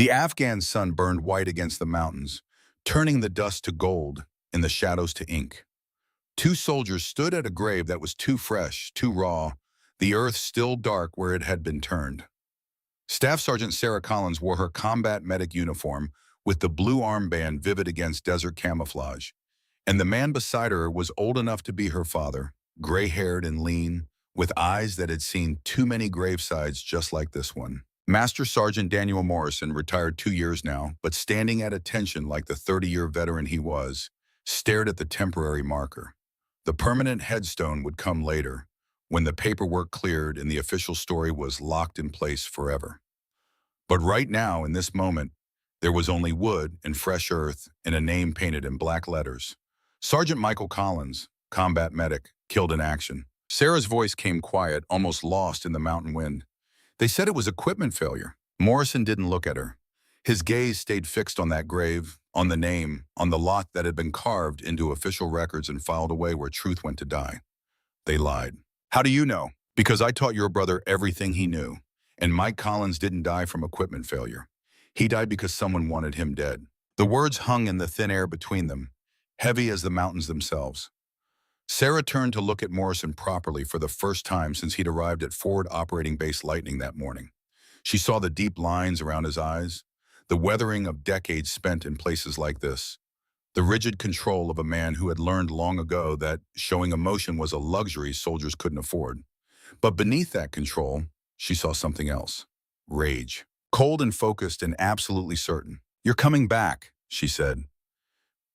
The Afghan sun burned white against the mountains, turning the dust to gold and the shadows to ink. Two soldiers stood at a grave that was too fresh, too raw, the earth still dark where it had been turned. Staff Sergeant Sarah Collins wore her combat medic uniform with the blue armband vivid against desert camouflage, and the man beside her was old enough to be her father, gray-haired and lean, with eyes that had seen too many gravesides just like this one. Master Sergeant Daniel Morrison, retired 2 years now, but standing at attention like the 30-year veteran he was, stared at the temporary marker. The permanent headstone would come later, when the paperwork cleared and the official story was locked in place forever. But right now, in this moment, there was only wood and fresh earth and a name painted in black letters. Sergeant Michael Collins, combat medic, killed in action. Sarah's voice came quiet, almost lost in the mountain wind. They said it was equipment failure. Morrison didn't look at her. His gaze stayed fixed on that grave, on the name, on the lot that had been carved into official records and filed away where truth went to die. They lied. How do you know? Because I taught your brother everything he knew. And Mike Collins didn't die from equipment failure. He died because someone wanted him dead. The words hung in the thin air between them, heavy as the mountains themselves. Sarah turned to look at Morrison properly for the first time since he'd arrived at Forward Operating Base Lightning that morning. She saw the deep lines around his eyes, the weathering of decades spent in places like this, the rigid control of a man who had learned long ago that showing emotion was a luxury soldiers couldn't afford. But beneath that control, she saw something else. Rage. Cold and focused and absolutely certain. "You're coming back," she said.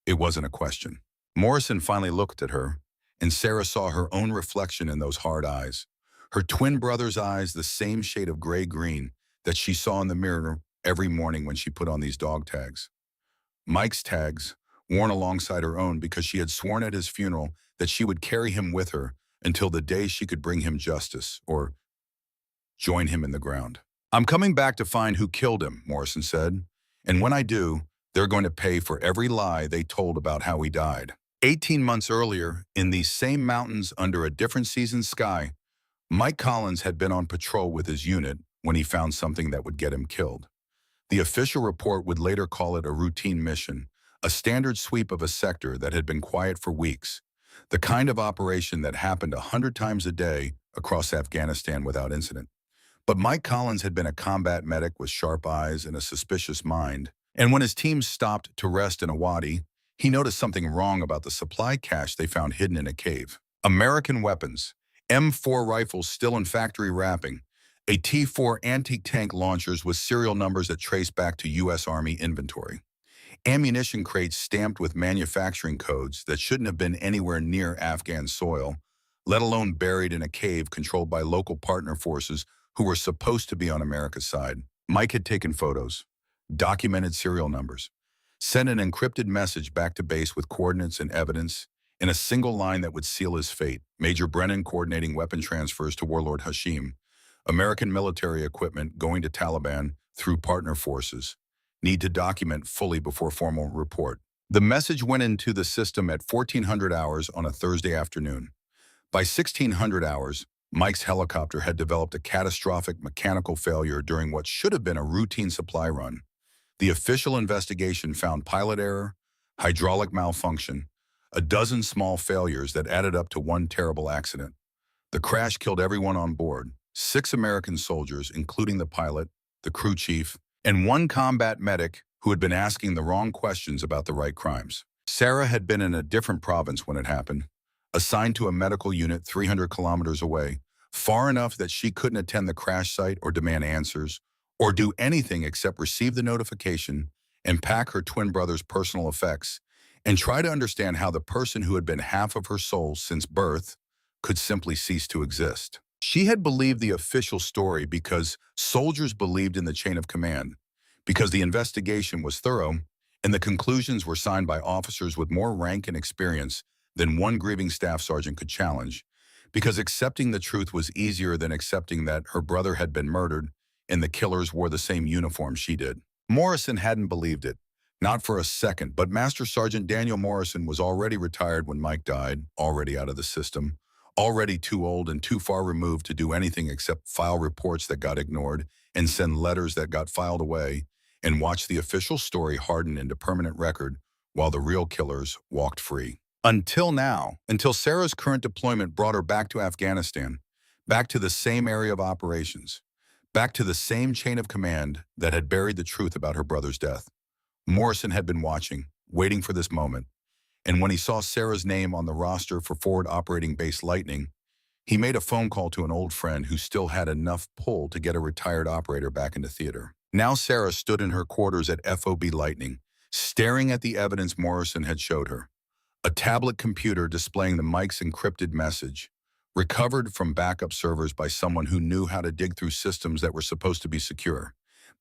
It wasn't a question. Morrison finally looked at her, and Sarah saw her own reflection in those hard eyes. Her twin brother's eyes, the same shade of gray-green that she saw in the mirror every morning when she put on these dog tags. Mike's tags, worn alongside her own because she had sworn at his funeral that she would carry him with her until the day she could bring him justice or join him in the ground. "I'm coming back to find who killed him," Morrison said. "And when I do, they're going to pay for every lie they told about how he died." 18 months earlier, in these same mountains under a different season's sky, Mike Collins had been on patrol with his unit when he found something that would get him killed. The official report would later call it a routine mission, a standard sweep of a sector that had been quiet for weeks, the kind of operation that happened 100 times a day across Afghanistan without incident. But Mike Collins had been a combat medic with sharp eyes and a suspicious mind, and when his team stopped to rest in a wadi, he noticed something wrong about the supply cache they found hidden in a cave. American weapons, M4 rifles still in factory wrapping, a T4 anti-tank launchers with serial numbers that trace back to U.S. Army inventory, ammunition crates stamped with manufacturing codes that shouldn't have been anywhere near Afghan soil, let alone buried in a cave controlled by local partner forces who were supposed to be on America's side. Mike had taken photos, documented serial numbers, sent an encrypted message back to base with coordinates and evidence in a single line that would seal his fate. Major Brennan coordinating weapon transfers to Warlord Hashim. American military equipment going to Taliban through partner forces. Need to document fully before formal report. The message went into the system at 1400 hours on a Thursday afternoon. By 1600 hours, Mike's helicopter had developed a catastrophic mechanical failure during what should have been a routine supply run. The official investigation found pilot error, hydraulic malfunction, a dozen small failures that added up to one terrible accident. The crash killed everyone on board, 6 American soldiers, including the pilot, the crew chief, and one combat medic who had been asking the wrong questions about the right crimes. Sarah had been in a different province when it happened, assigned to a medical unit 300 kilometers away, far enough that she couldn't attend the crash site or demand answers, or do anything except receive the notification and pack her twin brother's personal effects and try to understand how the person who had been half of her soul since birth could simply cease to exist. She had believed the official story because soldiers believed in the chain of command, because the investigation was thorough and the conclusions were signed by officers with more rank and experience than one grieving staff sergeant could challenge, because accepting the truth was easier than accepting that her brother had been murdered and the killers wore the same uniform she did. Morrison hadn't believed it, not for a second, but Master Sergeant Daniel Morrison was already retired when Mike died, already out of the system, already too old and too far removed to do anything except file reports that got ignored and send letters that got filed away, and watched the official story harden into permanent record while the real killers walked free. Until now, until Sarah's current deployment brought her back to Afghanistan, back to the same area of operations, back to the same chain of command that had buried the truth about her brother's death. Morrison had been watching, waiting for this moment, and when he saw Sarah's name on the roster for Forward Operating Base Lightning, he made a phone call to an old friend who still had enough pull to get a retired operator back into theater. Now Sarah stood in her quarters at FOB Lightning, staring at the evidence Morrison had showed her. A tablet computer displaying the Mike's encrypted message, recovered from backup servers by someone who knew how to dig through systems that were supposed to be secure.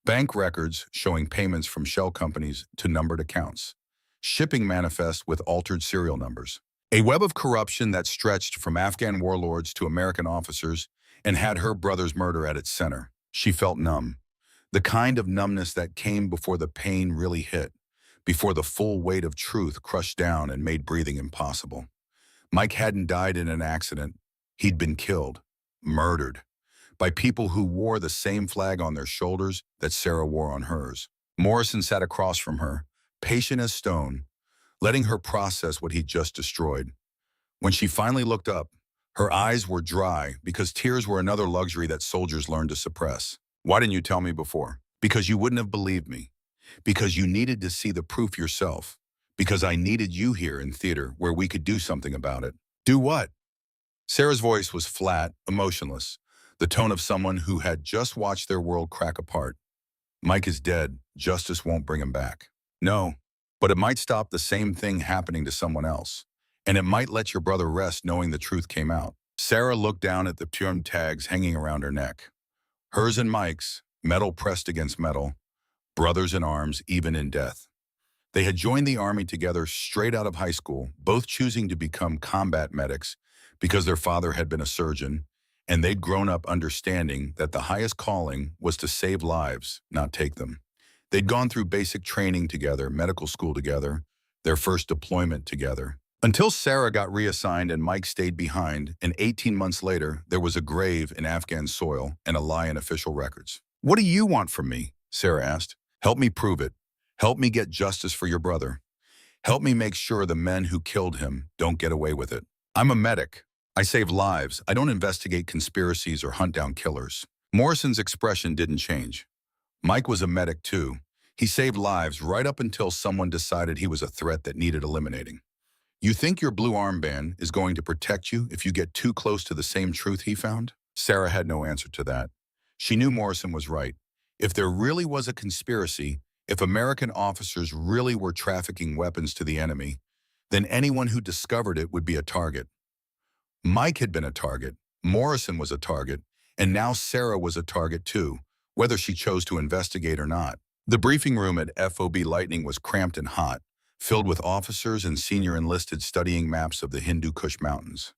Bank records showing payments from shell companies to numbered accounts. Shipping manifests with altered serial numbers. A web of corruption that stretched from Afghan warlords to American officers and had her brother's murder at its center. She felt numb. The kind of numbness that came before the pain really hit, before the full weight of truth crushed down and made breathing impossible. Mike hadn't died in an accident. He'd been killed, murdered, by people who wore the same flag on their shoulders that Sarah wore on hers. Morrison sat across from her, patient as stone, letting her process what he'd just destroyed. When she finally looked up, her eyes were dry because tears were another luxury that soldiers learned to suppress. Why didn't you tell me before? Because you wouldn't have believed me. Because you needed to see the proof yourself. Because I needed you here in theater where we could do something about it. Do what? Sarah's voice was flat, emotionless, the tone of someone who had just watched their world crack apart. Mike is dead. Justice won't bring him back. No, but it might stop the same thing happening to someone else. And it might let your brother rest knowing the truth came out. Sarah looked down at the pure tags hanging around her neck. Hers and Mike's, metal pressed against metal, brothers in arms even in death. They had joined the Army together straight out of high school, both choosing to become combat medics because their father had been a surgeon, and they'd grown up understanding that the highest calling was to save lives, not take them. They'd gone through basic training together, medical school together, their first deployment together. Until Sarah got reassigned and Mike stayed behind, and 18 months later, there was a grave in Afghan soil and a lie in official records. What do you want from me? Sarah asked. Help me prove it. Help me get justice for your brother. Help me make sure the men who killed him don't get away with it. I'm a medic. I save lives. I don't investigate conspiracies or hunt down killers. Morrison's expression didn't change. Mike was a medic too. He saved lives right up until someone decided he was a threat that needed eliminating. You think your blue armband is going to protect you if you get too close to the same truth he found? Sarah had no answer to that. She knew Morrison was right. If there really was a conspiracy, if American officers really were trafficking weapons to the enemy, then anyone who discovered it would be a target. Mike had been a target, Morrison was a target, and now Sarah was a target too, whether she chose to investigate or not. The briefing room at FOB Lightning was cramped and hot, filled with officers and senior enlisted studying maps of the Hindu Kush Mountains.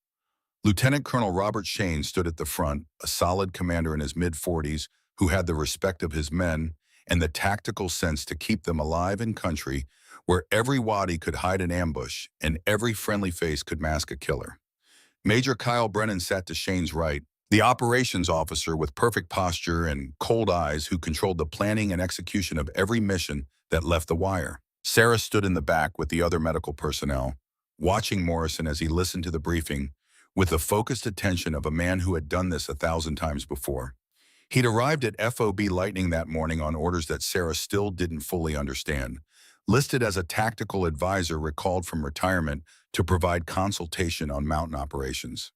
Lieutenant Colonel Robert Shane stood at the front, a solid commander in his mid-40s who had the respect of his men and the tactical sense to keep them alive in country where every wadi could hide an ambush and every friendly face could mask a killer. Major Kyle Brennan sat to Shane's right, the operations officer with perfect posture and cold eyes who controlled the planning and execution of every mission that left the wire. Sarah stood in the back with the other medical personnel, watching Morrison as he listened to the briefing with the focused attention of a man who had done this 1,000 times before. He'd arrived at FOB Lightning that morning on orders that Sarah still didn't fully understand, listed as a tactical advisor recalled from retirement to provide consultation on mountain operations.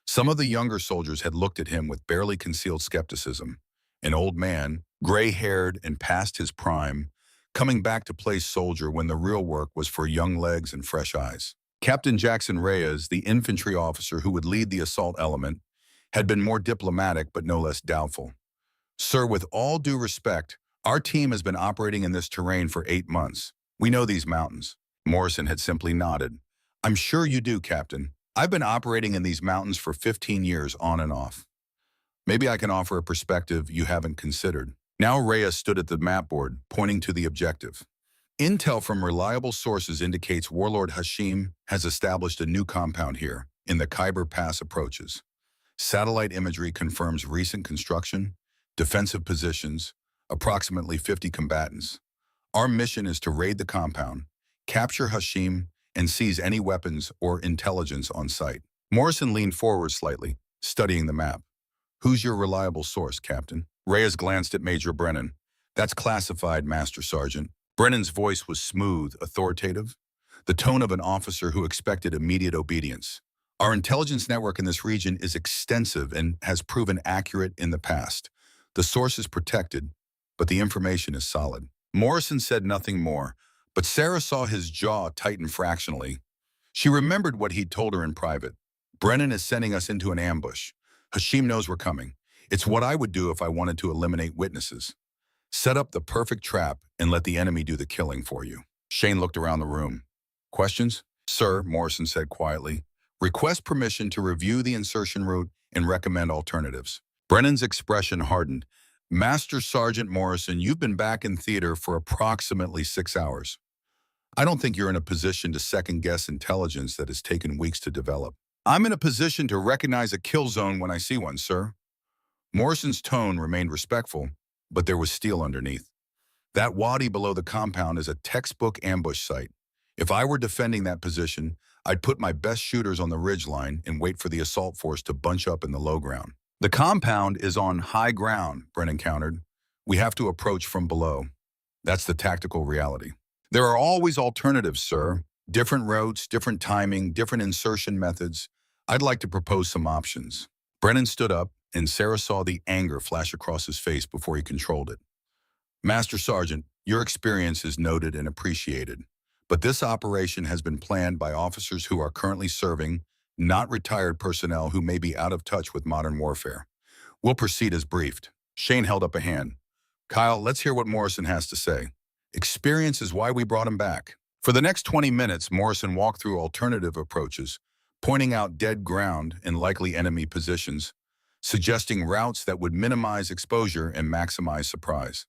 Some of the younger soldiers had looked at him with barely concealed skepticism. An old man, gray-haired and past his prime, coming back to play soldier when the real work was for young legs and fresh eyes. Captain Jackson Reyes, the infantry officer who would lead the assault element, had been more diplomatic but no less doubtful. Sir, with all due respect, our team has been operating in this terrain for 8 months. We know these mountains. Morrison had simply nodded. I'm sure you do, Captain. I've been operating in these mountains for 15 years on and off. Maybe I can offer a perspective you haven't considered. Now Reyes stood at the map board, pointing to the objective. Intel from reliable sources indicates Warlord Hashim has established a new compound here, in the Khyber Pass approaches. Satellite imagery confirms recent construction, defensive positions, approximately 50 combatants. Our mission is to raid the compound, capture Hashim, and seize any weapons or intelligence on site. Morrison leaned forward slightly, studying the map. Who's your reliable source, Captain? Reyes glanced at Major Brennan. That's classified, Master Sergeant. Brennan's voice was smooth, authoritative, the tone of an officer who expected immediate obedience. Our intelligence network in this region is extensive and has proven accurate in the past. The source is protected, but the information is solid. Morrison said nothing more, but Sarah saw his jaw tighten fractionally. She remembered what he'd told her in private. Brennan is sending us into an ambush. Hashim knows we're coming. It's what I would do if I wanted to eliminate witnesses. Set up the perfect trap and let the enemy do the killing for you. Shane looked around the room. Questions? Sir, Morrison said quietly. Request permission to review the insertion route and recommend alternatives. Brennan's expression hardened. Master Sergeant Morrison, you've been back in theater for approximately 6 hours. I don't think you're in a position to second-guess intelligence that has taken weeks to develop. I'm in a position to recognize a kill zone when I see one, sir. Morrison's tone remained respectful, but there was steel underneath. That wadi below the compound is a textbook ambush site. If I were defending that position, I'd put my best shooters on the ridgeline and wait for the assault force to bunch up in the low ground. The compound is on high ground, Brennan countered. We have to approach from below. That's the tactical reality. There are always alternatives, sir. Different routes, different timing, different insertion methods. I'd like to propose some options. Brennan stood up, and Sarah saw the anger flash across his face before he controlled it. Master Sergeant, your experience is noted and appreciated, but this operation has been planned by officers who are currently serving, not retired personnel who may be out of touch with modern warfare. We'll proceed as briefed. Shane held up a hand. Kyle, let's hear what Morrison has to say. Experience is why we brought him back. For the next 20 minutes, Morrison walked through alternative approaches, pointing out dead ground and likely enemy positions, suggesting routes that would minimize exposure and maximize surprise.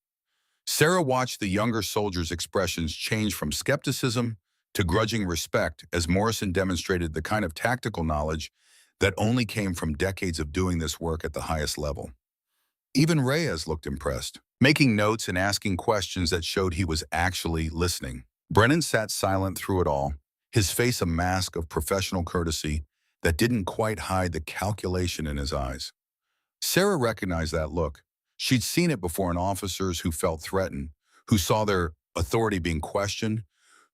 Sarah watched the younger soldier's expressions change from skepticism to grudging respect as Morrison demonstrated the kind of tactical knowledge that only came from decades of doing this work at the highest level. Even Reyes looked impressed, making notes and asking questions that showed he was actually listening. Brennan sat silent through it all, his face a mask of professional courtesy that didn't quite hide the calculation in his eyes. Sarah recognized that look. She'd seen it before in officers who felt threatened, who saw their authority being questioned,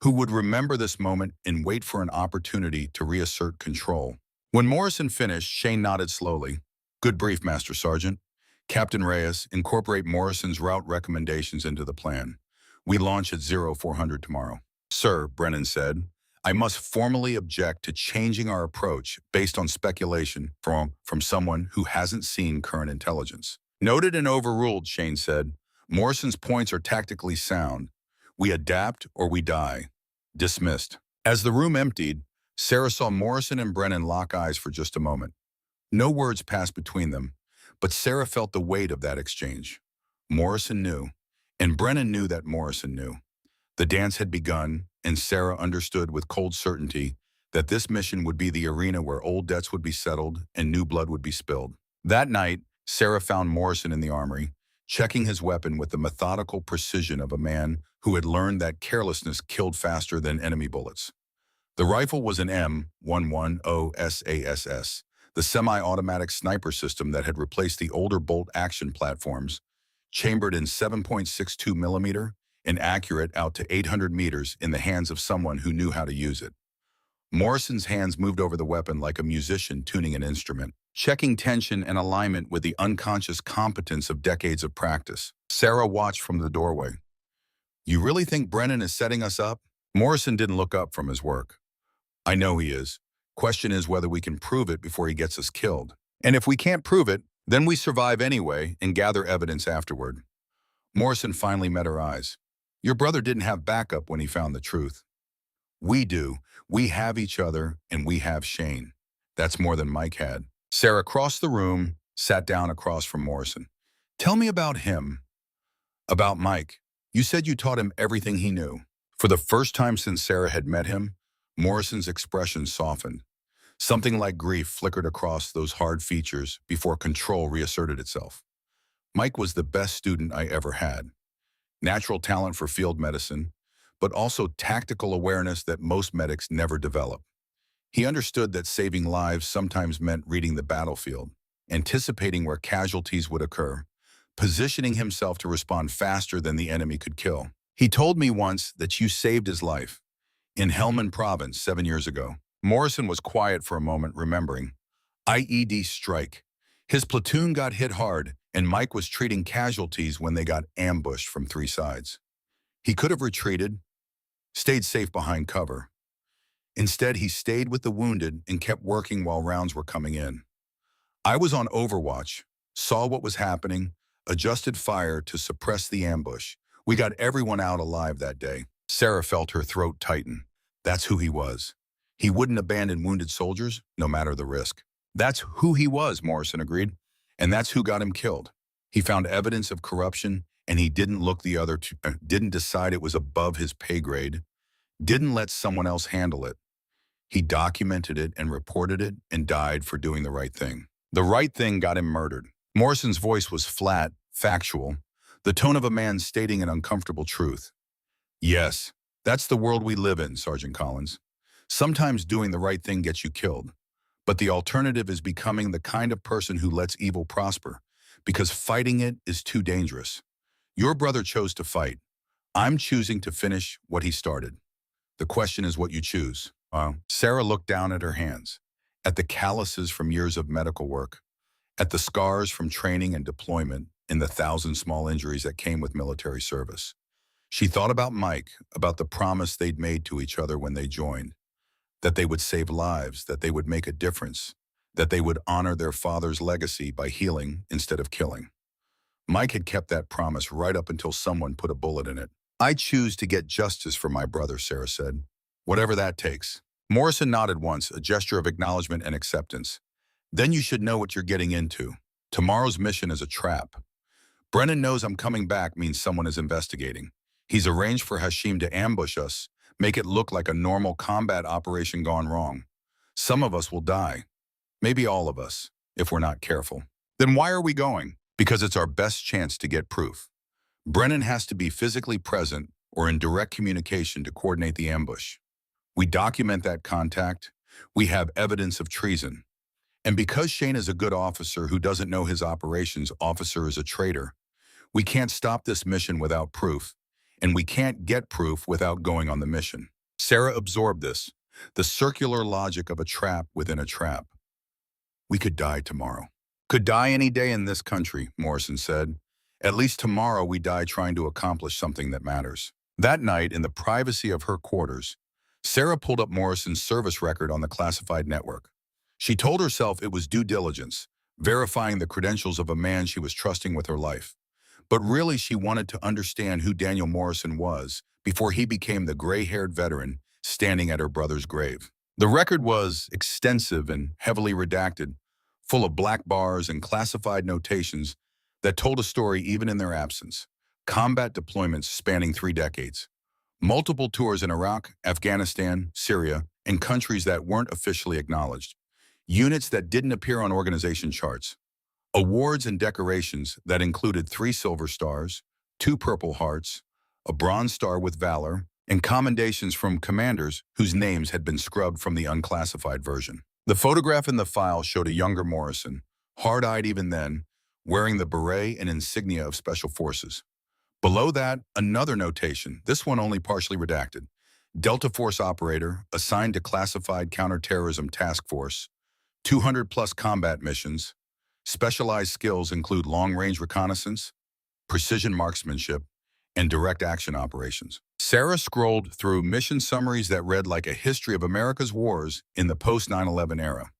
who would remember this moment and wait for an opportunity to reassert control. When Morrison finished, Shane nodded slowly. Good brief, Master Sergeant. Captain Reyes, incorporate Morrison's route recommendations into the plan. We launch at 0400 tomorrow. Sir, Brennan said, I must formally object to changing our approach based on speculation from someone who hasn't seen current intelligence. Noted and overruled, Shane said. Morrison's points are tactically sound. We adapt or we die. Dismissed. As the room emptied, Sarah saw Morrison and Brennan lock eyes for just a moment. No words passed between them, but Sarah felt the weight of that exchange. Morrison knew, and Brennan knew that Morrison knew. The dance had begun, and Sarah understood with cold certainty that this mission would be the arena where old debts would be settled and new blood would be spilled. That night, Sarah found Morrison in the armory, checking his weapon with the methodical precision of a man who had learned that carelessness killed faster than enemy bullets. The rifle was an M110 SASS, the semi-automatic sniper system that had replaced the older bolt-action platforms, chambered in 7.62 millimeter and accurate out to 800 meters in the hands of someone who knew how to use it. Morrison's hands moved over the weapon like a musician tuning an instrument, checking tension and alignment with the unconscious competence of decades of practice. Sarah watched from the doorway. You really think Brennan is setting us up? Morrison didn't look up from his work. I know he is. Question is whether we can prove it before he gets us killed. And if we can't prove it, then we survive anyway and gather evidence afterward. Morrison finally met her eyes. Your brother didn't have backup when he found the truth. We do. We have each other, and we have Shane. That's more than Mike had. Sarah crossed the room, sat down across from Morrison. Tell me about him. About Mike. You said you taught him everything he knew. For the first time since Sarah had met him, Morrison's expression softened. Something like grief flickered across those hard features before control reasserted itself. Mike was the best student I ever had. Natural talent for field medicine, but also tactical awareness that most medics never develop. He understood that saving lives sometimes meant reading the battlefield, anticipating where casualties would occur, positioning himself to respond faster than the enemy could kill. He told me once that you saved his life. In Helmand Province 7 years ago, Morrison was quiet for a moment, remembering. IED strike. His platoon got hit hard, and Mike was treating casualties when they got ambushed from 3 sides. He could have retreated, stayed safe behind cover. Instead, he stayed with the wounded and kept working while rounds were coming in. I was on overwatch, saw what was happening, adjusted fire to suppress the ambush. We got everyone out alive that day. Sarah felt her throat tighten. That's who he was. He wouldn't abandon wounded soldiers, no matter the risk. That's who he was, Morrison agreed. And that's who got him killed. He found evidence of corruption, and he didn't didn't decide it was above his pay grade, didn't let someone else handle it. He documented it and reported it and died for doing the right thing. The right thing got him murdered. Morrison's voice was flat, factual, the tone of a man stating an uncomfortable truth. Yes, that's the world we live in, Sergeant Collins. Sometimes doing the right thing gets you killed, but the alternative is becoming the kind of person who lets evil prosper, because fighting it is too dangerous. Your brother chose to fight. I'm choosing to finish what he started. The question is what you choose. Sarah looked down at her hands, at the calluses from years of medical work, at the scars from training and deployment, and the 1,000 small injuries that came with military service. She thought about Mike, about the promise they'd made to each other when they joined, that they would save lives, that they would make a difference, that they would honor their father's legacy by healing instead of killing. Mike had kept that promise right up until someone put a bullet in it. I choose to get justice for my brother, Sarah said. Whatever that takes. Morrison nodded once, a gesture of acknowledgement and acceptance. Then you should know what you're getting into. Tomorrow's mission is a trap. Brennan knows I'm coming back means someone is investigating. He's arranged for Hashim to ambush us, make it look like a normal combat operation gone wrong. Some of us will die. Maybe all of us, if we're not careful. Then why are we going? Because it's our best chance to get proof. Brennan has to be physically present or in direct communication to coordinate the ambush. We document that contact. We have evidence of treason. And because Shane is a good officer who doesn't know his operations officer is a traitor, we can't stop this mission without proof, and we can't get proof without going on the mission. Sarah absorbed this, the circular logic of a trap within a trap. We could die tomorrow. Could die any day in this country, Morrison said. At least tomorrow we die trying to accomplish something that matters. That night, in the privacy of her quarters, Sarah pulled up Morrison's service record on the classified network. She told herself it was due diligence, verifying the credentials of a man she was trusting with her life. But really, she wanted to understand who Daniel Morrison was before he became the gray-haired veteran standing at her brother's grave. The record was extensive and heavily redacted, full of black bars and classified notations that told a story even in their absence. Combat deployments spanning 3 decades. Multiple tours in Iraq, Afghanistan, Syria, and countries that weren't officially acknowledged. Units that didn't appear on organization charts. Awards and decorations that included 3 Silver Stars, 2 Purple Hearts, a Bronze Star with Valor, and commendations from commanders whose names had been scrubbed from the unclassified version. The photograph in the file showed a younger Morrison, hard-eyed even then, wearing the beret and insignia of Special Forces. Below that, another notation, this one only partially redacted. Delta Force operator, assigned to classified counterterrorism task force, 200-plus combat missions. Specialized skills include long-range reconnaissance, precision marksmanship, and direct action operations. Sarah scrolled through mission summaries that read like a history of America's wars in the post-9/11 era.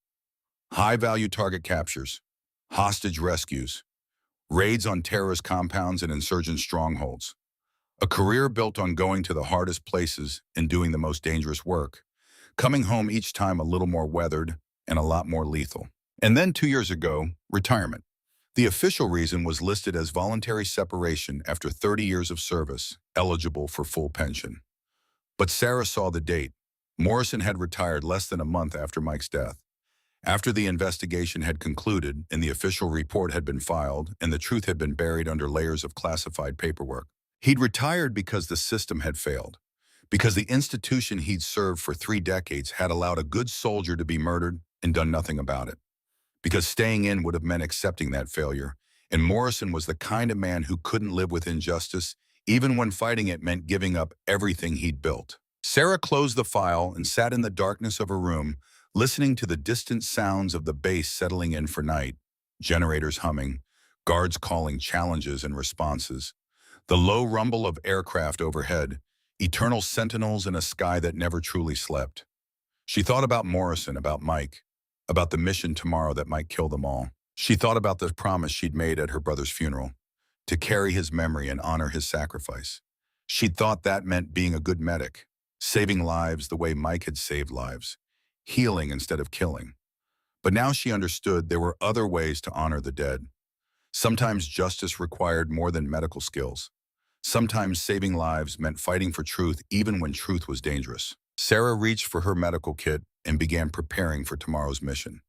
High-value target captures, hostage rescues, raids on terrorist compounds and insurgent strongholds. A career built on going to the hardest places and doing the most dangerous work, coming home each time a little more weathered and a lot more lethal. And then 2 years ago, retirement. The official reason was listed as voluntary separation after 30 years of service, eligible for full pension. But Sarah saw the date. Morrison had retired less than a month after Mike's death. After the investigation had concluded and the official report had been filed and the truth had been buried under layers of classified paperwork, he'd retired because the system had failed, because the institution he'd served for 3 decades had allowed a good soldier to be murdered and done nothing about it, because staying in would have meant accepting that failure, and Morrison was the kind of man who couldn't live with injustice, even when fighting it meant giving up everything he'd built. Sarah closed the file and sat in the darkness of her room, listening to the distant sounds of the base settling in for night, generators humming, guards calling challenges and responses, the low rumble of aircraft overhead, eternal sentinels in a sky that never truly slept. She thought about Morrison, about Mike, about the mission tomorrow that might kill them all. She thought about the promise she'd made at her brother's funeral, to carry his memory and honor his sacrifice. She'd thought that meant being a good medic, saving lives the way Mike had saved lives, healing instead of killing. But now she understood there were other ways to honor the dead. Sometimes justice required more than medical skills. Sometimes saving lives meant fighting for truth even when truth was dangerous. Sarah reached for her medical kit and began preparing for tomorrow's mission.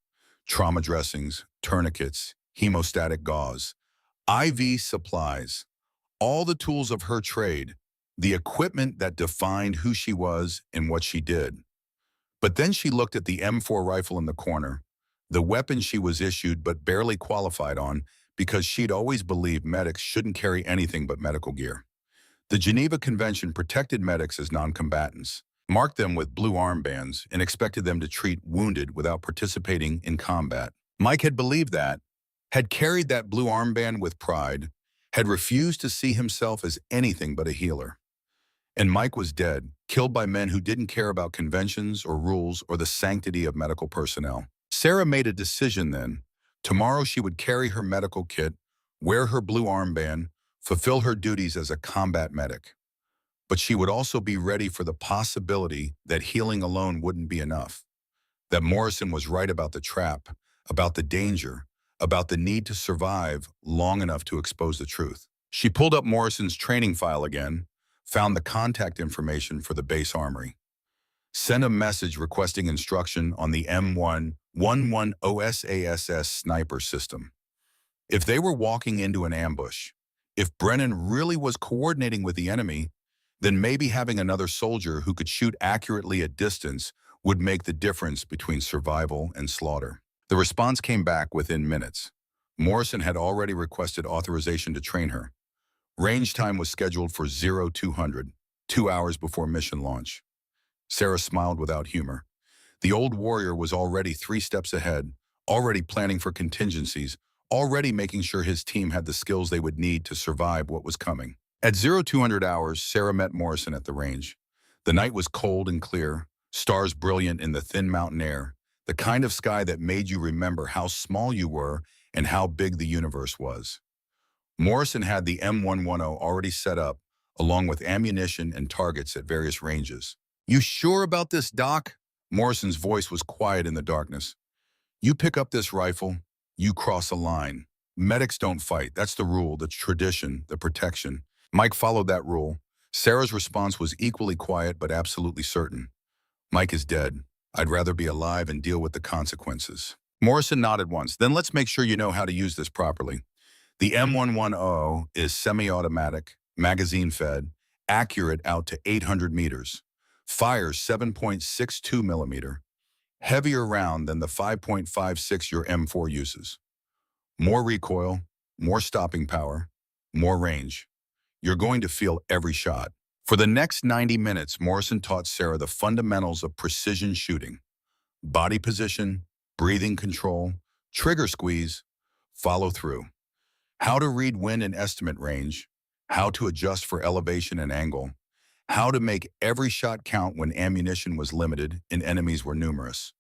Trauma dressings, tourniquets, hemostatic gauze, IV supplies, all the tools of her trade, the equipment that defined who she was and what she did. But then she looked at the M4 rifle in the corner, the weapon she was issued but barely qualified on because she'd always believed medics shouldn't carry anything but medical gear. The Geneva Convention protected medics as non-combatants, marked them with blue armbands, and expected them to treat wounded without participating in combat. Mike had believed that, had carried that blue armband with pride, had refused to see himself as anything but a healer. And Mike was dead, killed by men who didn't care about conventions or rules or the sanctity of medical personnel. Sarah made a decision then. Tomorrow she would carry her medical kit, wear her blue armband, fulfill her duties as a combat medic. But she would also be ready for the possibility that healing alone wouldn't be enough, that Morrison was right about the trap, about the danger, about the need to survive long enough to expose the truth. She pulled up Morrison's training file again, found the contact information for the base armory, sent a message requesting instruction on the M111 OSASS sniper system. If they were walking into an ambush, if Brennan really was coordinating with the enemy, then maybe having another soldier who could shoot accurately at distance would make the difference between survival and slaughter. The response came back within minutes. Morrison had already requested authorization to train her. Range time was scheduled for 0200, 2 hours before mission launch. Sarah smiled without humor. The old warrior was already 3 steps ahead, already planning for contingencies, already making sure his team had the skills they would need to survive what was coming. At 0200 hours, Sarah met Morrison at the range. The night was cold and clear, stars brilliant in the thin mountain air, the kind of sky that made you remember how small you were and how big the universe was. Morrison had the M110 already set up, along with ammunition and targets at various ranges. "You sure about this, Doc?" Morrison's voice was quiet in the darkness. "You pick up this rifle, you cross a line. Medics don't fight. That's the rule, the tradition, the protection." Mike followed that rule. Sarah's response was equally quiet but absolutely certain. "Mike is dead. I'd rather be alive and deal with the consequences." Morrison nodded once. "Then let's make sure you know how to use this properly. The M110 is semi-automatic, magazine-fed, accurate out to 800 meters, fires 7.62 millimeter, heavier round than the 5.56 your M4 uses. More recoil, more stopping power, more range. You're going to feel every shot." For the next 90 minutes, Morrison taught Sarah the fundamentals of precision shooting: body position, breathing control, trigger squeeze, follow through. How to read wind and estimate range, how to adjust for elevation and angle, how to make every shot count when ammunition was limited and enemies were numerous.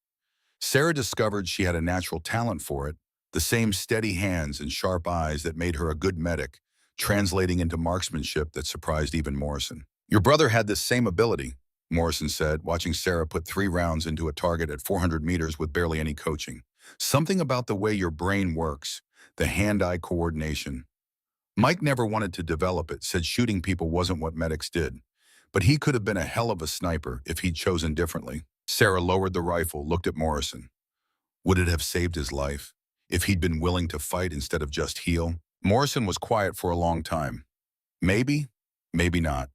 Sarah discovered she had a natural talent for it, the same steady hands and sharp eyes that made her a good medic, translating into marksmanship that surprised even Morrison. "Your brother had this same ability," Morrison said, watching Sarah put 3 rounds into a target at 400 meters with barely any coaching. "Something about the way your brain works, the hand-eye coordination. Mike never wanted to develop it, said shooting people wasn't what medics did. But he could have been a hell of a sniper if he'd chosen differently." Sarah lowered the rifle, looked at Morrison. Would it have saved his life if he'd been willing to fight instead of just heal? Morrison was quiet for a long time. Maybe, maybe not.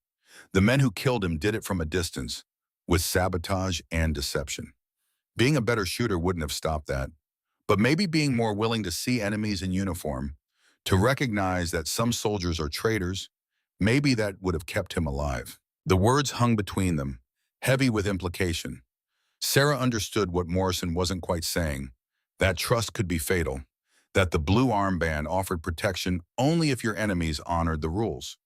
The men who killed him did it from a distance, with sabotage and deception. Being a better shooter wouldn't have stopped that. But maybe being more willing to see enemies in uniform, to recognize that some soldiers are traitors, maybe that would have kept him alive. The words hung between them, heavy with implication. Sarah understood what Morrison wasn't quite saying, that trust could be fatal, that the blue armband offered protection only if your enemies honored the rules,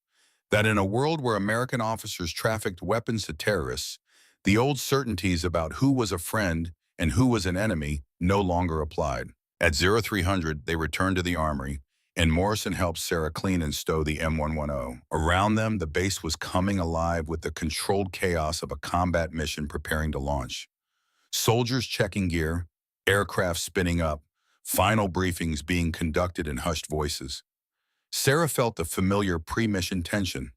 that in a world where American officers trafficked weapons to terrorists, the old certainties about who was a friend and who was an enemy no longer applied. At 0300, they returned to the armory, and Morrison helped Sarah clean and stow the M110. Around them, the base was coming alive with the controlled chaos of a combat mission preparing to launch. Soldiers checking gear, aircraft spinning up, final briefings being conducted in hushed voices. Sarah felt the familiar pre-mission tension,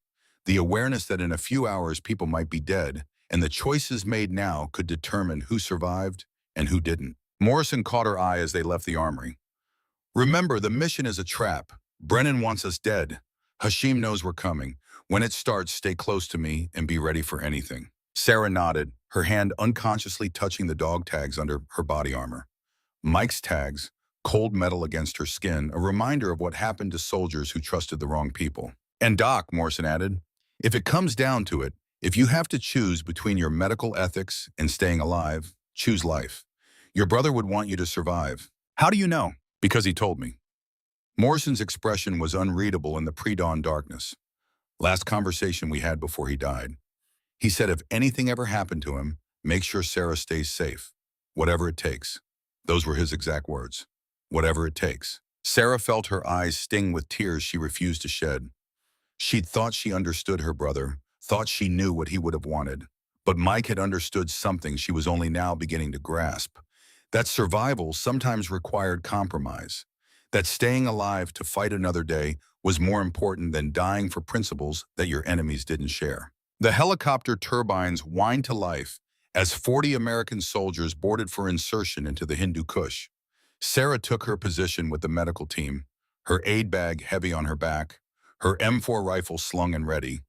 the awareness that in a few hours people might be dead, and the choices made now could determine who survived and who didn't. Morrison caught her eye as they left the armory. Remember, the mission is a trap. Brennan wants us dead. Hashim knows we're coming. When it starts, stay close to me and be ready for anything. Sarah nodded, her hand unconsciously touching the dog tags under her body armor. Mike's tags, cold metal against her skin, a reminder of what happened to soldiers who trusted the wrong people. And Doc, Morrison added, if it comes down to it, if you have to choose between your medical ethics and staying alive, choose life. Your brother would want you to survive. How do you know? Because he told me. Morrison's expression was unreadable in the pre-dawn darkness. Last conversation we had before he died. He said if anything ever happened to him, make sure Sarah stays safe. Whatever it takes. Those were his exact words. Whatever it takes. Sarah felt her eyes sting with tears she refused to shed. She'd thought she understood her brother, thought she knew what he would have wanted. But Mike had understood something she was only now beginning to grasp. That survival sometimes required compromise. That staying alive to fight another day was more important than dying for principles that your enemies didn't share. The helicopter turbines whined to life as 40 American soldiers boarded for insertion into the Hindu Kush. Sarah took her position with the medical team, her aid bag heavy on her back, her M4 rifle slung and ready.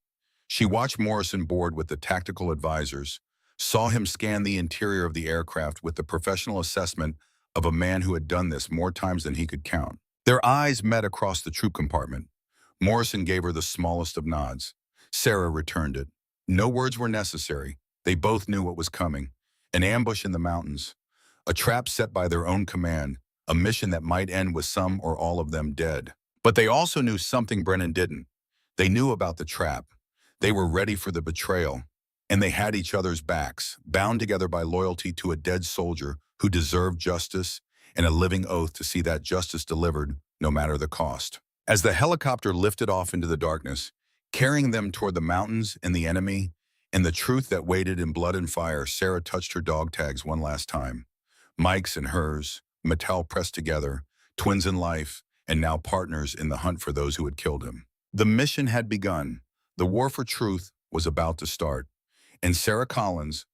She watched Morrison board with the tactical advisors, saw him scan the interior of the aircraft with the professional assessment of a man who had done this more times than he could count. Their eyes met across the troop compartment. Morrison gave her the smallest of nods. Sarah returned it. No words were necessary. They both knew what was coming. An ambush in the mountains. A trap set by their own command. A mission that might end with some or all of them dead. But they also knew something Brennan didn't. They knew about the trap. They were ready for the betrayal. And they had each other's backs, bound together by loyalty to a dead soldier who deserved justice and a living oath to see that justice delivered, no matter the cost. As the helicopter lifted off into the darkness, carrying them toward the mountains and the enemy, and the truth that waited in blood and fire, Sarah touched her dog tags one last time. Mike's and hers, Mattel pressed together, twins in life, and now partners in the hunt for those who had killed him. The mission had begun. The war for truth was about to start. And Sarah Collins,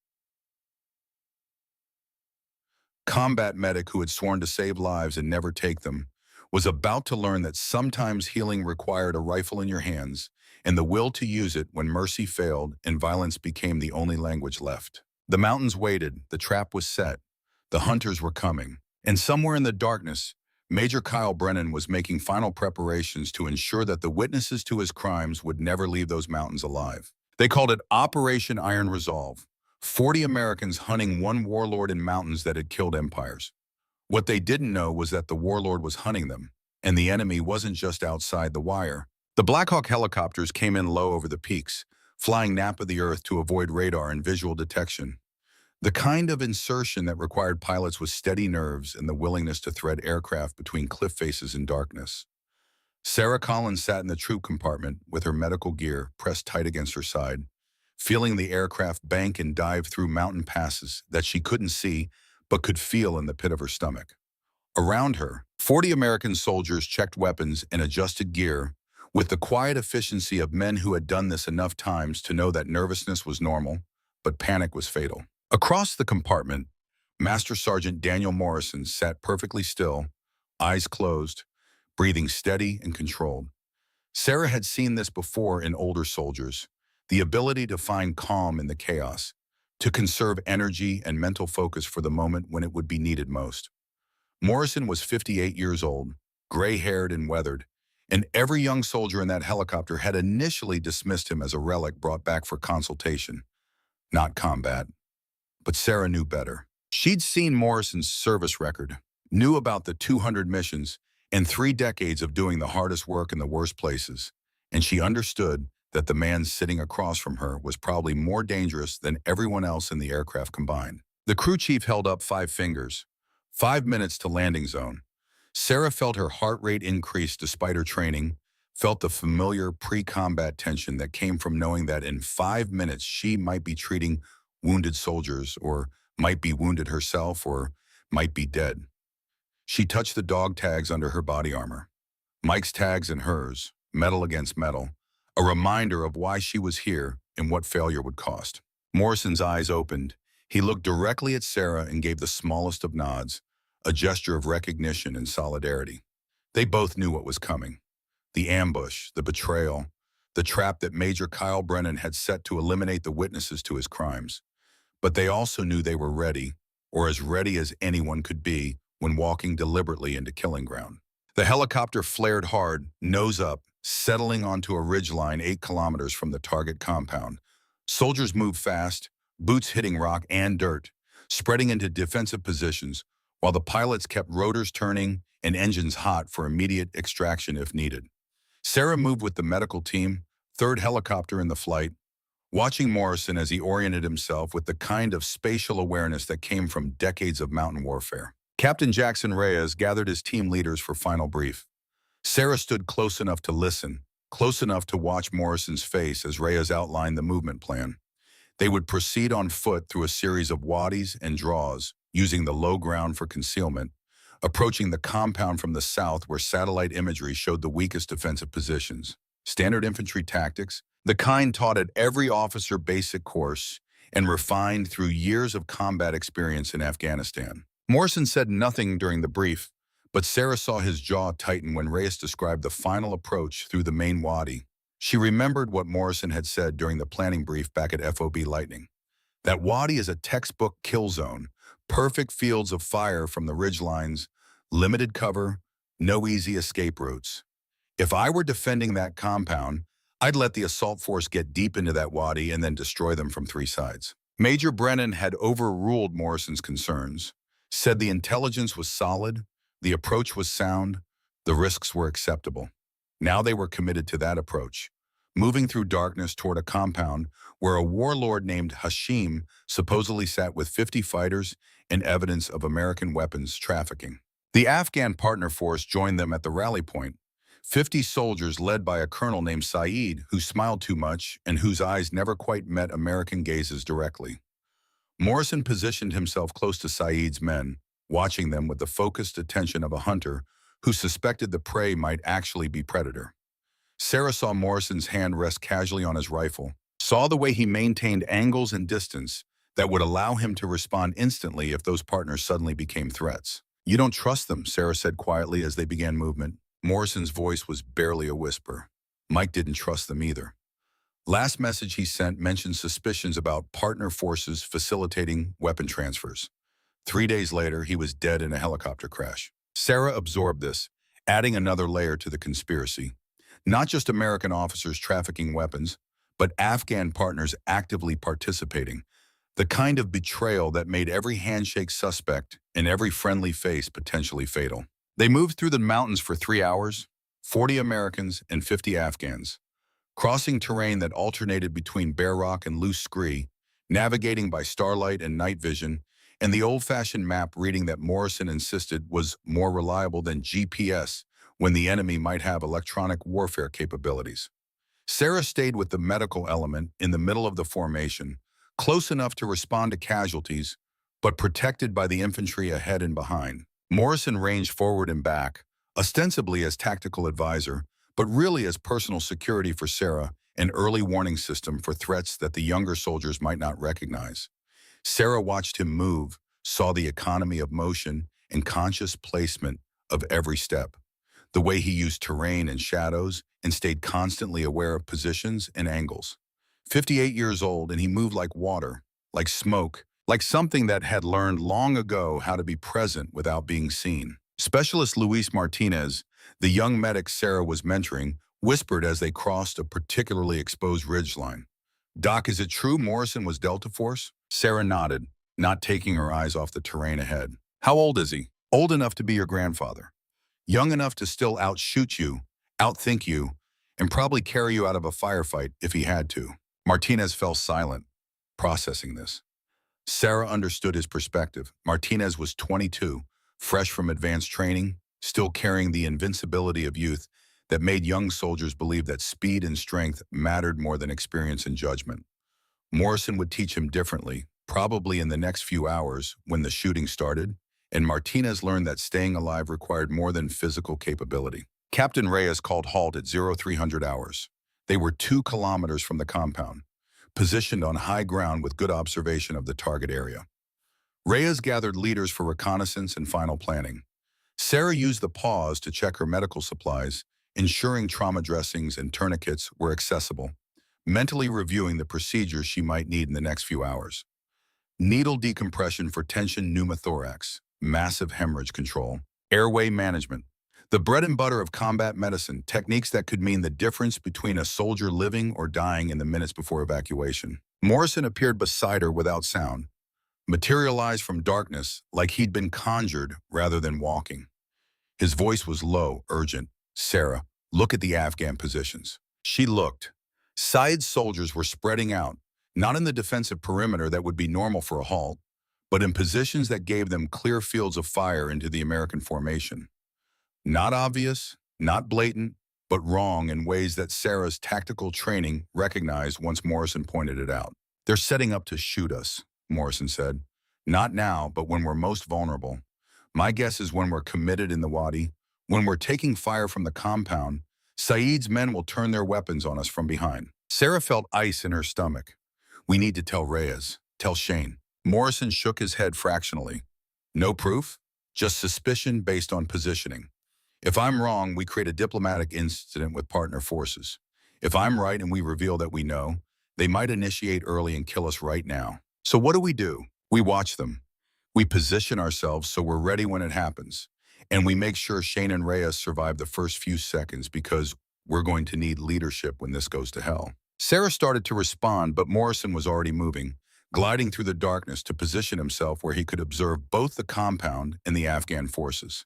combat medic who had sworn to save lives and never take them, was about to learn that sometimes healing required a rifle in your hands and the will to use it when mercy failed and violence became the only language left. The mountains waited, the trap was set, the hunters were coming, and somewhere in the darkness, Major Kyle Brennan was making final preparations to ensure that the witnesses to his crimes would never leave those mountains alive. They called it Operation Iron Resolve, 40 Americans hunting one warlord in mountains that had killed empires. What they didn't know was that the warlord was hunting them, and the enemy wasn't just outside the wire. The Black Hawk helicopters came in low over the peaks, flying nap of the earth to avoid radar and visual detection. The kind of insertion that required pilots with steady nerves and the willingness to thread aircraft between cliff faces in darkness. Sarah Collins sat in the troop compartment with her medical gear pressed tight against her side, feeling the aircraft bank and dive through mountain passes that she couldn't see but could feel in the pit of her stomach. Around her, 40 American soldiers checked weapons and adjusted gear with the quiet efficiency of men who had done this enough times to know that nervousness was normal, but panic was fatal. Across the compartment, Master Sergeant Daniel Morrison sat perfectly still, eyes closed, breathing steady and controlled. Sarah had seen this before in older soldiers, the ability to find calm in the chaos, to conserve energy and mental focus for the moment when it would be needed most. Morrison was 58 years old, gray-haired and weathered, and every young soldier in that helicopter had initially dismissed him as a relic brought back for consultation, not combat. But Sarah knew better. She'd seen Morrison's service record, knew about the 200 missions, and 3 decades of doing the hardest work in the worst places, and she understood that the man sitting across from her was probably more dangerous than everyone else in the aircraft combined. The crew chief held up 5 fingers. 5 minutes to landing zone. Sarah felt her heart rate increase despite her training, felt the familiar pre-combat tension that came from knowing that in 5 minutes she might be treating wounded soldiers, or might be wounded herself, or might be dead. She touched the dog tags under her body armor. Mike's tags and hers, metal against metal, a reminder of why she was here and what failure would cost. Morrison's eyes opened. He looked directly at Sarah and gave the smallest of nods, a gesture of recognition and solidarity. They both knew what was coming. The ambush, the betrayal, the trap that Major Kyle Brennan had set to eliminate the witnesses to his crimes. But they also knew they were ready, or as ready as anyone could be when walking deliberately into killing ground. The helicopter flared hard, nose up, settling onto a ridgeline 8 kilometers from the target compound. Soldiers moved fast, boots hitting rock and dirt, spreading into defensive positions, while the pilots kept rotors turning and engines hot for immediate extraction if needed. Sarah moved with the medical team, 3rd helicopter in the flight, watching Morrison as he oriented himself with the kind of spatial awareness that came from decades of mountain warfare. Captain Jackson Reyes gathered his team leaders for final brief. Sarah stood close enough to listen, close enough to watch Morrison's face as Reyes outlined the movement plan. They would proceed on foot through a series of wadis and draws, using the low ground for concealment, approaching the compound from the south where satellite imagery showed the weakest defensive positions. Standard infantry tactics, the kind taught at every officer basic course and refined through years of combat experience in Afghanistan. Morrison said nothing during the brief, but Sarah saw his jaw tighten when Reyes described the final approach through the main wadi. She remembered what Morrison had said during the planning brief back at FOB Lightning. That wadi is a textbook kill zone, perfect fields of fire from the ridgelines, limited cover, no easy escape routes. If I were defending that compound, I'd let the assault force get deep into that wadi and then destroy them from 3 sides. Major Brennan had overruled Morrison's concerns, said the intelligence was solid, the approach was sound, the risks were acceptable. Now they were committed to that approach, moving through darkness toward a compound where a warlord named Hashim supposedly sat with 50 fighters and evidence of American weapons trafficking. The Afghan partner force joined them at the rally point, 50 soldiers led by a colonel named Saeed who smiled too much and whose eyes never quite met American gazes directly. Morrison positioned himself close to Saeed's men, watching them with the focused attention of a hunter who suspected the prey might actually be predator. Sarah saw Morrison's hand rest casually on his rifle, saw the way he maintained angles and distance that would allow him to respond instantly if those partners suddenly became threats. "You don't trust them," Sarah said quietly as they began movement. Morrison's voice was barely a whisper. Mike didn't trust them either. Last message he sent mentioned suspicions about partner forces facilitating weapon transfers. 3 days later, he was dead in a helicopter crash. Sarah absorbed this, adding another layer to the conspiracy. Not just American officers trafficking weapons, but Afghan partners actively participating. The kind of betrayal that made every handshake suspect and every friendly face potentially fatal. They moved through the mountains for 3 hours, 40 Americans and 50 Afghans, crossing terrain that alternated between bare rock and loose scree, navigating by starlight and night vision, and the old-fashioned map reading that Morrison insisted was more reliable than GPS when the enemy might have electronic warfare capabilities. Sarah stayed with the medical element in the middle of the formation, close enough to respond to casualties, but protected by the infantry ahead and behind. Morrison ranged forward and back, ostensibly as tactical advisor, but really as personal security for Sarah, an early warning system for threats that the younger soldiers might not recognize. Sarah watched him move, saw the economy of motion and conscious placement of every step, the way he used terrain and shadows and stayed constantly aware of positions and angles. 58 years old, and he moved like water, like smoke, like something that had learned long ago how to be present without being seen. Specialist Luis Martinez, the young medic Sarah was mentoring, whispered as they crossed a particularly exposed ridgeline. "Doc, is it true Morrison was Delta Force?" Sarah nodded, not taking her eyes off the terrain ahead. "How old is he?" "Old enough to be your grandfather. Young enough to still outshoot you, outthink you, and probably carry you out of a firefight if he had to." Martinez fell silent, processing this. Sarah understood his perspective. Martinez was 22, fresh from advanced training, still carrying the invincibility of youth that made young soldiers believe that speed and strength mattered more than experience and judgment. Morrison would teach him differently, probably in the next few hours when the shooting started, and Martinez learned that staying alive required more than physical capability. Captain Reyes called halt at 0300 hours. They were 2 kilometers from the compound, positioned on high ground with good observation of the target area. Reyes gathered leaders for reconnaissance and final planning. Sarah used the pause to check her medical supplies, ensuring trauma dressings and tourniquets were accessible, mentally reviewing the procedures she might need in the next few hours. Needle decompression for tension pneumothorax, massive hemorrhage control, airway management. The bread and butter of combat medicine, techniques that could mean the difference between a soldier living or dying in the minutes before evacuation. Morrison appeared beside her without sound, materialized from darkness like he'd been conjured rather than walking. His voice was low, urgent. "Sarah, look at the Afghan positions." She looked. Saeed's soldiers were spreading out, not in the defensive perimeter that would be normal for a halt, but in positions that gave them clear fields of fire into the American formation. Not obvious, not blatant, but wrong in ways that Sarah's tactical training recognized once Morrison pointed it out. "They're setting up to shoot us," Morrison said. "Not now, but when we're most vulnerable. My guess is when we're committed in the Wadi, when we're taking fire from the compound, Saeed's men will turn their weapons on us from behind." Sarah felt ice in her stomach. "We need to tell Reyes, tell Shane." Morrison shook his head fractionally. "No proof? Just suspicion based on positioning. If I'm wrong, we create a diplomatic incident with partner forces. If I'm right and we reveal that we know, they might initiate early and kill us right now. So what do? We watch them. We position ourselves so we're ready when it happens. And we make sure Shane and Reyes survive the first few seconds because we're going to need leadership when this goes to hell." Sarah started to respond, but Morrison was already moving, gliding through the darkness to position himself where he could observe both the compound and the Afghan forces.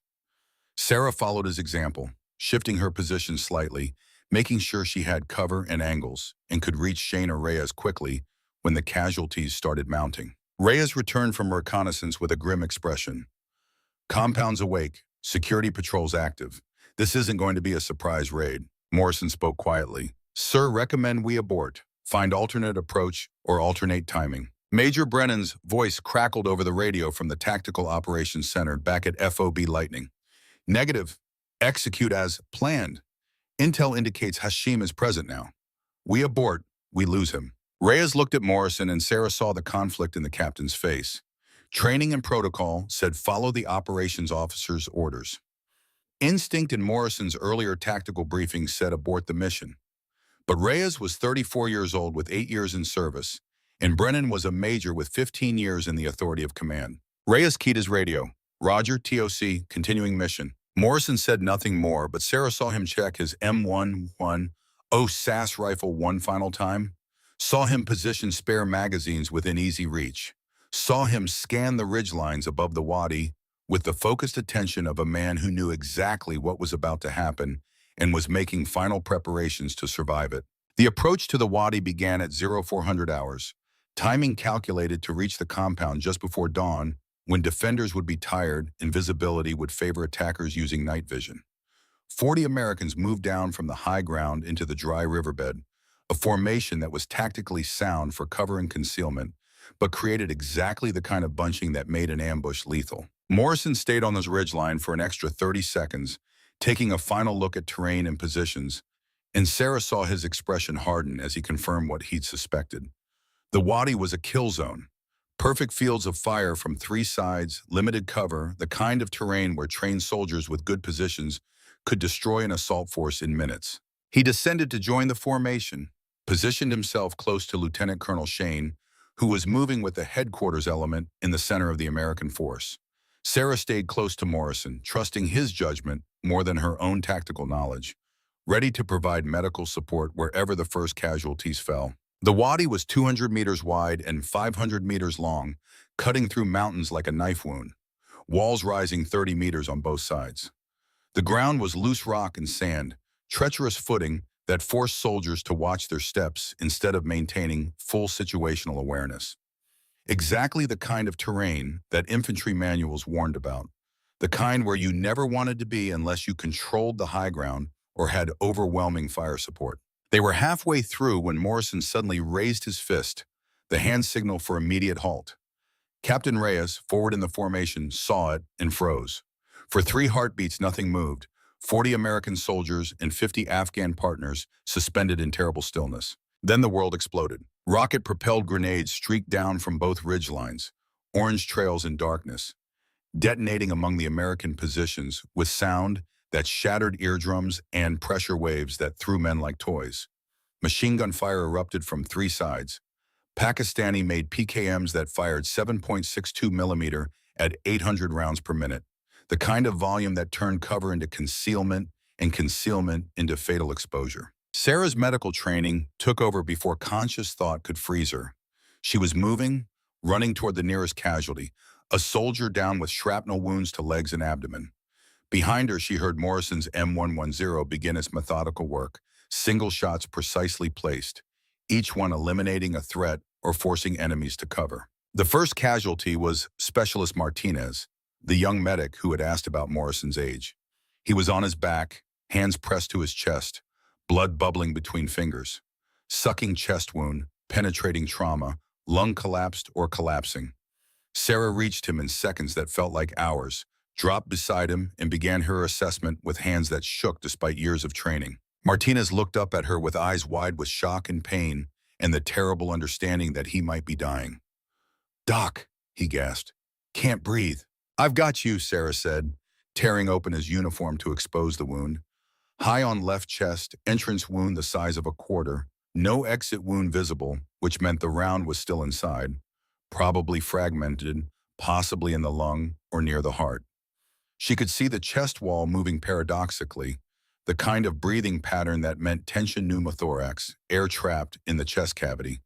Sarah followed his example, shifting her position slightly, making sure she had cover and angles, and could reach Shane or Reyes quickly when the casualties started mounting. Reyes returned from reconnaissance with a grim expression. "Compound's awake, security patrols active. This isn't going to be a surprise raid." Morrison spoke quietly. "Sir, recommend we abort, find alternate approach or alternate timing." Major Brennan's voice crackled over the radio from the Tactical Operations Center back at FOB Lightning. "Negative. Execute as planned. Intel indicates Hashim is present now. We abort, we lose him." Reyes looked at Morrison and Sarah saw the conflict in the captain's face. Training and protocol said follow the operations officer's orders. Instinct in Morrison's earlier tactical briefing said abort the mission. But Reyes was 34 years old with 8 years in service, and Brennan was a major with 15 years in the authority of command. Reyes keyed his radio. "Roger, TOC, continuing mission." Morrison said nothing more, but Sarah saw him check his M110 SAS rifle one final time, saw him position spare magazines within easy reach, saw him scan the ridgelines above the Wadi with the focused attention of a man who knew exactly what was about to happen and was making final preparations to survive it. The approach to the Wadi began at 0400 hours, timing calculated to reach the compound just before dawn, when defenders would be tired and visibility would favor attackers using night vision. 40 Americans moved down from the high ground into the dry riverbed, a formation that was tactically sound for cover and concealment, but created exactly the kind of bunching that made an ambush lethal. Morrison stayed on this ridgeline for an extra 30 seconds, taking a final look at terrain and positions, and Sarah saw his expression harden as he confirmed what he'd suspected. The Wadi was a kill zone, Perfect fields of fire from three sides, limited cover, the kind of terrain where trained soldiers with good positions could destroy an assault force in minutes. He descended to join the formation, positioned himself close to Lieutenant Colonel Shane, who was moving with the headquarters element in the center of the American force. Sarah stayed close to Morrison, trusting his judgment more than her own tactical knowledge, ready to provide medical support wherever the first casualties fell. The wadi was 200 meters wide and 500 meters long, cutting through mountains like a knife wound, walls rising 30 meters on both sides. The ground was loose rock and sand, treacherous footing that forced soldiers to watch their steps instead of maintaining full situational awareness. Exactly the kind of terrain that infantry manuals warned about, the kind where you never wanted to be unless you controlled the high ground or had overwhelming fire support. They were halfway through when Morrison suddenly raised his fist, the hand signal for immediate halt. Captain Reyes, forward in the formation, saw it and froze. For 3 heartbeats, nothing moved. 40 American soldiers and 50 Afghan partners suspended in terrible stillness. Then the world exploded. Rocket-propelled grenades streaked down from both ridgelines, orange trails in darkness, detonating among the American positions with sound that shattered eardrums and pressure waves that threw men like toys. Machine gun fire erupted from 3 sides. Pakistani-made PKMs that fired 7.62 millimeter at 800 rounds per minute, the kind of volume that turned cover into concealment and concealment into fatal exposure. Sarah's medical training took over before conscious thought could freeze her. She was moving, running toward the nearest casualty, a soldier down with shrapnel wounds to legs and abdomen. Behind her, she heard Morrison's M110 begin its methodical work, single shots precisely placed, each one eliminating a threat or forcing enemies to cover. The first casualty was Specialist Martinez, the young medic who had asked about Morrison's age. He was on his back, hands pressed to his chest, blood bubbling between fingers. Sucking chest wound, penetrating trauma, lung collapsed or collapsing. Sarah reached him in seconds that felt like hours, dropped beside him, and began her assessment with hands that shook despite years of training. Martinez looked up at her with eyes wide with shock and pain and the terrible understanding that he might be dying. "Doc," he gasped. "Can't breathe." "I've got you," Sarah said, tearing open his uniform to expose the wound. High on left chest, entrance wound the size of a quarter, no exit wound visible, which meant the round was still inside, probably fragmented, possibly in the lung or near the heart. She could see the chest wall moving paradoxically, the kind of breathing pattern that meant tension pneumothorax, air trapped in the chest cavity,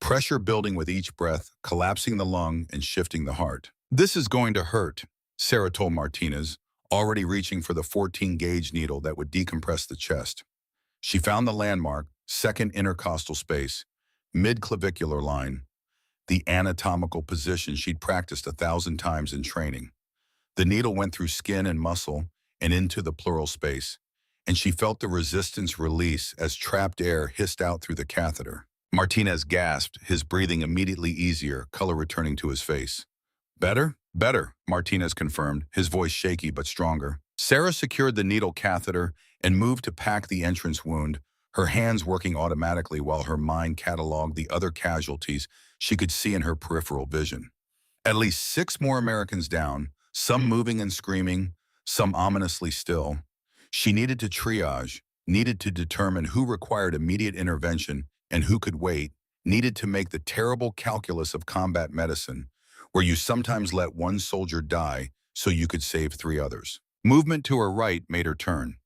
pressure building with each breath, collapsing the lung and shifting the heart. "This is going to hurt," Sarah told Martinez, already reaching for the 14-gauge needle that would decompress the chest. She found the landmark, second intercostal space, mid-clavicular line, the anatomical position she'd practiced 1,000 times in training. The needle went through skin and muscle and into the pleural space, and she felt the resistance release as trapped air hissed out through the catheter. Martinez gasped, his breathing immediately easier, color returning to his face. "Better? Better," Martinez confirmed, his voice shaky but stronger. Sarah secured the needle catheter and moved to pack the entrance wound, her hands working automatically while her mind cataloged the other casualties she could see in her peripheral vision. At least 6 more Americans down, some moving and screaming, some ominously still. She needed to triage, needed to determine who required immediate intervention and who could wait, needed to make the terrible calculus of combat medicine, where you sometimes let 1 soldier die so you could save 3 others. Movement to her right made her turn.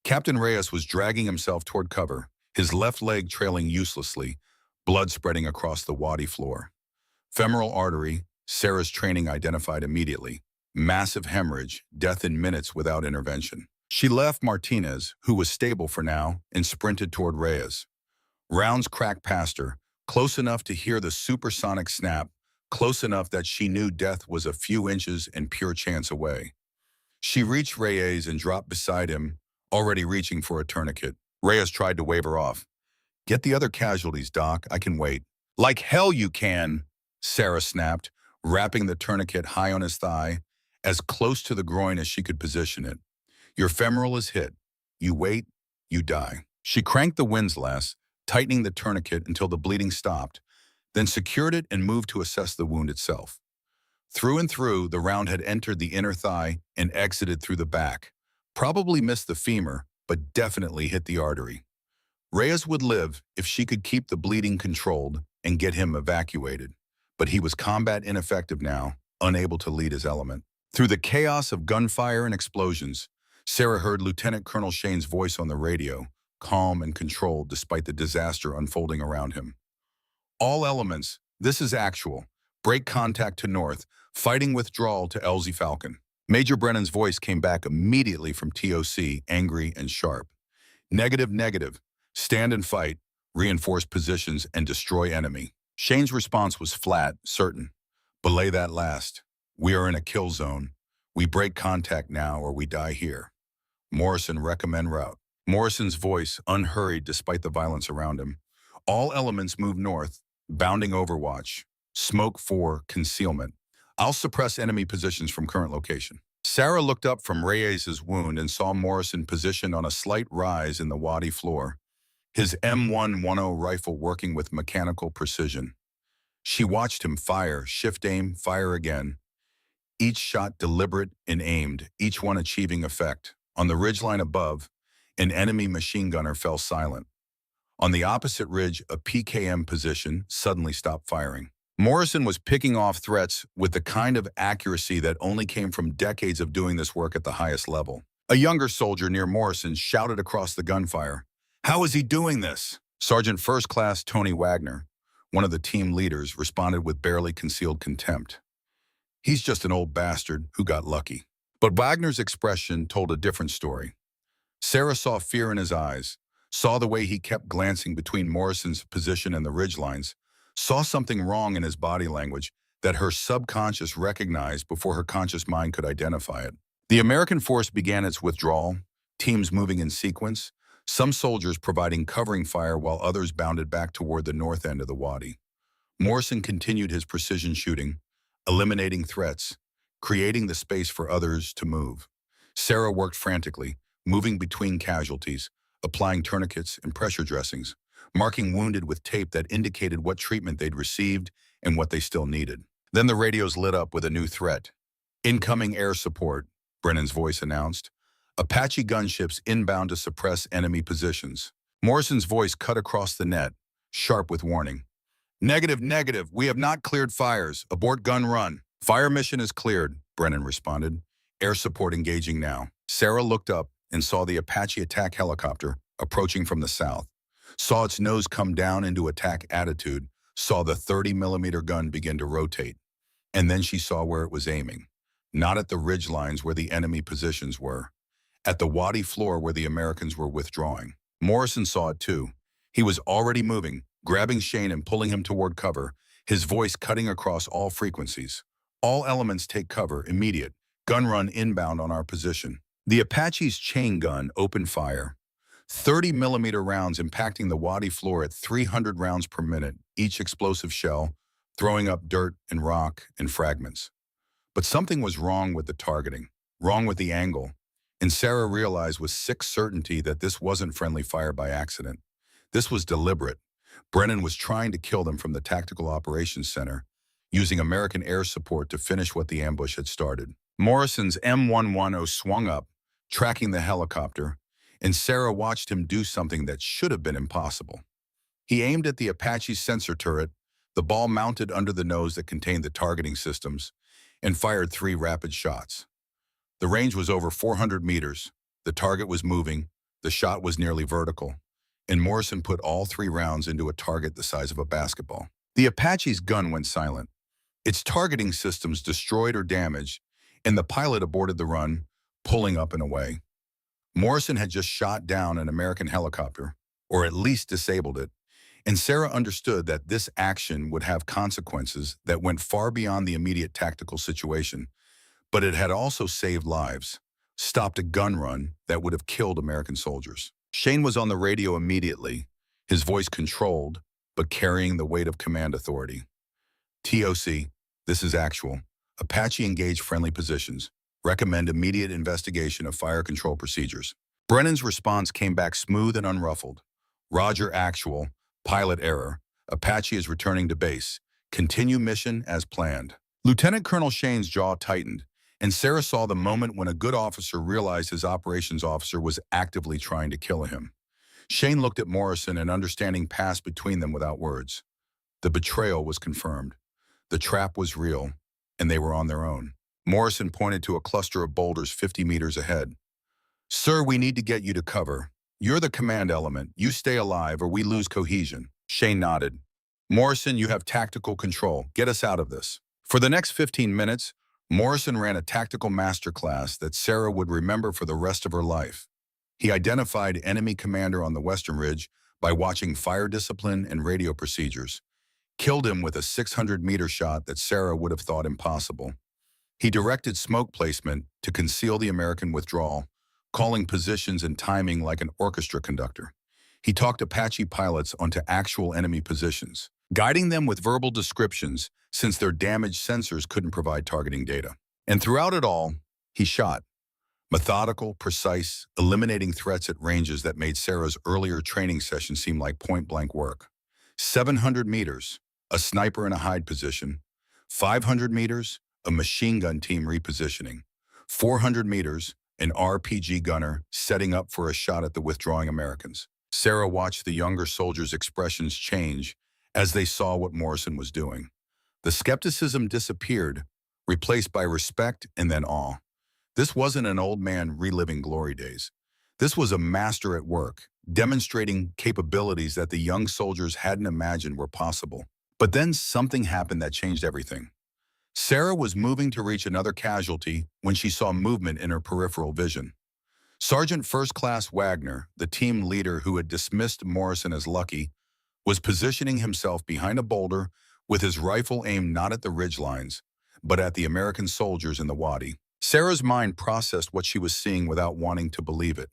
Captain Reyes was dragging himself toward cover, his left leg trailing uselessly, blood spreading across the wadi floor. Femoral artery, Sarah's training identified immediately. Massive hemorrhage, death in minutes without intervention. She left Martinez, who was stable for now, and sprinted toward Reyes. Rounds cracked past her, close enough to hear the supersonic snap, close enough that she knew death was a few inches and pure chance away. She reached Reyes and dropped beside him, already reaching for a tourniquet. Reyes tried to wave her off. "Get the other casualties, Doc. I can wait." "Like hell you can," Sarah snapped, wrapping the tourniquet high on his thigh, as close to the groin as she could position it. "Your femoral is hit. You wait, you die." She cranked the windlass, tightening the tourniquet until the bleeding stopped, then secured it and moved to assess the wound itself. Through and through, the round had entered the inner thigh and exited through the back. Probably missed the femur, but definitely hit the artery. Reyes would live if she could keep the bleeding controlled and get him evacuated. But he was combat ineffective now, unable to lead his element. Through the chaos of gunfire and explosions, Sarah heard Lieutenant Colonel Shane's voice on the radio, calm and controlled despite the disaster unfolding around him. All elements, this is actual. Break contact to north, fighting withdrawal to LZ Falcon. Major Brennan's voice came back immediately from TOC, angry and sharp. Negative, negative. Stand and fight, reinforce positions, and destroy enemy. Shane's response was flat, certain. Belay that last. We are in a kill zone. We break contact now or we die here. Morrison, recommend route. Morrison's voice, unhurried despite the violence around him. All elements move north, bounding overwatch. Smoke 4, concealment. I'll suppress enemy positions from current location. Sarah looked up from Reyes's wound and saw Morrison positioned on a slight rise in the wadi floor, his M110 rifle working with mechanical precision. She watched him fire, shift aim, fire again. Each shot deliberate and aimed, each one achieving effect. On the ridgeline above, an enemy machine gunner fell silent. On the opposite ridge, a PKM position suddenly stopped firing. Morrison was picking off threats with the kind of accuracy that only came from decades of doing this work at the highest level. A younger soldier near Morrison shouted across the gunfire, "How is he doing this?" Sergeant First Class Tony Wagner, one of the team leaders, responded with barely concealed contempt. "He's just an old bastard who got lucky." But Wagner's expression told a different story. Sarah saw fear in his eyes, saw the way he kept glancing between Morrison's position and the ridgelines, saw something wrong in his body language that her subconscious recognized before her conscious mind could identify it. The American force began its withdrawal, teams moving in sequence, some soldiers providing covering fire while others bounded back toward the north end of the wadi. Morrison continued his precision shooting, eliminating threats, creating the space for others to move. Sarah worked frantically, moving between casualties, applying tourniquets and pressure dressings, marking wounded with tape that indicated what treatment they'd received and what they still needed. Then the radios lit up with a new threat. "Incoming air support," Brennan's voice announced. "Apache gunships inbound to suppress enemy positions." Morrison's voice cut across the net, sharp with warning. "Negative, negative. We have not cleared fires. Abort gun run." "Fire mission is cleared," Brennan responded. "Air support engaging now." Sarah looked up and saw the Apache attack helicopter approaching from the south, saw its nose come down into attack attitude, saw the 30mm gun begin to rotate. And then she saw where it was aiming. Not at the ridge lines where the enemy positions were. At the wadi floor where the Americans were withdrawing. Morrison saw it too. He was already moving, grabbing Shane and pulling him toward cover, his voice cutting across all frequencies. "All elements take cover, immediate. Gun run inbound on our position." The Apache's chain gun opened fire. 30mm rounds impacting the wadi floor at 300 rounds per minute, each explosive shell, throwing up dirt and rock and fragments. But something was wrong with the targeting, wrong with the angle, and Sarah realized with sick certainty that this wasn't friendly fire by accident. This was deliberate. Brennan was trying to kill them from the Tactical Operations Center, using American air support to finish what the ambush had started. Morrison's M110 swung up, tracking the helicopter, and Sarah watched him do something that should have been impossible. He aimed at the Apache's sensor turret, the ball mounted under the nose that contained the targeting systems, and fired 3 rapid shots. The range was over 400 meters, the target was moving, the shot was nearly vertical, and Morrison put all 3 rounds into a target the size of a basketball. The Apache's gun went silent. Its targeting systems destroyed or damaged, and the pilot aborted the run, pulling up and away. Morrison had just shot down an American helicopter, or at least disabled it, and Sarah understood that this action would have consequences that went far beyond the immediate tactical situation, but it had also saved lives, stopped a gun run that would have killed American soldiers. Shane was on the radio immediately, his voice controlled, but carrying the weight of command authority. "TOC, this is actual. Apache engage friendly positions. Recommend immediate investigation of fire control procedures." Brennan's response came back smooth and unruffled. "Roger, actual. Pilot error. Apache is returning to base. Continue mission as planned. Lieutenant Colonel Shane's jaw tightened, and Sarah saw the moment when a good officer realized his operations officer was actively trying to kill him. Shane looked at Morrison, and understanding passed between them without words. The betrayal was confirmed. The trap was real, and they were on their own. Morrison pointed to a cluster of boulders 50 meters ahead. "Sir, we need to get you to cover. You're the command element. You stay alive or we lose cohesion." Shane nodded. "Morrison, you have tactical control. Get us out of this." For the next 15 minutes, Morrison ran a tactical masterclass that Sarah would remember for the rest of her life. He identified enemy commander on the Western Ridge by watching fire discipline and radio procedures, killed him with a 600-meter shot that Sarah would have thought impossible. He directed smoke placement to conceal the American withdrawal, calling positions and timing like an orchestra conductor. He talked Apache pilots onto actual enemy positions, guiding them with verbal descriptions since their damaged sensors couldn't provide targeting data. And throughout it all, he shot. Methodical, precise, eliminating threats at ranges that made Sarah's earlier training session seem like point-blank work. 700 meters, a sniper in a hide position. 500 meters, a machine gun team repositioning. 400 meters, an RPG gunner setting up for a shot at the withdrawing Americans. Sarah watched the younger soldiers' expressions change as they saw what Morrison was doing. The skepticism disappeared, replaced by respect and then awe. This wasn't an old man reliving glory days. This was a master at work, demonstrating capabilities that the young soldiers hadn't imagined were possible. But then something happened that changed everything. Sarah was moving to reach another casualty when she saw movement in her peripheral vision. Sergeant First Class Wagner, the team leader who had dismissed Morrison as lucky, was positioning himself behind a boulder with his rifle aimed not at the ridgelines, but at the American soldiers in the wadi. Sarah's mind processed what she was seeing without wanting to believe it.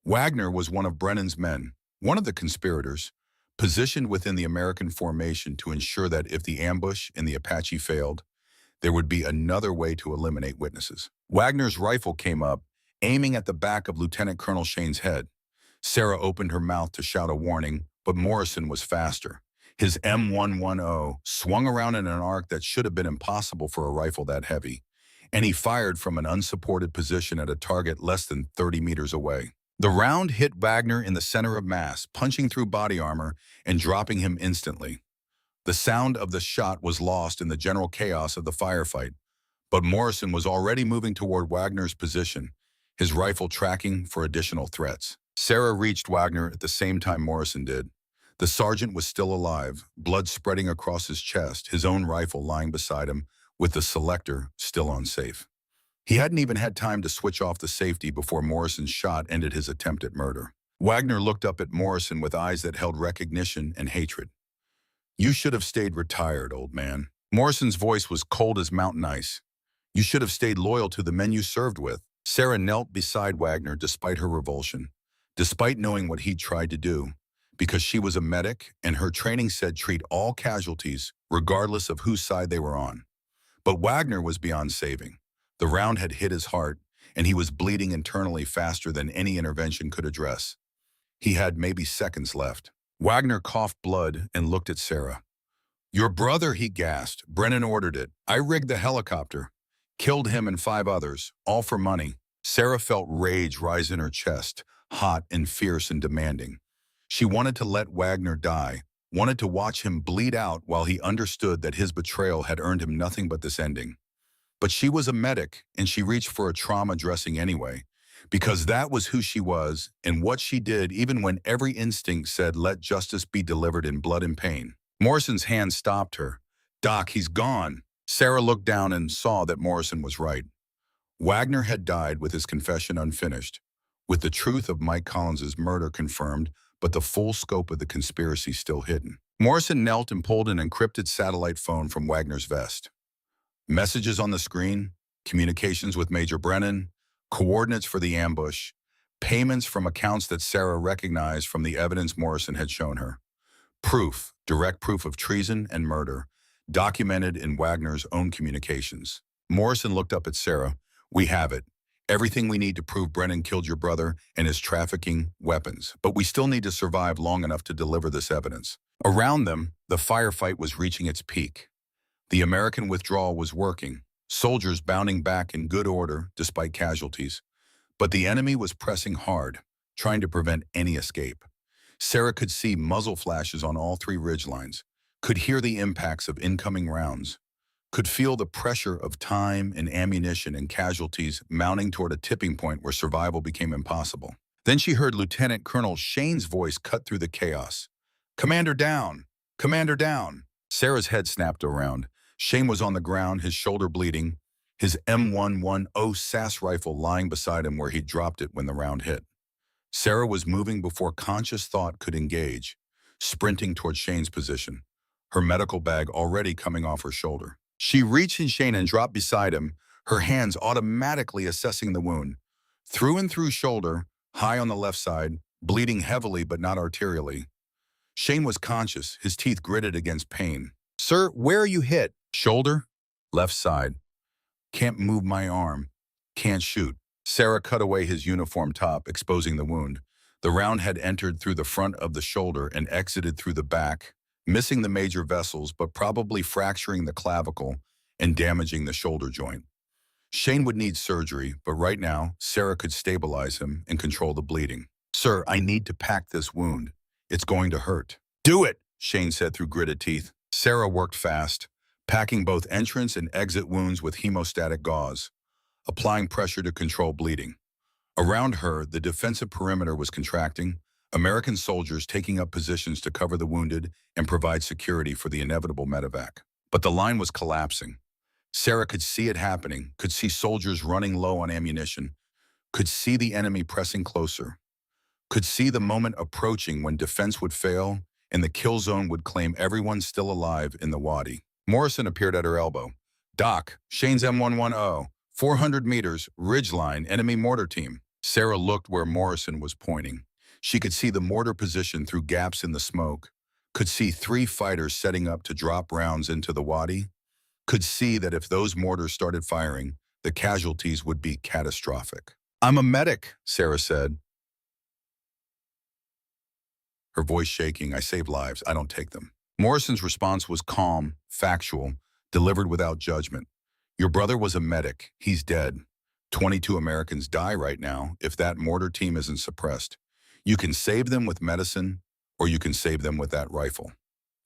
Wagner was one of Brennan's men, one of the conspirators, positioned within the American formation to ensure that if the ambush in the Apache failed, there would be another way to eliminate witnesses. Wagner's rifle came up, aiming at the back of Lieutenant Colonel Shane's head. Sarah opened her mouth to shout a warning, but Morrison was faster. His M110 swung around in an arc that should have been impossible for a rifle that heavy, and he fired from an unsupported position at a target less than 30 meters away. The round hit Wagner in the center of mass, punching through body armor and dropping him instantly. The sound of the shot was lost in the general chaos of the firefight, but Morrison was already moving toward Wagner's position, his rifle tracking for additional threats. Sarah reached Wagner at the same time Morrison did. The sergeant was still alive, blood spreading across his chest, his own rifle lying beside him, with the selector still on safe. He hadn't even had time to switch off the safety before Morrison's shot ended his attempt at murder. Wagner looked up at Morrison with eyes that held recognition and hatred. "You should have stayed retired, old man." Morrison's voice was cold as mountain ice. "You should have stayed loyal to the men you served with." Sarah knelt beside Wagner despite her revulsion, despite knowing what he'd tried to do, because she was a medic and her training said treat all casualties regardless of whose side they were on. But Wagner was beyond saving. The round had hit his heart, and he was bleeding internally faster than any intervention could address. He had maybe seconds left. Wagner coughed blood and looked at Sarah. "Your brother," he gasped. "Brennan ordered it. I rigged the helicopter. Killed him and 5 others, all for money." Sarah felt rage rise in her chest, hot and fierce and demanding. She wanted to let Wagner die, wanted to watch him bleed out while he understood that his betrayal had earned him nothing but this ending. But she was a medic, and she reached for a trauma dressing anyway, because that was who she was and what she did even when every instinct said let justice be delivered in blood and pain. Morrison's hand stopped her. "Doc, he's gone." Sarah looked down and saw that Morrison was right. Wagner had died with his confession unfinished, with the truth of Mike Collins's murder confirmed, but the full scope of the conspiracy still hidden. Morrison knelt and pulled an encrypted satellite phone from Wagner's vest. Messages on the screen, communications with Major Brennan, coordinates for the ambush, payments from accounts that Sarah recognized from the evidence Morrison had shown her. Proof, direct proof of treason and murder, documented in Wagner's own communications. Morrison looked up at Sarah. "We have it. Everything we need to prove Brennan killed your brother and is trafficking weapons, but we still need to survive long enough to deliver this evidence. Around them, the firefight was reaching its peak. The American withdrawal was working, soldiers bounding back in good order despite casualties. But the enemy was pressing hard, trying to prevent any escape. Sarah could see muzzle flashes on all three ridgelines, could hear the impacts of incoming rounds, could feel the pressure of time and ammunition and casualties mounting toward a tipping point where survival became impossible. Then she heard Lieutenant Colonel Shane's voice cut through the chaos. "Commander down! Commander down!" Sarah's head snapped around. Shane was on the ground, his shoulder bleeding, his M110 SAS rifle lying beside him where he'd dropped it when the round hit. Sarah was moving before conscious thought could engage, sprinting toward Shane's position, her medical bag already coming off her shoulder. She reached in Shane and dropped beside him, her hands automatically assessing the wound. Through and through shoulder, high on the left side, bleeding heavily but not arterially. Shane was conscious, his teeth gritted against pain. "Sir, where are you hit?" "Shoulder, left side. Can't move my arm. Can't shoot." Sarah cut away his uniform top, exposing the wound. The round had entered through the front of the shoulder and exited through the back, missing the major vessels but probably fracturing the clavicle and damaging the shoulder joint. Shane would need surgery, but right now, Sarah could stabilize him and control the bleeding. "Sir, I need to pack this wound. It's going to hurt." "Do it," Shane said through gritted teeth. Sarah worked fast, packing both entrance and exit wounds with hemostatic gauze, applying pressure to control bleeding. Around her, the defensive perimeter was contracting, American soldiers taking up positions to cover the wounded and provide security for the inevitable medevac. But the line was collapsing. Sarah could see it happening, could see soldiers running low on ammunition, could see the enemy pressing closer, could see the moment approaching when defense would fail and the kill zone would claim everyone still alive in the wadi. Morrison appeared at her elbow. "Doc, Shane's M110, 400 meters, ridgeline, enemy mortar team." Sarah looked where Morrison was pointing. She could see the mortar position through gaps in the smoke, could see 3 fighters setting up to drop rounds into the wadi, could see that if those mortars started firing, the casualties would be catastrophic. "I'm a medic," Sarah said, her voice shaking. "I save lives, I don't take them." Morrison's response was calm, factual, delivered without judgment. "Your brother was a medic. He's dead. 22 Americans die right now if that mortar team isn't suppressed. You can save them with medicine, or you can save them with that rifle.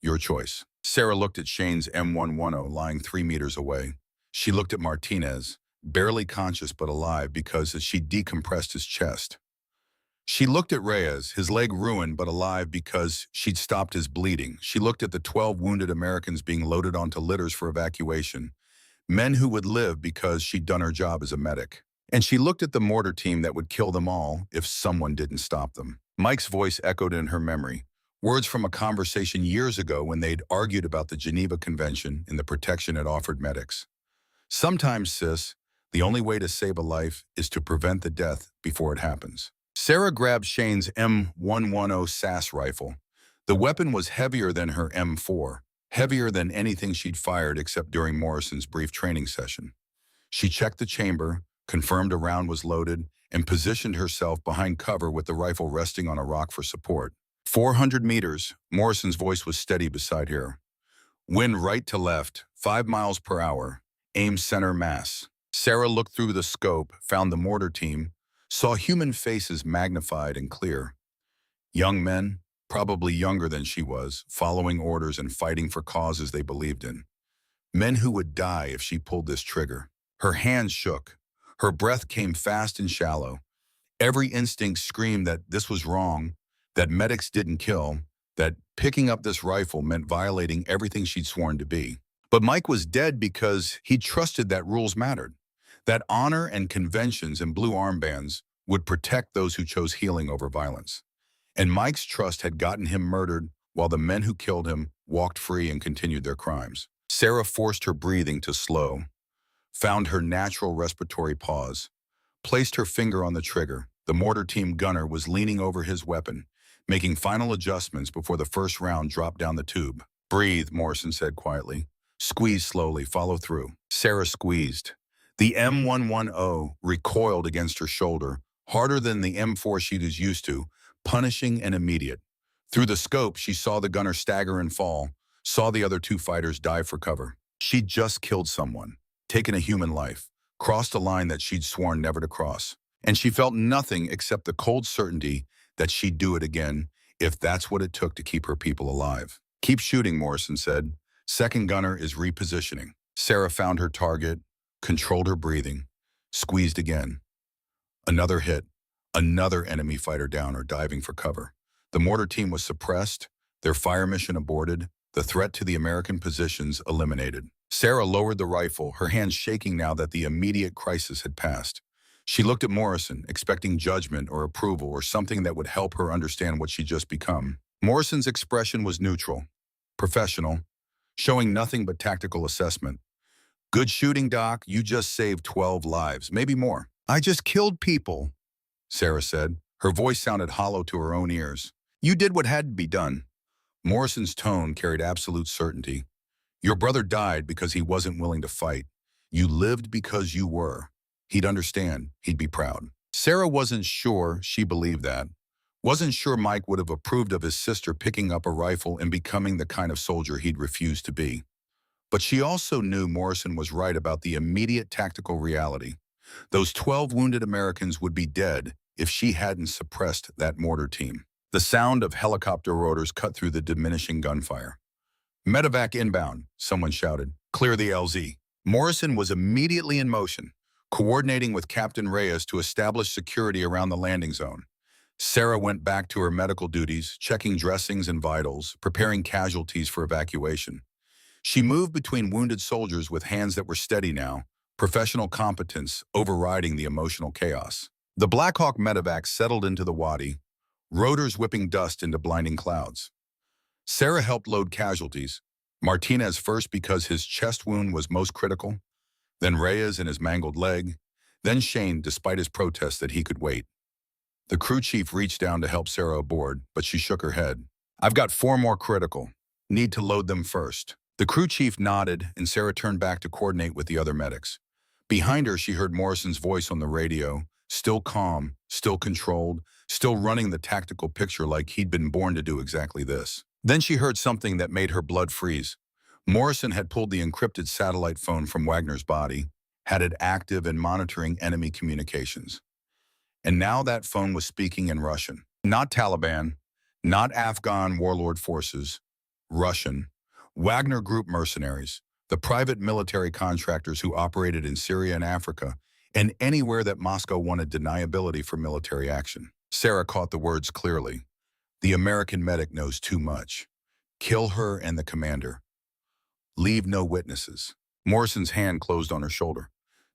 Your choice." Sarah looked at Shane's M110 lying 3 meters away. She looked at Martinez, barely conscious but alive because as she decompressed his chest. She looked at Reyes, his leg ruined but alive because she'd stopped his bleeding. She looked at the 12 wounded Americans being loaded onto litters for evacuation, men who would live because she'd done her job as a medic. And she looked at the mortar team that would kill them all if someone didn't stop them. Mike's voice echoed in her memory, words from a conversation years ago when they'd argued about the Geneva Convention and the protection it offered medics. "Sometimes, sis, the only way to save a life is to prevent the death before it happens." Sarah grabbed Shane's M110 SAS rifle. The weapon was heavier than her M4, heavier than anything she'd fired except during Morrison's brief training session. She checked the chamber, confirmed a round was loaded, and positioned herself behind cover with the rifle resting on a rock for support. 400 meters, Morrison's voice was steady beside her. "Wind right to left, 5 miles per hour. Aim center mass." Sarah looked through the scope, found the mortar team, saw human faces magnified and clear. Young men, probably younger than she was, following orders and fighting for causes they believed in. Men who would die if she pulled this trigger. Her hands shook. Her breath came fast and shallow. Every instinct screamed that this was wrong, that medics didn't kill, that picking up this rifle meant violating everything she'd sworn to be. But Mike was dead because he trusted that rules mattered, that honor and conventions and blue armbands would protect those who chose healing over violence. And Mike's trust had gotten him murdered while the men who killed him walked free and continued their crimes. Sarah forced her breathing to slow, found her natural respiratory pause, placed her finger on the trigger. The mortar team gunner was leaning over his weapon, making final adjustments before the first round dropped down the tube. "Breathe," Morrison said quietly. "Squeeze slowly, follow through." Sarah squeezed. The M110 recoiled against her shoulder, harder than the M4 she was used to, punishing and immediate. Through the scope, she saw the gunner stagger and fall, saw the other two fighters dive for cover. She'd just killed someone, taken a human life, crossed a line that she'd sworn never to cross. And she felt nothing except the cold certainty that she'd do it again if that's what it took to keep her people alive. Keep shooting, Morrison said. Second gunner is repositioning. Sarah found her target, controlled her breathing, squeezed again. Another hit, another enemy fighter down or diving for cover. The mortar team was suppressed, their fire mission aborted, the threat to the American positions eliminated. Sarah lowered the rifle, her hands shaking now that the immediate crisis had passed. She looked at Morrison, expecting judgment or approval or something that would help her understand what she'd just become. Morrison's expression was neutral, professional, showing nothing but tactical assessment. Good shooting, Doc. You just saved 12 lives, maybe more. I just killed people, Sarah said. Her voice sounded hollow to her own ears. You did what had to be done. Morrison's tone carried absolute certainty. Your brother died because he wasn't willing to fight. You lived because you were. He'd understand. He'd be proud. Sarah wasn't sure she believed that. Wasn't sure Mike would have approved of his sister picking up a rifle and becoming the kind of soldier he'd refused to be. But she also knew Morrison was right about the immediate tactical reality. Those 12 wounded Americans would be dead if she hadn't suppressed that mortar team. The sound of helicopter rotors cut through the diminishing gunfire. Medevac inbound, someone shouted. Clear the LZ. Morrison was immediately in motion, coordinating with Captain Reyes to establish security around the landing zone. Sarah went back to her medical duties, checking dressings and vitals, preparing casualties for evacuation. She moved between wounded soldiers with hands that were steady now, professional competence overriding the emotional chaos. The Black Hawk medevac settled into the wadi, rotors whipping dust into blinding clouds. Sarah helped load casualties, Martinez first because his chest wound was most critical, then Reyes and his mangled leg, then Shane despite his protest that he could wait. The crew chief reached down to help Sarah aboard, but she shook her head. I've got 4 more critical. Need to load them first. The crew chief nodded, and Sarah turned back to coordinate with the other medics. Behind her, she heard Morrison's voice on the radio, still calm, still controlled, still running the tactical picture like he'd been born to do exactly this. Then she heard something that made her blood freeze. Morrison had pulled the encrypted satellite phone from Wagner's body, had it active and monitoring enemy communications. And now that phone was speaking in Russian. Not Taliban, not Afghan warlord forces, Russian. Wagner Group mercenaries, the private military contractors who operated in Syria and Africa, and anywhere that Moscow wanted deniability for military action. Sarah caught the words clearly. The American medic knows too much. Kill her and the commander. Leave no witnesses. Morrison's hand closed on her shoulder.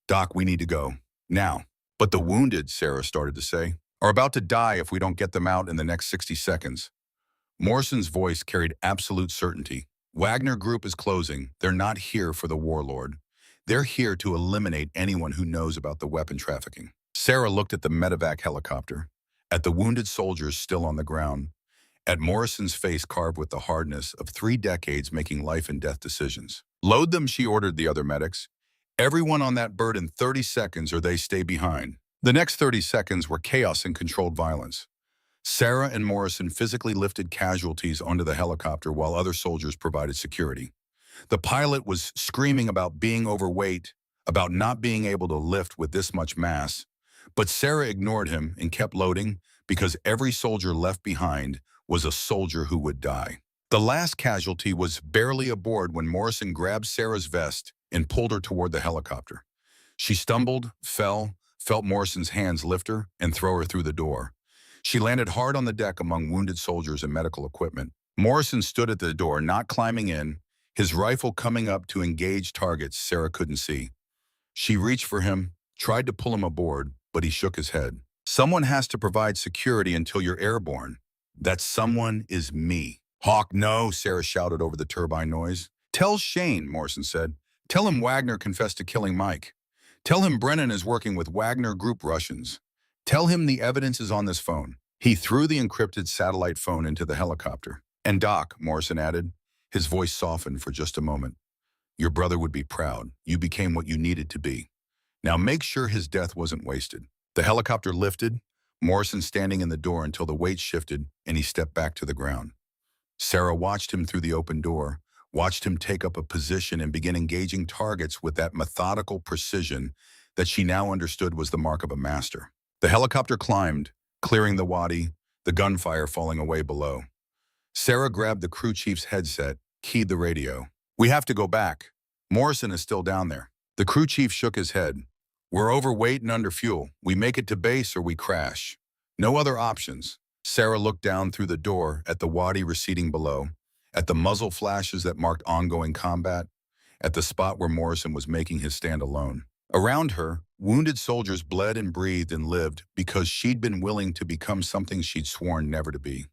Doc, we need to go. Now. But the wounded, Sarah started to say, are about to die if we don't get them out in the next 60 seconds. Morrison's voice carried absolute certainty. Wagner Group is closing. They're not here for the warlord. They're here to eliminate anyone who knows about the weapon trafficking. Sarah looked at the medevac helicopter, at the wounded soldiers still on the ground, at Morrison's face carved with the hardness of 3 decades making life and death decisions. Load them, she ordered the other medics. Everyone on that bird in 30 seconds or they stay behind. The next 30 seconds were chaos and controlled violence. Sarah and Morrison physically lifted casualties onto the helicopter while other soldiers provided security. The pilot was screaming about being overweight, about not being able to lift with this much mass, but Sarah ignored him and kept loading because every soldier left behind was a soldier who would die. The last casualty was barely aboard when Morrison grabbed Sarah's vest and pulled her toward the helicopter. She stumbled, fell, felt Morrison's hands lift her and throw her through the door. She landed hard on the deck among wounded soldiers and medical equipment. Morrison stood at the door, not climbing in, his rifle coming up to engage targets Sarah couldn't see. She reached for him, tried to pull him aboard, but he shook his head. Someone has to provide security until you're airborne. That someone is me. Hawk, no, Sarah shouted over the turbine noise. Tell Shane, Morrison said. Tell him Wagner confessed to killing Mike. Tell him Brennan is working with Wagner Group Russians. Tell him the evidence is on this phone. He threw the encrypted satellite phone into the helicopter. And Doc, Morrison added, his voice softened for just a moment. Your brother would be proud. You became what you needed to be. Now make sure his death wasn't wasted. The helicopter lifted, Morrison standing in the door until the weight shifted and he stepped back to the ground. Sarah watched him through the open door, watched him take up a position and begin engaging targets with that methodical precision that she now understood was the mark of a master. The helicopter climbed, clearing the wadi, the gunfire falling away below. Sarah grabbed the crew chief's headset, keyed the radio. "We have to go back. Morrison is still down there." The crew chief shook his head. "We're overweight and under fuel. We make it to base or we crash. No other options." Sarah looked down through the door at the wadi receding below, at the muzzle flashes that marked ongoing combat, at the spot where Morrison was making his stand alone. Around her, wounded soldiers bled and breathed and lived because she'd been willing to become something she'd sworn never to be.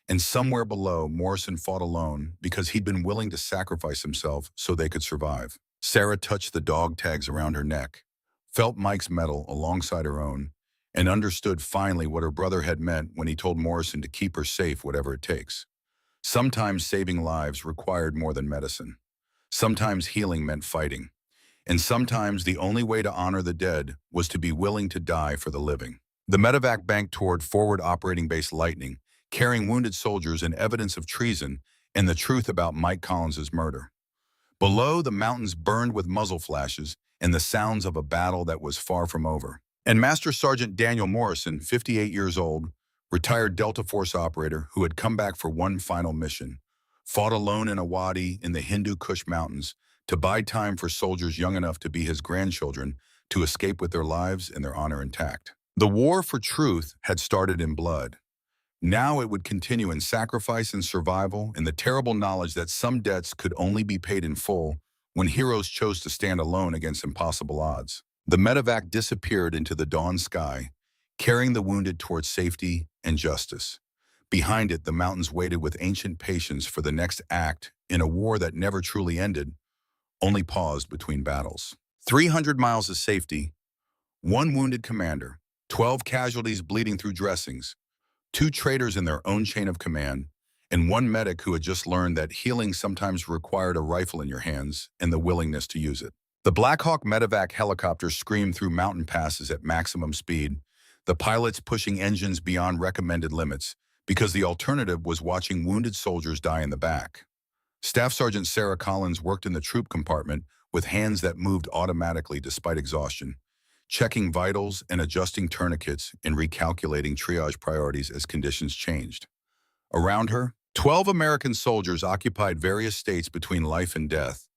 And somewhere below, Morrison fought alone because he'd been willing to sacrifice himself so they could survive. Sarah touched the dog tags around her neck, felt Mike's metal alongside her own, and understood finally what her brother had meant when he told Morrison to keep her safe whatever it takes. Sometimes saving lives required more than medicine. Sometimes healing meant fighting. And sometimes the only way to honor the dead was to be willing to die for the living. The medevac banked toward forward operating base Lightning, carrying wounded soldiers and evidence of treason and the truth about Mike Collins's murder. Below, the mountains burned with muzzle flashes and the sounds of a battle that was far from over. And Master Sergeant Daniel Morrison, 58 years old, retired Delta Force operator who had come back for one final mission, fought alone in a wadi in the Hindu Kush mountains to buy time for soldiers young enough to be his grandchildren to escape with their lives and their honor intact. The war for truth had started in blood. Now it would continue in sacrifice and survival, in the terrible knowledge that some debts could only be paid in full when heroes chose to stand alone against impossible odds. The medevac disappeared into the dawn sky, carrying the wounded towards safety and justice. Behind it, the mountains waited with ancient patience for the next act in a war that never truly ended, only paused between battles. 300 miles of safety, one wounded commander, 12 casualties bleeding through dressings, 2 traitors in their own chain of command, and 1 medic who had just learned that healing sometimes required a rifle in your hands and the willingness to use it. The Black Hawk medevac helicopter screamed through mountain passes at maximum speed, the pilots pushing engines beyond recommended limits because the alternative was watching wounded soldiers die in the back. Staff Sergeant Sarah Collins worked in the troop compartment with hands that moved automatically despite exhaustion, checking vitals and adjusting tourniquets and recalculating triage priorities as conditions changed. Around her, 12 American soldiers occupied various states between life and death,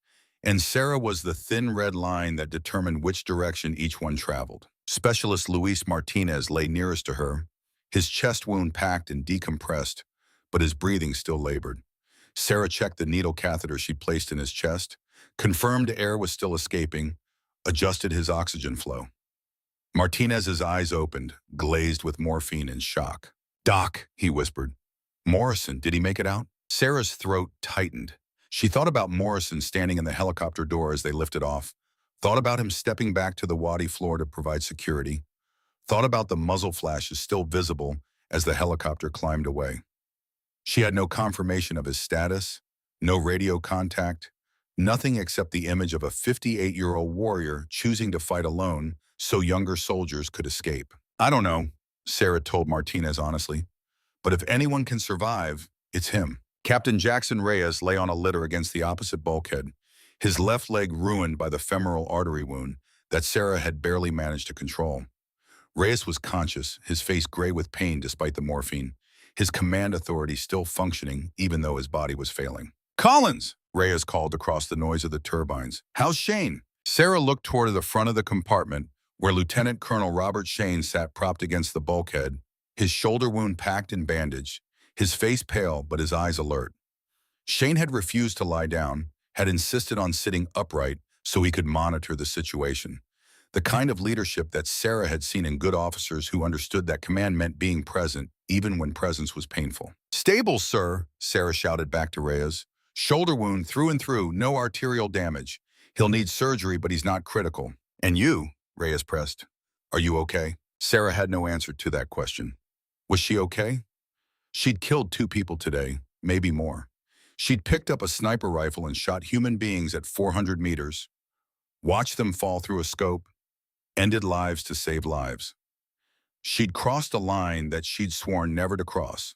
and Sarah was the thin red line that determined which direction each one traveled. Specialist Luis Martinez lay nearest to her, his chest wound packed and decompressed, but his breathing still labored. Sarah checked the needle catheter she'd placed in his chest, confirmed air was still escaping, adjusted his oxygen flow. Martinez's eyes opened, glazed with morphine and shock. "Doc," he whispered. "Morrison, did he make it out?" Sarah's throat tightened. She thought about Morrison standing in the helicopter door as they lifted off, thought about him stepping back to the wadi floor to provide security, thought about the muzzle flashes still visible as the helicopter climbed away. She had no confirmation of his status, no radio contact, nothing except the image of a 58-year-old warrior choosing to fight alone so younger soldiers could escape. "I don't know," Sarah told Martinez honestly, "but if anyone can survive, it's him." Captain Jackson Reyes lay on a litter against the opposite bulkhead, his left leg ruined by the femoral artery wound that Sarah had barely managed to control. Reyes was conscious, his face gray with pain despite the morphine, his command authority still functioning even though his body was failing. "Collins!" Reyes called across the noise of the turbines. "How's Shane?" Sarah looked toward the front of the compartment where Lieutenant Colonel Robert Shane sat propped against the bulkhead, his shoulder wound packed and bandaged, his face pale but his eyes alert. Shane had refused to lie down, had insisted on sitting upright so he could monitor the situation. The kind of leadership that Sarah had seen in good officers who understood that command meant being present, even when presence was painful. "Stable, sir," Sarah shouted back to Reyes. "Shoulder wound through and through, no arterial damage. He'll need surgery, but he's not critical." "And you?" Reyes pressed. "Are you okay?" Sarah had no answer to that question. Was she okay? She'd killed 2 people today, maybe more. She'd picked up a sniper rifle and shot human beings at 400 meters, watched them fall through a scope, ended lives to save lives. She'd crossed a line that she'd sworn never to cross,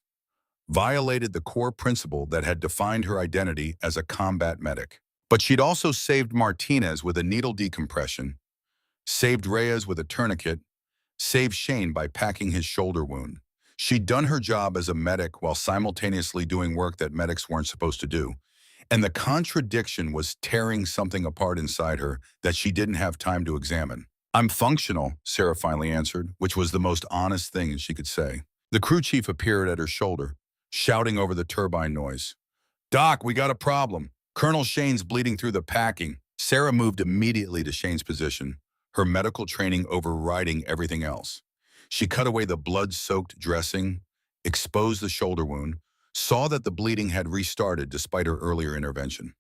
violated the core principle that had defined her identity as a combat medic. But she'd also saved Martinez with a needle decompression, saved Reyes with a tourniquet, saved Shane by packing his shoulder wound. She'd done her job as a medic while simultaneously doing work that medics weren't supposed to do. And the contradiction was tearing something apart inside her that she didn't have time to examine. "I'm functional," Sarah finally answered, which was the most honest thing she could say. The crew chief appeared at her shoulder, shouting over the turbine noise. "Doc, we got a problem. Colonel Shane's bleeding through the packing." Sarah moved immediately to Shane's position, her medical training overriding everything else. She cut away the blood-soaked dressing, exposed the shoulder wound, saw that the bleeding had restarted despite her earlier intervention.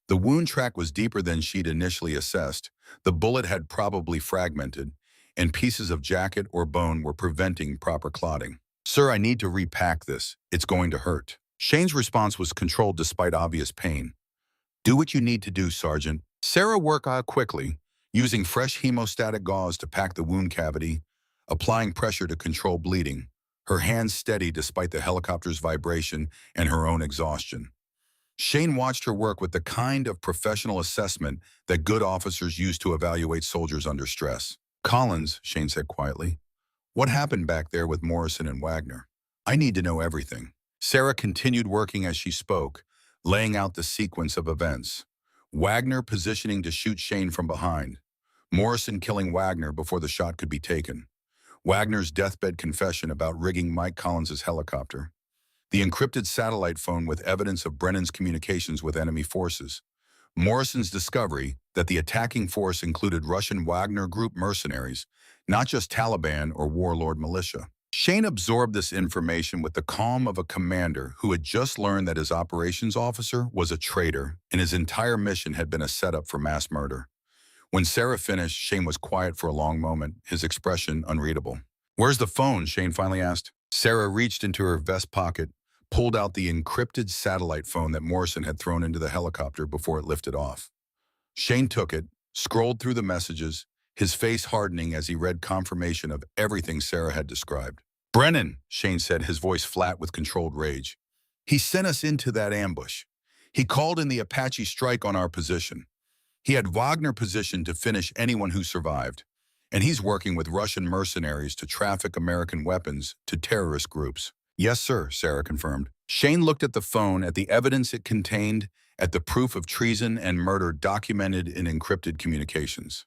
The wound track was deeper than she'd initially assessed. The bullet had probably fragmented, and pieces of jacket or bone were preventing proper clotting. "Sir, I need to repack this. It's going to hurt." Shane's response was controlled despite obvious pain. "Do what you need to do, Sergeant." Sarah worked out quickly, using fresh hemostatic gauze to pack the wound cavity, applying pressure to control bleeding, her hands steady despite the helicopter's vibration and her own exhaustion. Shane watched her work with the kind of professional assessment that good officers use to evaluate soldiers under stress. "Collins," Shane said quietly, "what happened back there with Morrison and Wagner? I need to know everything." Sarah continued working as she spoke, laying out the sequence of events. Wagner positioning to shoot Shane from behind. Morrison killing Wagner before the shot could be taken. Wagner's deathbed confession about rigging Mike Collins' helicopter. The encrypted satellite phone with evidence of Brennan's communications with enemy forces. Morrison's discovery that the attacking force included Russian Wagner Group mercenaries, not just Taliban or warlord militia. Shane absorbed this information with the calm of a commander who had just learned that his operations officer was a traitor and his entire mission had been a setup for mass murder. When Sarah finished, Shane was quiet for a long moment, his expression unreadable. "Where's the phone?" Shane finally asked. Sarah reached into her vest pocket, pulled out the encrypted satellite phone that Morrison had thrown into the helicopter before it lifted off. Shane took it, scrolled through the messages, his face hardening as he read confirmation of everything Sarah had described. "Brennan," Shane said, his voice flat with controlled rage. "He sent us into that ambush. He called in the Apache strike on our position. He had Wagner positioned to finish anyone who survived, and he's working with Russian mercenaries to traffic American weapons to terrorist groups." "Yes, sir," Sarah confirmed. Shane looked at the phone, at the evidence it contained, at the proof of treason and murder documented in encrypted communications.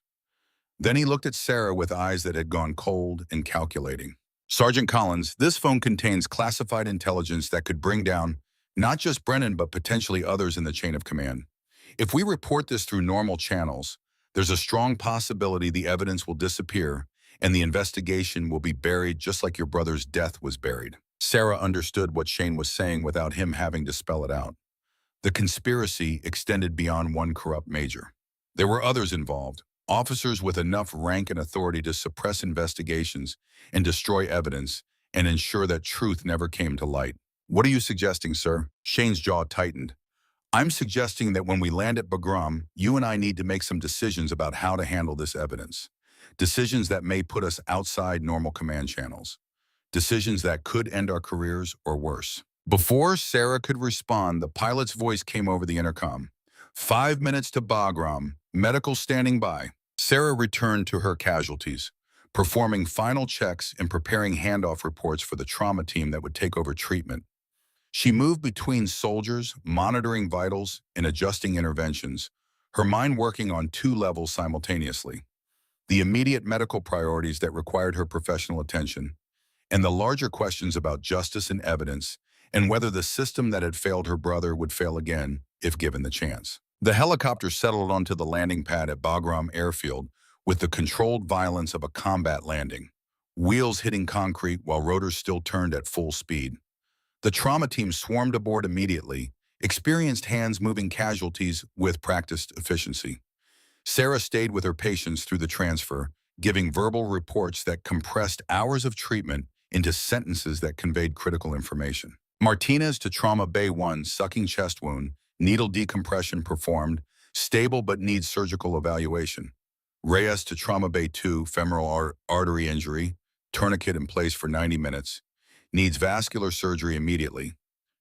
Then he looked at Sarah with eyes that had gone cold and calculating. "Sergeant Collins, this phone contains classified intelligence that could bring down not just Brennan but potentially others in the chain of command. If we report this through normal channels, there's a strong possibility the evidence will disappear and the investigation will be buried just like your brother's death was buried." Sarah understood what Shane was saying without him having to spell it out. The conspiracy extended beyond one corrupt major. There were others involved, officers with enough rank and authority to suppress investigations and destroy evidence and ensure that truth never came to light. "What are you suggesting, sir?" Shane's jaw tightened. "I'm suggesting that when we land at Bagram, you and I need to make some decisions about how to handle this evidence. Decisions that may put us outside normal command channels. Decisions that could end our careers or worse." Before Sarah could respond, the pilot's voice came over the intercom. 5 minutes to Bagram, medical standing by." Sarah returned to her casualties, performing final checks and preparing handoff reports for the trauma team that would take over treatment. She moved between soldiers, monitoring vitals, and adjusting interventions, her mind working on 2 levels simultaneously. The immediate medical priorities that required her professional attention, and the larger questions about justice and evidence, and whether the system that had failed her brother would fail again if given the chance. The helicopter settled onto the landing pad at Bagram Airfield with the controlled violence of a combat landing, wheels hitting concrete while rotors still turned at full speed. The trauma team swarmed aboard immediately, experienced hands-moving casualties with practiced efficiency. Sarah stayed with her patients through the transfer, giving verbal reports that compressed hours of treatment into sentences that conveyed critical information. "Martinez to Trauma Bay 1, sucking chest wound, needle decompression performed, stable but needs surgical evaluation. Reyes to Trauma Bay 2, femoral artery injury, tourniquet in place for 90 minutes, needs vascular surgery immediately.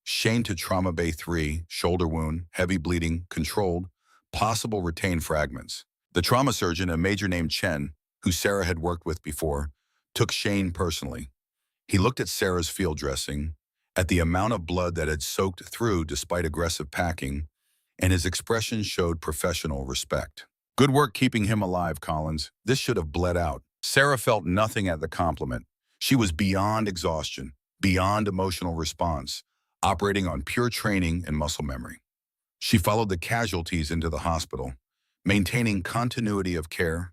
Shane to Trauma Bay 3, shoulder wound, heavy bleeding, controlled, possible retained fragments. The trauma surgeon, a major named Chen, who Sarah had worked with before, took Shane personally. He looked at Sarah's field dressing, at the amount of blood that had soaked through despite aggressive packing, and his expression showed professional respect. Good work keeping him alive, Collins. This should have bled out. Sarah felt nothing at the compliment. She was beyond exhaustion, beyond emotional response, operating on pure training and muscle memory. She followed the casualties into the hospital, maintaining continuity of care,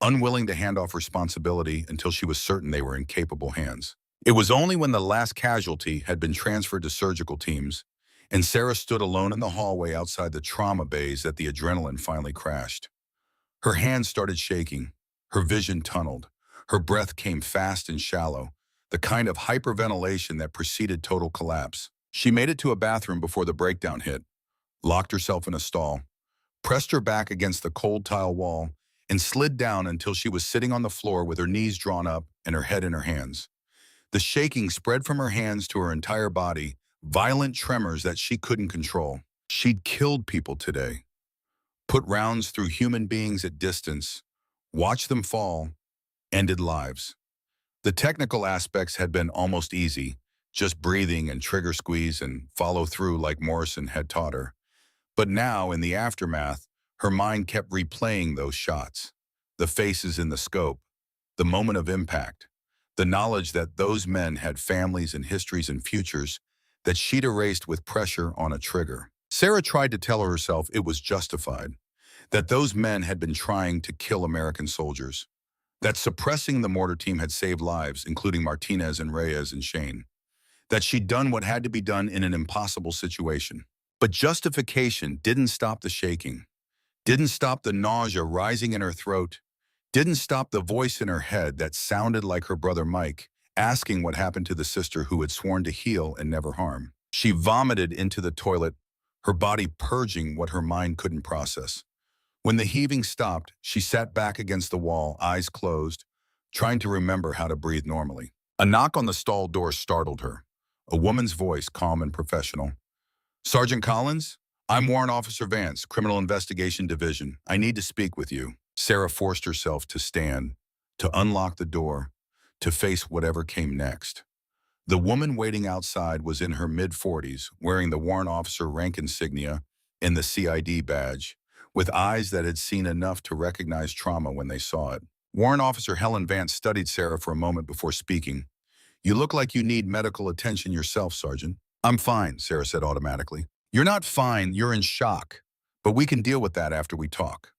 unwilling to hand off responsibility until she was certain they were in capable hands. It was only when the last casualty had been transferred to surgical teams and Sarah stood alone in the hallway outside the trauma bays that the adrenaline finally crashed. Her hands started shaking, her vision tunneled, her breath came fast and shallow, the kind of hyperventilation that preceded total collapse. She made it to a bathroom before the breakdown hit, locked herself in a stall, pressed her back against the cold tile wall, and slid down until she was sitting on the floor with her knees drawn up and her head in her hands. The shaking spread from her hands to her entire body, violent tremors that she couldn't control. She'd killed people today, put rounds through human beings at distance, watched them fall, ended lives. The technical aspects had been almost easy, just breathing and trigger squeeze and follow through like Morrison had taught her. But now, in the aftermath, her mind kept replaying those shots, the faces in the scope, the moment of impact, the knowledge that those men had families and histories and futures that she'd erased with pressure on a trigger. Sarah tried to tell herself it was justified, that those men had been trying to kill American soldiers, that suppressing the mortar team had saved lives, including Martinez and Reyes and Shane, that she'd done what had to be done in an impossible situation. But justification didn't stop the shaking, didn't stop the nausea rising in her throat, didn't stop the voice in her head that sounded like her brother Mike, asking what happened to the sister who had sworn to heal and never harm. She vomited into the toilet, her body purging what her mind couldn't process. When the heaving stopped, she sat back against the wall, eyes closed, trying to remember how to breathe normally. A knock on the stall door startled her, a woman's voice, calm and professional. "Sergeant Collins? I'm Warrant Officer Vance, Criminal Investigation Division. I need to speak with you." Sarah forced herself to stand, to unlock the door, to face whatever came next. The woman waiting outside was in her mid-40s, wearing the warrant officer rank insignia and the CID badge, with eyes that had seen enough to recognize trauma when they saw it. Warrant Officer Helen Vance studied Sarah for a moment before speaking. "You look like you need medical attention yourself, Sergeant." "I'm fine," Sarah said automatically. "You're not fine, you're in shock. But we can deal with that after we talk."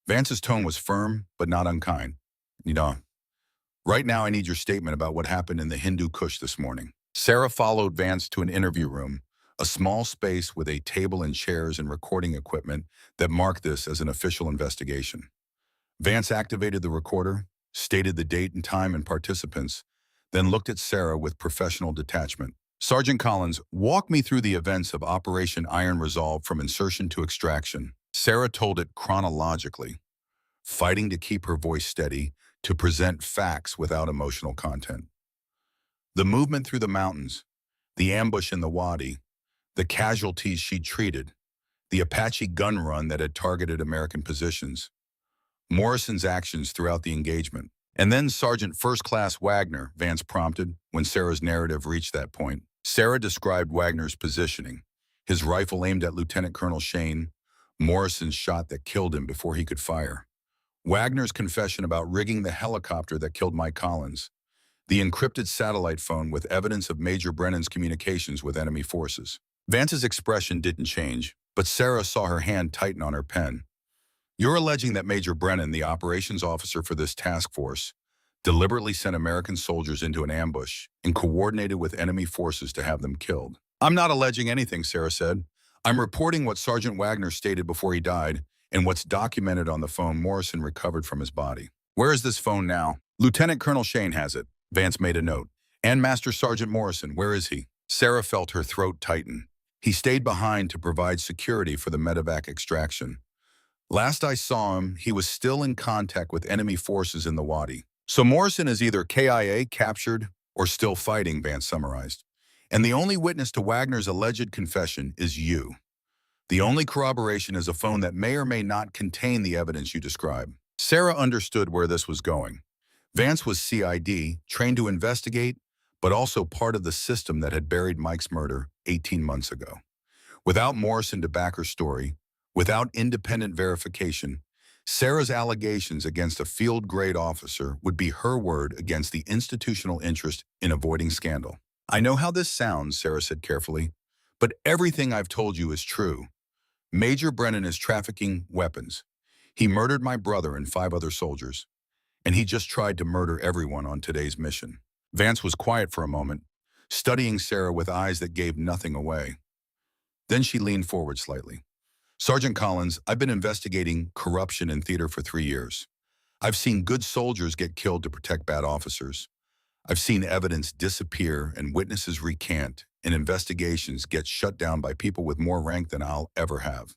Vance's tone was firm, but not unkind. Right now I need your statement about what happened in the Hindu Kush this morning." Sarah followed Vance to an interview room, a small space with a table and chairs and recording equipment that marked this as an official investigation. Vance activated the recorder, stated the date and time and participants, then looked at Sarah with professional detachment. "Sergeant Collins, walk me through the events of Operation Iron Resolve from insertion to extraction." Sarah told it chronologically, fighting to keep her voice steady, to present facts without emotional content. The movement through the mountains, the ambush in the wadi, the casualties she'd treated, the Apache gun run that had targeted American positions, Morrison's actions throughout the engagement. "And then Sergeant First Class Wagner," Vance prompted when Sarah's narrative reached that point. Sarah described Wagner's positioning, his rifle aimed at Lieutenant Colonel Shane, Morrison's shot that killed him before he could fire, Wagner's confession about rigging the helicopter that killed Mike Collins, the encrypted satellite phone with evidence of Major Brennan's communications with enemy forces. Vance's expression didn't change, but Sarah saw her hand tighten on her pen. "You're alleging that Major Brennan, the operations officer for this task force, deliberately sent American soldiers into an ambush and coordinated with enemy forces to have them killed." "I'm not alleging anything," Sarah said. "I'm reporting what Sergeant Wagner stated before he died and what's documented on the phone Morrison recovered from his body." "Where is this phone now?" "Lieutenant Colonel Shane has it," Vance made a note. "And Master Sergeant Morrison, where is he?" Sarah felt her throat tighten. "He stayed behind to provide security for the medevac extraction. Last I saw him, he was still in contact with enemy forces in the Wadi. So Morrison is either KIA, captured, or still fighting, Vance summarized. And the only witness to Wagner's alleged confession is you. The only corroboration is a phone that may or may not contain the evidence you describe. Sarah understood where this was going. Vance was CID, trained to investigate, but also part of the system that had buried Mike's murder 18 months ago. Without Morrison to back her story, without independent verification, Sarah's allegations against a field-grade officer would be her word against the institutional interest in avoiding scandal. I know how this sounds, Sarah said carefully, but everything I've told you is true. Major Brennan is trafficking weapons. He murdered my brother and 5 other soldiers, and he just tried to murder everyone on today's mission. Vance was quiet for a moment, studying Sarah with eyes that gave nothing away. Then she leaned forward slightly. Sergeant Collins, I've been investigating corruption in theater for 3 years. I've seen good soldiers get killed to protect bad officers. I've seen evidence disappear and witnesses recant, and investigations get shut down by people with more rank than I'll ever have.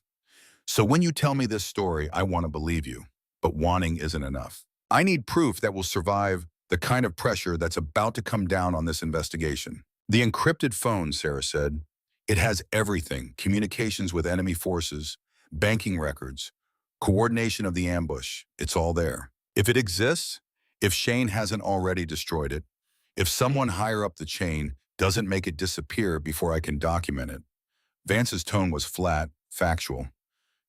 So when you tell me this story, I want to believe you, but wanting isn't enough. I need proof that will survive the kind of pressure that's about to come down on this investigation. The encrypted phone, Sarah said, it has everything: communications with enemy forces, banking records, coordination of the ambush. It's all there. If it exists, if Shane hasn't already destroyed it, if someone higher up the chain doesn't make it disappear before I can document it. Vance's tone was flat, factual.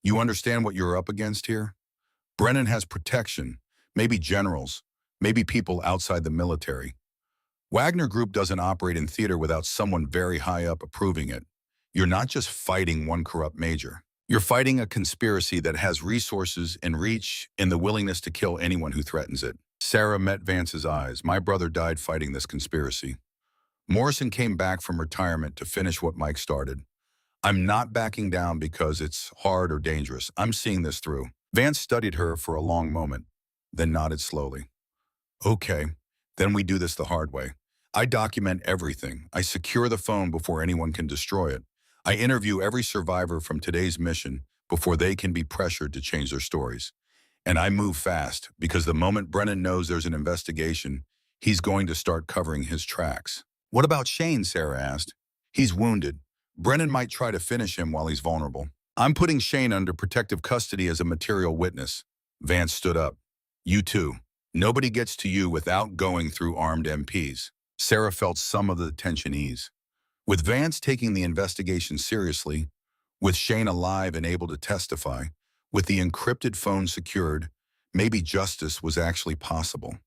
You understand what you're up against here? Brennan has protection, maybe generals, maybe people outside the military. Wagner Group doesn't operate in theater without someone very high up approving it. You're not just fighting one corrupt major. You're fighting a conspiracy that has resources and reach and the willingness to kill anyone who threatens it. Sarah met Vance's eyes. My brother died fighting this conspiracy. Morrison came back from retirement to finish what Mike started. I'm not backing down because it's hard or dangerous. I'm seeing this through. Vance studied her for a long moment, then nodded slowly. Okay, then we do this the hard way. I document everything. I secure the phone before anyone can destroy it. I interview every survivor from today's mission before they can be pressured to change their stories. And I move fast because the moment Brennan knows there's an investigation, he's going to start covering his tracks. What about Shane? Sarah asked. He's wounded. Brennan might try to finish him while he's vulnerable. I'm putting Shane under protective custody as a material witness. Vance stood up. You too. Nobody gets to you without going through armed MPs. Sarah felt some of the tension ease. With Vance taking the investigation seriously, with Shane alive and able to testify, with the encrypted phone secured, maybe justice was actually possible.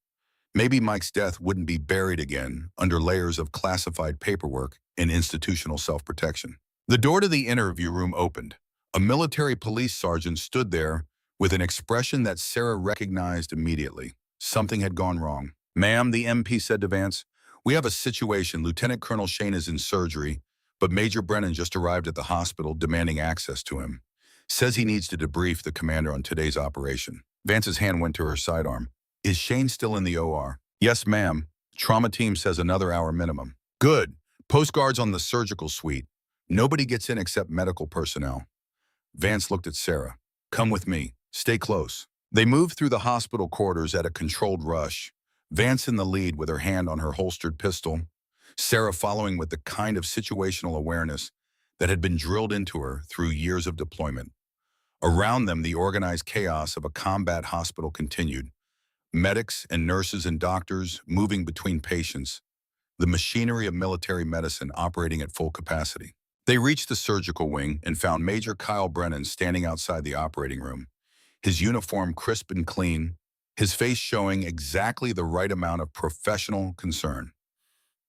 Maybe Mike's death wouldn't be buried again under layers of classified paperwork and institutional self-protection. The door to the interview room opened. A military police sergeant stood there with an expression that Sarah recognized immediately. Something had gone wrong. Ma'am, the MP said to Vance, we have a situation. Lieutenant Colonel Shane is in surgery, but Major Brennan just arrived at the hospital demanding access to him. Says he needs to debrief the commander on today's operation. Vance's hand went to her sidearm. Is Shane still in the OR? Yes, ma'am. Trauma team says another hour minimum. Good. Post guards on the surgical suite. Nobody gets in except medical personnel. Vance looked at Sarah. Come with me. Stay close. They moved through the hospital corridors at a controlled rush, Vance in the lead with her hand on her holstered pistol, Sarah following with the kind of situational awareness that had been drilled into her through years of deployment. Around them, the organized chaos of a combat hospital continued. Medics and nurses and doctors moving between patients, the machinery of military medicine operating at full capacity. They reached the surgical wing and found Major Kyle Brennan standing outside the operating room, his uniform crisp and clean, his face showing exactly the right amount of professional concern.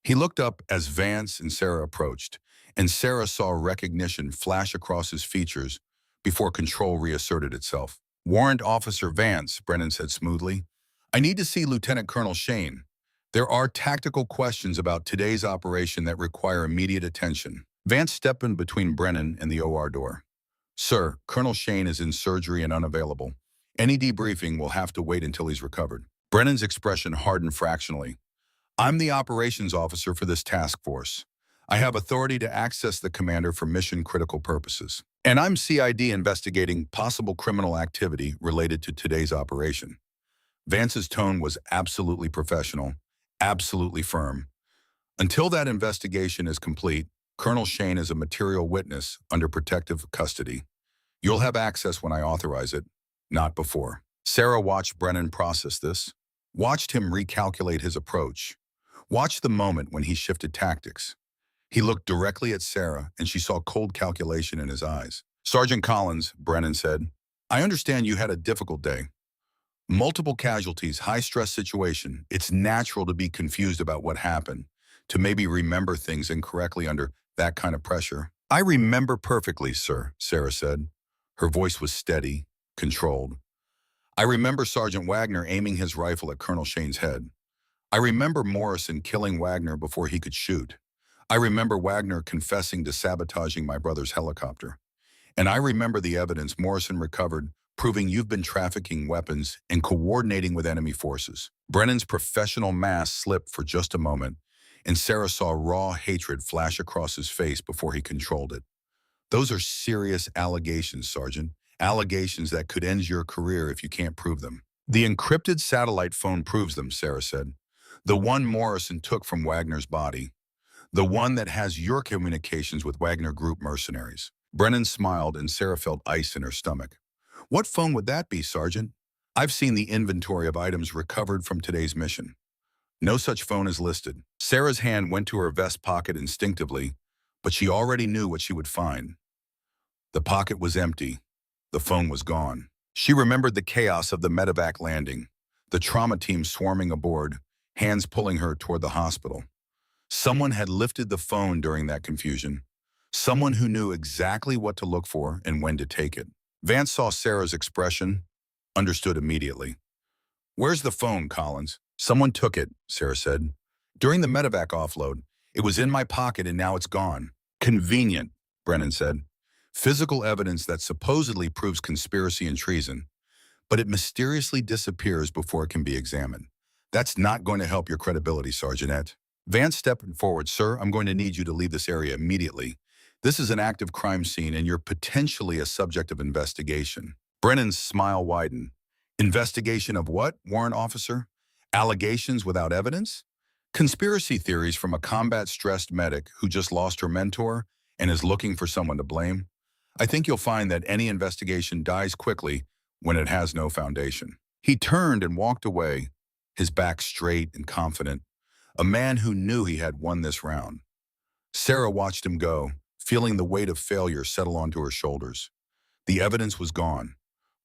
He looked up as Vance and Sarah approached, and Sarah saw recognition flash across his features before control reasserted itself. Warrant Officer Vance, Brennan said smoothly. I need to see Lieutenant Colonel Shane. There are tactical questions about today's operation that require immediate attention. Vance stepped in between Brennan and the OR door. Sir, Colonel Shane is in surgery and unavailable. Any debriefing will have to wait until he's recovered. Brennan's expression hardened fractionally. I'm the operations officer for this task force. I have authority to access the commander for mission-critical purposes. And I'm CID investigating possible criminal activity related to today's operation. Vance's tone was absolutely professional, absolutely firm. Until that investigation is complete, Colonel Shane is a material witness under protective custody. You'll have access when I authorize it, not before. Sarah watched Brennan process this, watched him recalculate his approach, watched the moment when he shifted tactics. He looked directly at Sarah, and she saw cold calculation in his eyes. Sergeant Collins, Brennan said, I understand you had a difficult day. Multiple casualties, high-stress situation. It's natural to be confused about what happened, to maybe remember things incorrectly under that kind of pressure. I remember perfectly, sir, Sarah said. Her voice was steady, controlled. I remember Sergeant Wagner aiming his rifle at Colonel Shane's head. I remember Morrison killing Wagner before he could shoot. I remember Wagner confessing to sabotaging my brother's helicopter. And I remember the evidence Morrison recovered, proving you've been trafficking weapons and coordinating with enemy forces. Brennan's professional mask slipped for just a moment, and Sarah saw raw hatred flash across his face before he controlled it. Those are serious allegations, Sergeant. Allegations that could end your career if you can't prove them. The encrypted satellite phone proves them, Sarah said. The one Morrison took from Wagner's body. The one that has your communications with Wagner Group mercenaries. Brennan smiled and Sarah felt ice in her stomach. What phone would that be, Sergeant? I've seen the inventory of items recovered from today's mission. No such phone is listed. Sarah's hand went to her vest pocket instinctively, but she already knew what she would find. The pocket was empty. The phone was gone. She remembered the chaos of the medevac landing, the trauma team swarming aboard, hands pulling her toward the hospital. Someone had lifted the phone during that confusion. Someone who knew exactly what to look for and when to take it. Vance saw Sarah's expression, understood immediately. Where's the phone, Collins? Someone took it, Sarah said. During the medevac offload, it was in my pocket and now it's gone. Convenient, Brennan said. Physical evidence that supposedly proves conspiracy and treason, but it mysteriously disappears before it can be examined. That's not going to help your credibility, Sergeant. Vance stepped forward. Sir, I'm going to need you to leave this area immediately. This is an active crime scene and you're potentially a subject of investigation. Brennan's smile widened. Investigation of what, warrant officer? Allegations without evidence? Conspiracy theories from a combat-stressed medic who just lost her mentor and is looking for someone to blame? I think you'll find that any investigation dies quickly when it has no foundation. He turned and walked away, his back straight and confident, a man who knew he had won this round. Sarah watched him go, feeling the weight of failure settle onto her shoulders. The evidence was gone.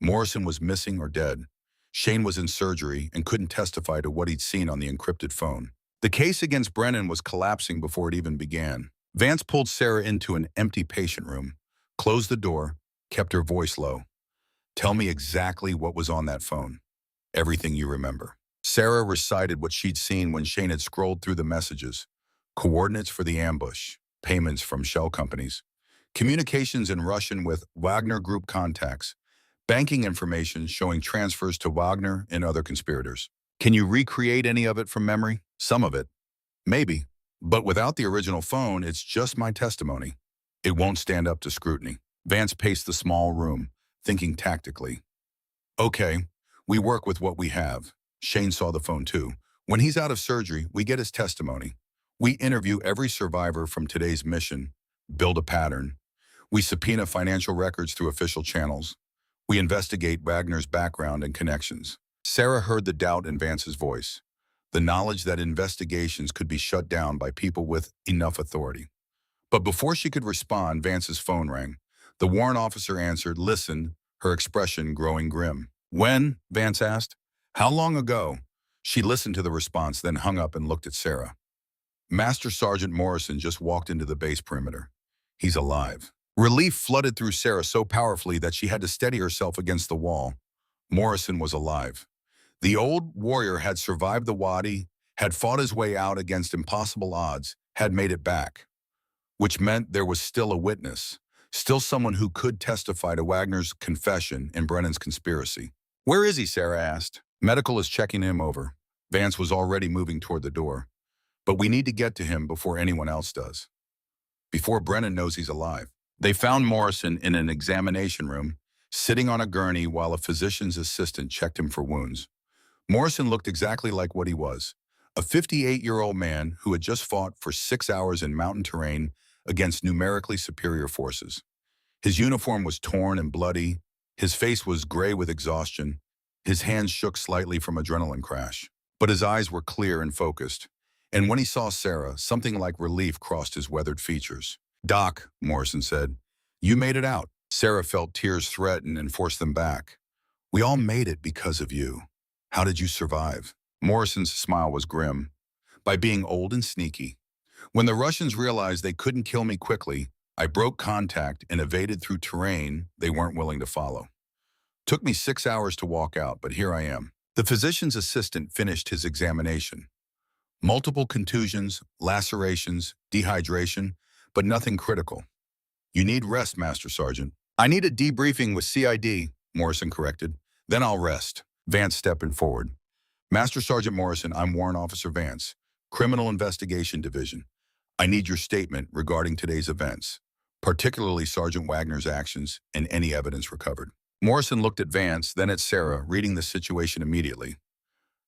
Morrison was missing or dead. Shane was in surgery and couldn't testify to what he'd seen on the encrypted phone. The case against Brennan was collapsing before it even began. Vance pulled Sarah into an empty patient room, closed the door, kept her voice low. Tell me exactly what was on that phone. Everything you remember. Sarah recited what she'd seen when Shane had scrolled through the messages. Coordinates for the ambush, payments from shell companies, communications in Russian with Wagner Group contacts, banking information showing transfers to Wagner and other conspirators. Can you recreate any of it from memory? Some of it. Maybe. But without the original phone, it's just my testimony. It won't stand up to scrutiny. Vance paced the small room, thinking tactically. Okay, we work with what we have. Shane saw the phone too. When he's out of surgery, we get his testimony. We interview every survivor from today's mission, build a pattern. We subpoena financial records through official channels. We investigate Wagner's background and connections. Sarah heard the doubt in Vance's voice, the knowledge that investigations could be shut down by people with enough authority. But before she could respond, Vance's phone rang. The warrant officer answered, listened, her expression growing grim. When? Vance asked. How long ago? She listened to the response, then hung up and looked at Sarah. Master Sergeant Morrison just walked into the base perimeter. He's alive. Relief flooded through Sarah so powerfully that she had to steady herself against the wall. Morrison was alive. The old warrior had survived the Wadi, had fought his way out against impossible odds, had made it back. Which meant there was still a witness, still someone who could testify to Wagner's confession and Brennan's conspiracy. Where is he? Sarah asked. Medical is checking him over. Vance was already moving toward the door. But we need to get to him before anyone else does. Before Brennan knows he's alive. They found Morrison in an examination room, sitting on a gurney while a physician's assistant checked him for wounds. Morrison looked exactly like what he was, a 58-year-old man who had just fought for 6 hours in mountain terrain against numerically superior forces. His uniform was torn and bloody, his face was gray with exhaustion, his hands shook slightly from adrenaline crash. But his eyes were clear and focused, and when he saw Sarah, something like relief crossed his weathered features. "Doc," Morrison said, "you made it out." Sarah felt tears threaten and forced them back. "We all made it because of you. How did you survive?" Morrison's smile was grim. "By being old and sneaky. When the Russians realized they couldn't kill me quickly, I broke contact and evaded through terrain they weren't willing to follow. Took me 6 hours to walk out, but here I am." The physician's assistant finished his examination. Multiple contusions, lacerations, dehydration, but nothing critical. "You need rest, Master Sergeant." "I need a debriefing with CID," Morrison corrected. "Then I'll rest." Vance stepping forward. "Master Sergeant Morrison, I'm Warrant Officer Vance, Criminal Investigation Division. I need your statement regarding today's events, particularly Sergeant Wagner's actions and any evidence recovered." Morrison looked at Vance, then at Sarah, reading the situation immediately.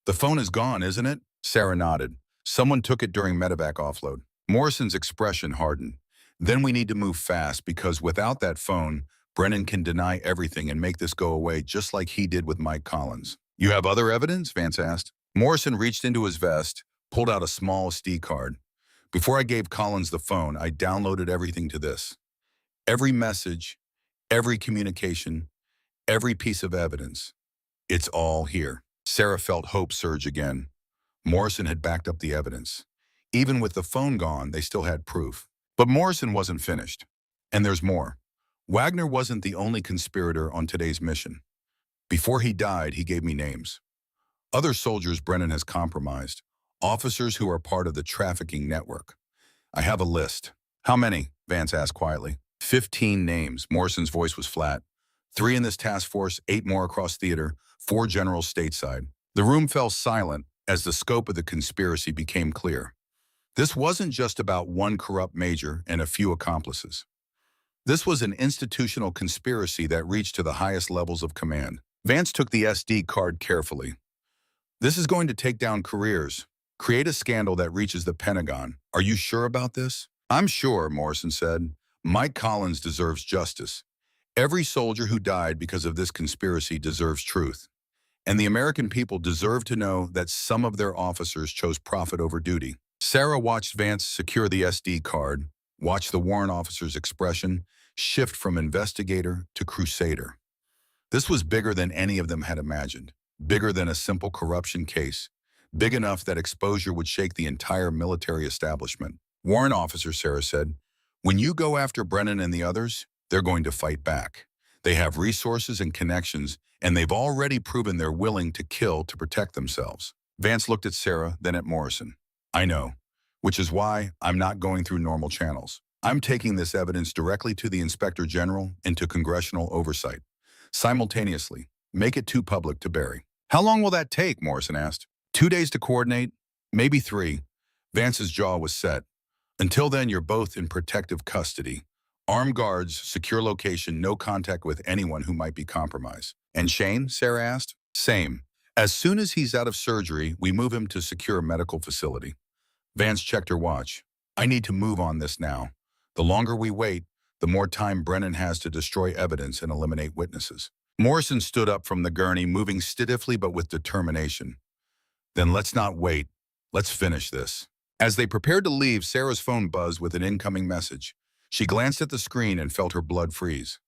"The phone is gone, isn't it?" Sarah nodded. "Someone took it during medevac offload." Morrison's expression hardened. "Then we need to move fast, because without that phone, Brennan can deny everything and make this go away just like he did with Mike Collins." "You have other evidence?" Vance asked. Morrison reached into his vest, pulled out a small SD card. "Before I gave Collins the phone, I downloaded everything to this. Every message, every communication, every piece of evidence. It's all here." Sarah felt hope surge again. Morrison had backed up the evidence. Even with the phone gone, they still had proof. But Morrison wasn't finished. And there's more. Wagner wasn't the only conspirator on today's mission. Before he died, he gave me names. Other soldiers Brennan has compromised. Officers who are part of the trafficking network. I have a list. "How many?" Vance asked quietly. 15 names. Morrison's voice was flat. 3 in this task force, 8 more across theater, 4 generals stateside. The room fell silent as the scope of the conspiracy became clear. This wasn't just about one corrupt major and a few accomplices. This was an institutional conspiracy that reached to the highest levels of command. Vance took the SD card carefully. "This is going to take down careers, create a scandal that reaches the Pentagon. Are you sure about this?" "I'm sure," Morrison said. "Mike Collins deserves justice. Every soldier who died because of this conspiracy deserves truth. And the American people deserve to know that some of their officers chose profit over duty." Sarah watched Vance secure the SD card, watched the warrant officer's expression shift from investigator to crusader. This was bigger than any of them had imagined, bigger than a simple corruption case, big enough that exposure would shake the entire military establishment. "Warrant officer," Sarah said, "when you go after Brennan and the others, they're going to fight back. They have resources and connections, and they've already proven they're willing to kill to protect themselves." Vance looked at Sarah, then at Morrison. "I know, which is why I'm not going through normal channels. I'm taking this evidence directly to the Inspector General and to congressional oversight. Simultaneously, make it too public to bury." "How long will that take?" Morrison asked. 2 days to coordinate, maybe 3. Vance's jaw was set. "Until then, you're both in protective custody. Armed guards, secure location, no contact with anyone who might be compromised." "And Shane?" Sarah asked. "Same. As soon as he's out of surgery, we move him to secure medical facility." Vance checked her watch. "I need to move on this now. The longer we wait, the more time Brennan has to destroy evidence and eliminate witnesses." Morrison stood up from the gurney, moving stiffly but with determination. "Then let's not wait. Let's finish this." As they prepared to leave, Sarah's phone buzzed with an incoming message. She glanced at the screen and felt her blood freeze.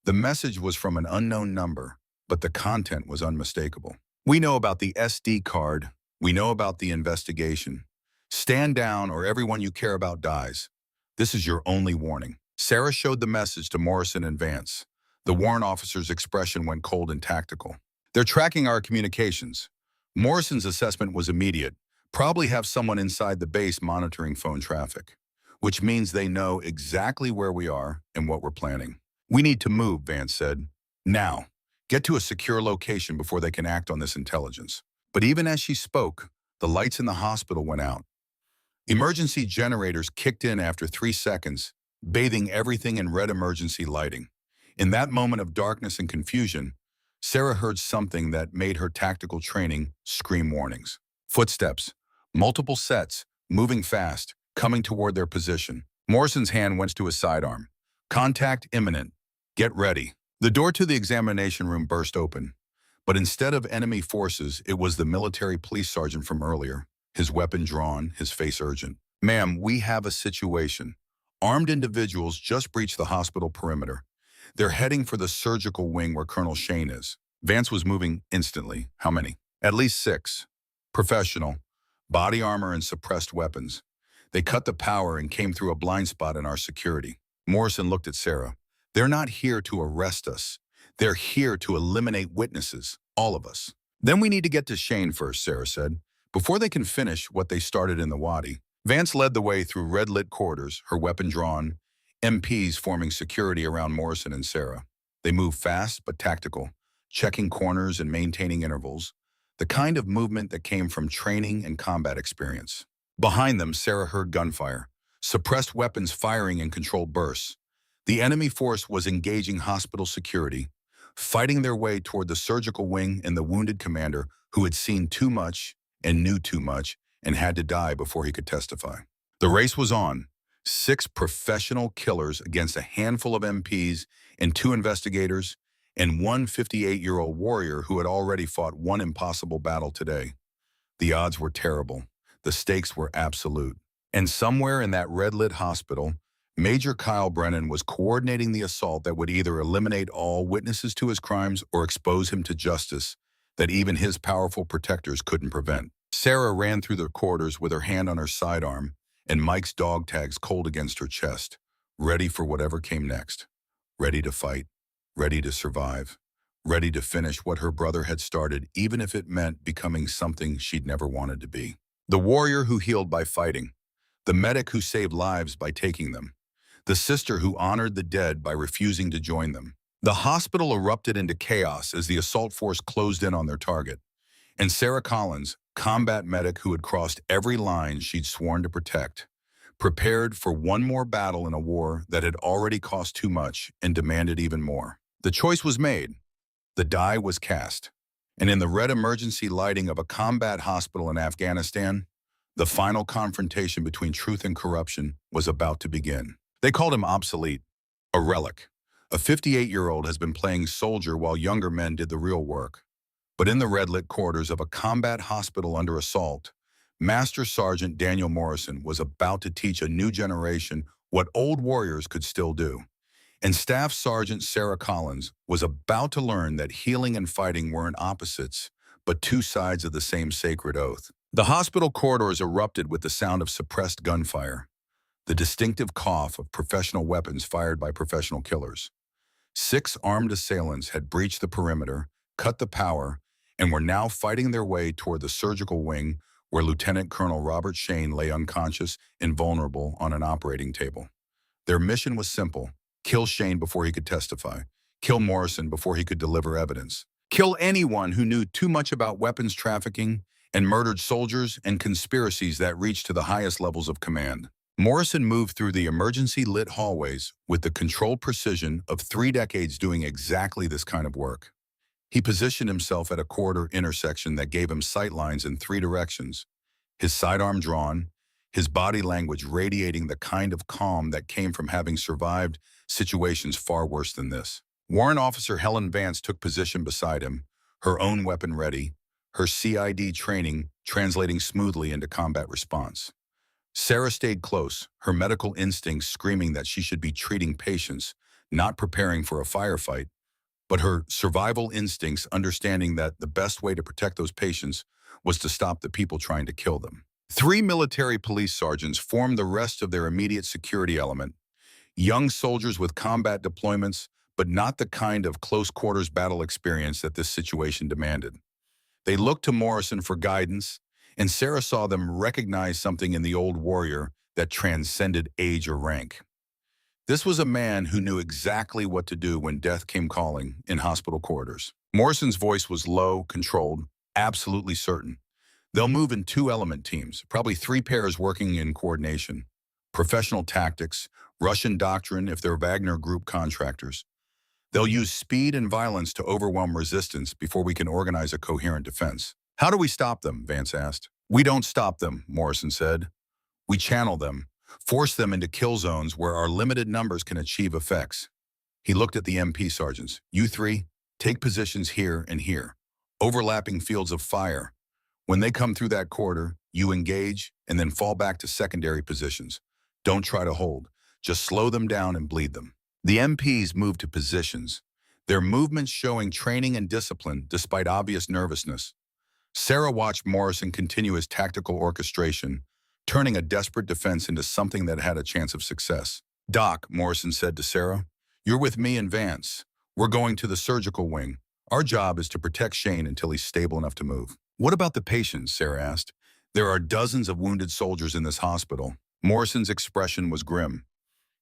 The message was from an unknown number, but the content was unmistakable. "We know about the SD card. We know about the investigation. Stand down or everyone you care about dies. This is your only warning." Sarah showed the message to Morrison and Vance. The warrant officer's expression went cold and tactical. "They're tracking our communications." Morrison's assessment was immediate. "Probably have someone inside the base monitoring phone traffic, which means they know exactly where we are and what we're planning." "We need to move," Vance said. "Now. Get to a secure location before they can act on this intelligence." But even as she spoke, the lights in the hospital went out. Emergency generators kicked in after 3 seconds, bathing everything in red emergency lighting. In that moment of darkness and confusion, Sarah heard something that made her tactical training scream warnings. Footsteps, multiple sets, moving fast, coming toward their position. Morrison's hand went to his sidearm. Contact imminent. Get ready. The door to the examination room burst open. But instead of enemy forces, it was the military police sergeant from earlier, his weapon drawn, his face urgent. Ma'am, we have a situation. Armed individuals just breached the hospital perimeter. They're heading for the surgical wing where Colonel Shane is. Vance was moving instantly. How many? At least 6. Professional. Body armor and suppressed weapons. They cut the power and came through a blind spot in our security. Morrison looked at Sarah. They're not here to arrest us. They're here to eliminate witnesses, all of us. Then we need to get to Shane first, Sarah said, before they can finish what they started in the Wadi. Vance led the way through red-lit corridors, her weapon drawn, MPs forming security around Morrison and Sarah. They moved fast but tactical, checking corners and maintaining intervals, the kind of movement that came from training and combat experience. Behind them, Sarah heard gunfire, suppressed weapons firing in controlled bursts. The enemy force was engaging hospital security, fighting their way toward the surgical wing and the wounded commander who had seen too much and knew too much and had to die before he could testify. The race was on. 6 professional killers against a handful of MPs and 2 investigators, and one 58-year-old warrior who had already fought one impossible battle today. The odds were terrible. The stakes were absolute. And somewhere in that red-lit hospital, Major Kyle Brennan was coordinating the assault that would either eliminate all witnesses to his crimes or expose him to justice that even his powerful protectors couldn't prevent. Sarah ran through the corridors with her hand on her sidearm and Mike's dog tags cold against her chest, ready for whatever came next. Ready to fight, ready to survive, ready to finish what her brother had started, even if it meant becoming something she'd never wanted to be. The warrior who healed by fighting, the medic who saved lives by taking them, the sister who honored the dead by refusing to join them. The hospital erupted into chaos as the assault force closed in on their target. And Sarah Collins, combat medic who had crossed every line she'd sworn to protect, prepared for one more battle in a war that had already cost too much and demanded even more. The choice was made. The die was cast. And in the red emergency lighting of a combat hospital in Afghanistan, the final confrontation between truth and corruption was about to begin. They called him obsolete, a relic. A 58-year-old has been playing soldier while younger men did the real work. But in the red-lit corridors of a combat hospital under assault, Master Sergeant Daniel Morrison was about to teach a new generation what old warriors could still do. And Staff Sergeant Sarah Collins was about to learn that healing and fighting weren't opposites, but 2 sides of the same sacred oath. The hospital corridors erupted with the sound of suppressed gunfire, the distinctive cough of professional weapons fired by professional killers. 6 armed assailants had breached the perimeter, cut the power, and were now fighting their way toward the surgical wing where Lieutenant Colonel Robert Shane lay unconscious and vulnerable on an operating table. Their mission was simple: kill Shane before he could testify, kill Morrison before he could deliver evidence, kill anyone who knew too much about weapons trafficking and murdered soldiers and conspiracies that reached to the highest levels of command. Morrison moved through the emergency-lit hallways with the controlled precision of 3 decades doing exactly this kind of work. He positioned himself at a corridor intersection that gave him sight lines in 3 directions, his sidearm drawn, his body language radiating the kind of calm that came from having survived situations far worse than this. Warrant Officer Helen Vance took position beside him, her own weapon ready, her CID training translating smoothly into combat response. Sarah stayed close, her medical instincts screaming that she should be treating patients, not preparing for a firefight, but her survival instincts understanding that the best way to protect those patients was to stop the people trying to kill them. 3 military police sergeants formed the rest of their immediate security element, young soldiers with combat deployments, but not the kind of close-quarters battle experience that this situation demanded. They looked to Morrison for guidance, and Sarah saw them recognize something in the old warrior that transcended age or rank. This was a man who knew exactly what to do when death came calling in hospital corridors. Morrison's voice was low, controlled, absolutely certain. They'll move in 2-element teams, probably 3 pairs working in coordination. professional tactics, Russian doctrine if they're Wagner Group contractors. They'll use speed and violence to overwhelm resistance before we can organize a coherent defense. How do we stop them? Vance asked. We don't stop them, Morrison said. We channel them, force them into kill zones where our limited numbers can achieve effects. He looked at the MP sergeants. You three, take positions here and here, overlapping fields of fire. When they come through that corridor, you engage and then fall back to secondary positions. Don't try to hold. Just slow them down and bleed them. The MPs moved to positions, their movements showing training and discipline despite obvious nervousness. Sarah watched Morrison continue his tactical orchestration, turning a desperate defense into something that had a chance of success. Doc, Morrison said to Sarah, you're with me and Vance. We're going to the surgical wing. Our job is to protect Shane until he's stable enough to move. What about the patients? Sarah asked. There are dozens of wounded soldiers in this hospital. Morrison's expression was grim.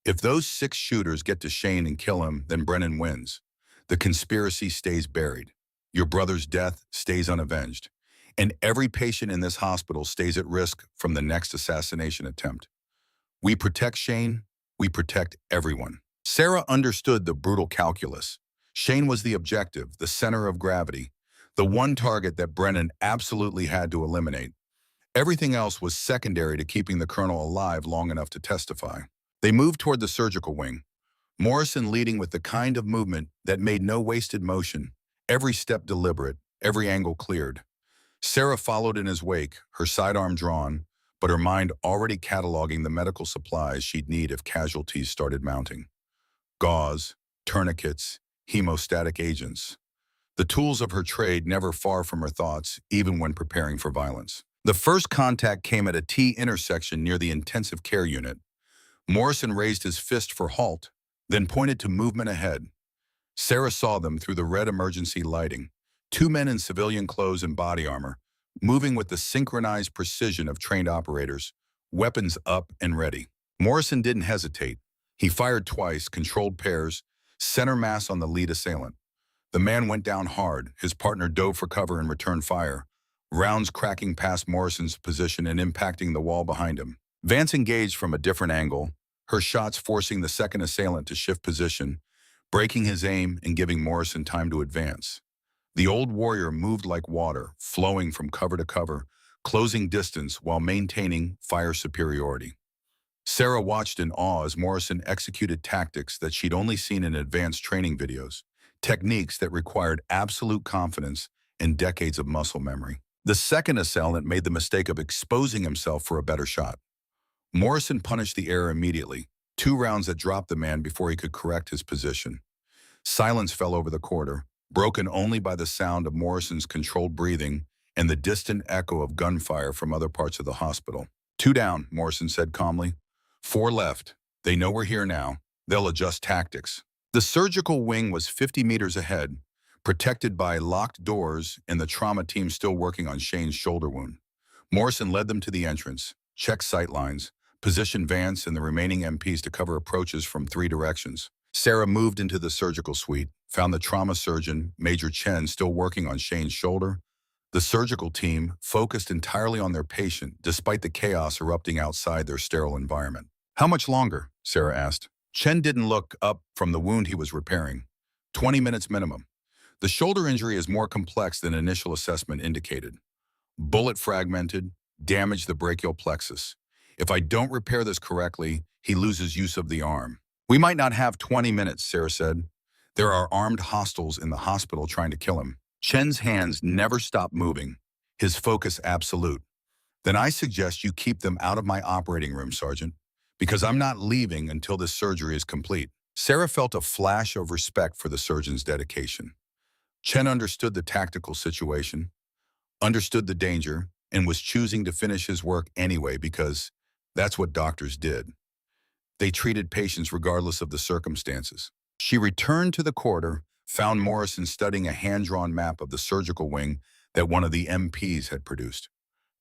If those 6 shooters get to Shane and kill him, then Brennan wins. The conspiracy stays buried. Your brother's death stays unavenged. And every patient in this hospital stays at risk from the next assassination attempt. We protect Shane, we protect everyone. Sarah understood the brutal calculus. Shane was the objective, the center of gravity, the one target that Brennan absolutely had to eliminate. Everything else was secondary to keeping the colonel alive long enough to testify. They moved toward the surgical wing, Morrison leading with the kind of movement that made no wasted motion, every step deliberate, every angle cleared. Sarah followed in his wake, her sidearm drawn, but her mind already cataloging the medical supplies she'd need if casualties started mounting. Gauze, tourniquets, hemostatic agents. The tools of her trade never far from her thoughts, even when preparing for violence. The first contact came at a T intersection near the intensive care unit. Morrison raised his fist for halt, then pointed to movement ahead. Sarah saw them through the red emergency lighting. 2 men in civilian clothes and body armor, moving with the synchronized precision of trained operators, weapons up and ready. Morrison didn't hesitate. He fired twice, controlled pairs, center mass on the lead assailant. The man went down hard. His partner dove for cover and returned fire, rounds cracking past Morrison's position and impacting the wall behind him. Vance engaged from a different angle, her shots forcing the second assailant to shift position, breaking his aim and giving Morrison time to advance. The old warrior moved like water, flowing from cover to cover, closing distance while maintaining fire superiority. Sarah watched in awe as Morrison executed tactics that she'd only seen in advanced training videos, techniques that required absolute confidence and decades of muscle memory. The second assailant made the mistake of exposing himself for a better shot. Morrison punished the error immediately, 2 rounds that dropped the man before he could correct his position. Silence fell over the corridor, broken only by the sound of Morrison's controlled breathing and the distant echo of gunfire from other parts of the hospital. 2 down, Morrison said calmly. 4 left. They know we're here now. They'll adjust tactics. The surgical wing was 50 meters ahead, protected by locked doors and the trauma team still working on Shane's shoulder wound. Morrison led them to the entrance, checked sight lines, positioned Vance and the remaining MPs to cover approaches from 3 directions. Sarah moved into the surgical suite, found the trauma surgeon, Major Chen, still working on Shane's shoulder. The surgical team focused entirely on their patient, despite the chaos erupting outside their sterile environment. How much longer? Sarah asked. Chen didn't look up from the wound he was repairing. 20 minutes minimum. The shoulder injury is more complex than initial assessment indicated. Bullet fragmented, damaged the brachial plexus. If I don't repair this correctly, he loses use of the arm. We might not have 20 minutes, Sarah said. There are armed hostiles in the hospital trying to kill him. Chen's hands never stopped moving, his focus absolute. Then I suggest you keep them out of my operating room, Sergeant, because I'm not leaving until this surgery is complete. Sarah felt a flash of respect for the surgeon's dedication. Chen understood the tactical situation, understood the danger, and was choosing to finish his work anyway because that's what doctors did. They treated patients regardless of the circumstances. She returned to the corridor, found Morrison studying a hand-drawn map of the surgical wing that one of the MPs had produced.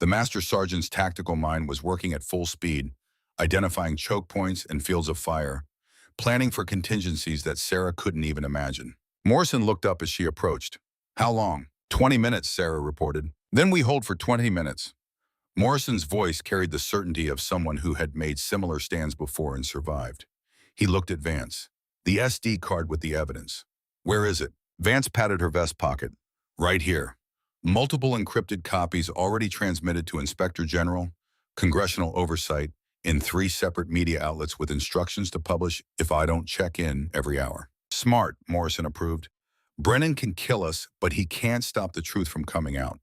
The Master Sergeant's tactical mind was working at full speed, identifying choke points and fields of fire, planning for contingencies that Sarah couldn't even imagine. Morrison looked up as she approached. How long? 20 minutes, Sarah reported. Then we hold for 20 minutes. Morrison's voice carried the certainty of someone who had made similar stands before and survived. He looked at Vance. The SD card with the evidence. Where is it? Vance patted her vest pocket. Right here. Multiple encrypted copies already transmitted to Inspector General, Congressional Oversight, in 3 separate media outlets with instructions to publish if I don't check in every hour. Smart, Morrison approved. Brennan can kill us, but he can't stop the truth from coming out.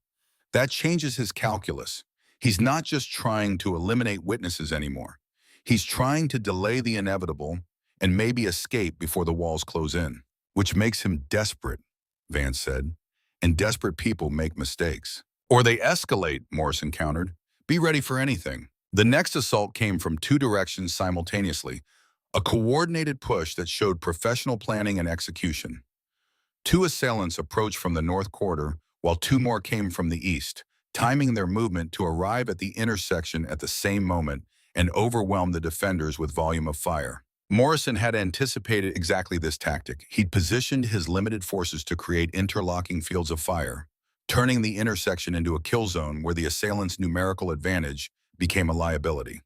That changes his calculus. He's not just trying to eliminate witnesses anymore. He's trying to delay the inevitable and maybe escape before the walls close in, which makes him desperate, Vance said. And desperate people make mistakes. Or they escalate, Morrison countered. Be ready for anything. The next assault came from 2 directions simultaneously, a coordinated push that showed professional planning and execution. 2 assailants approached from the north quarter, while 2 more came from the east, timing their movement to arrive at the intersection at the same moment and overwhelm the defenders with volume of fire. Morrison had anticipated exactly this tactic. He'd positioned his limited forces to create interlocking fields of fire, turning the intersection into a kill zone where the assailants' numerical advantage became a liability.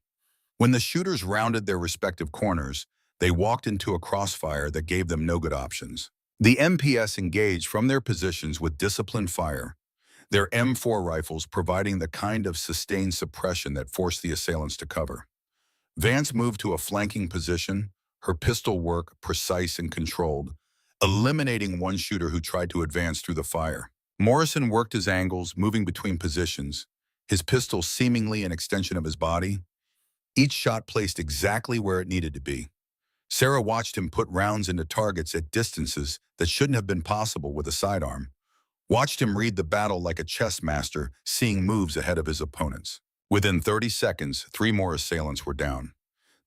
When the shooters rounded their respective corners, they walked into a crossfire that gave them no good options. The MPS engaged from their positions with disciplined fire, their M4 rifles providing the kind of sustained suppression that forced the assailants to cover. Vance moved to a flanking position, her pistol work precise and controlled, eliminating one shooter who tried to advance through the fire. Morrison worked his angles, moving between positions, his pistol seemingly an extension of his body, each shot placed exactly where it needed to be. Sarah watched him put rounds into targets at distances that shouldn't have been possible with a sidearm, watched him read the battle like a chess master, seeing moves ahead of his opponents. Within 30 seconds, 3 more assailants were down.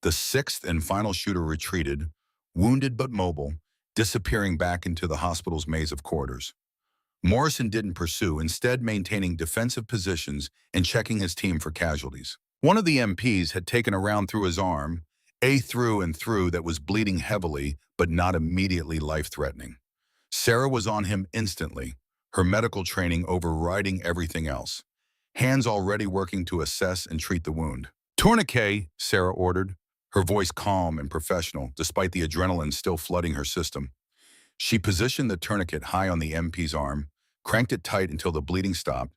The 6th and final shooter retreated, wounded but mobile, disappearing back into the hospital's maze of corridors. Morrison didn't pursue, instead maintaining defensive positions and checking his team for casualties. One of the MPs had taken a round through his arm, a through and through that was bleeding heavily but not immediately life-threatening. Sarah was on him instantly, her medical training overriding everything else. Hands already working to assess and treat the wound. Tourniquet, Sarah ordered, her voice calm and professional despite the adrenaline still flooding her system. She positioned the tourniquet high on the MP's arm, cranked it tight until the bleeding stopped,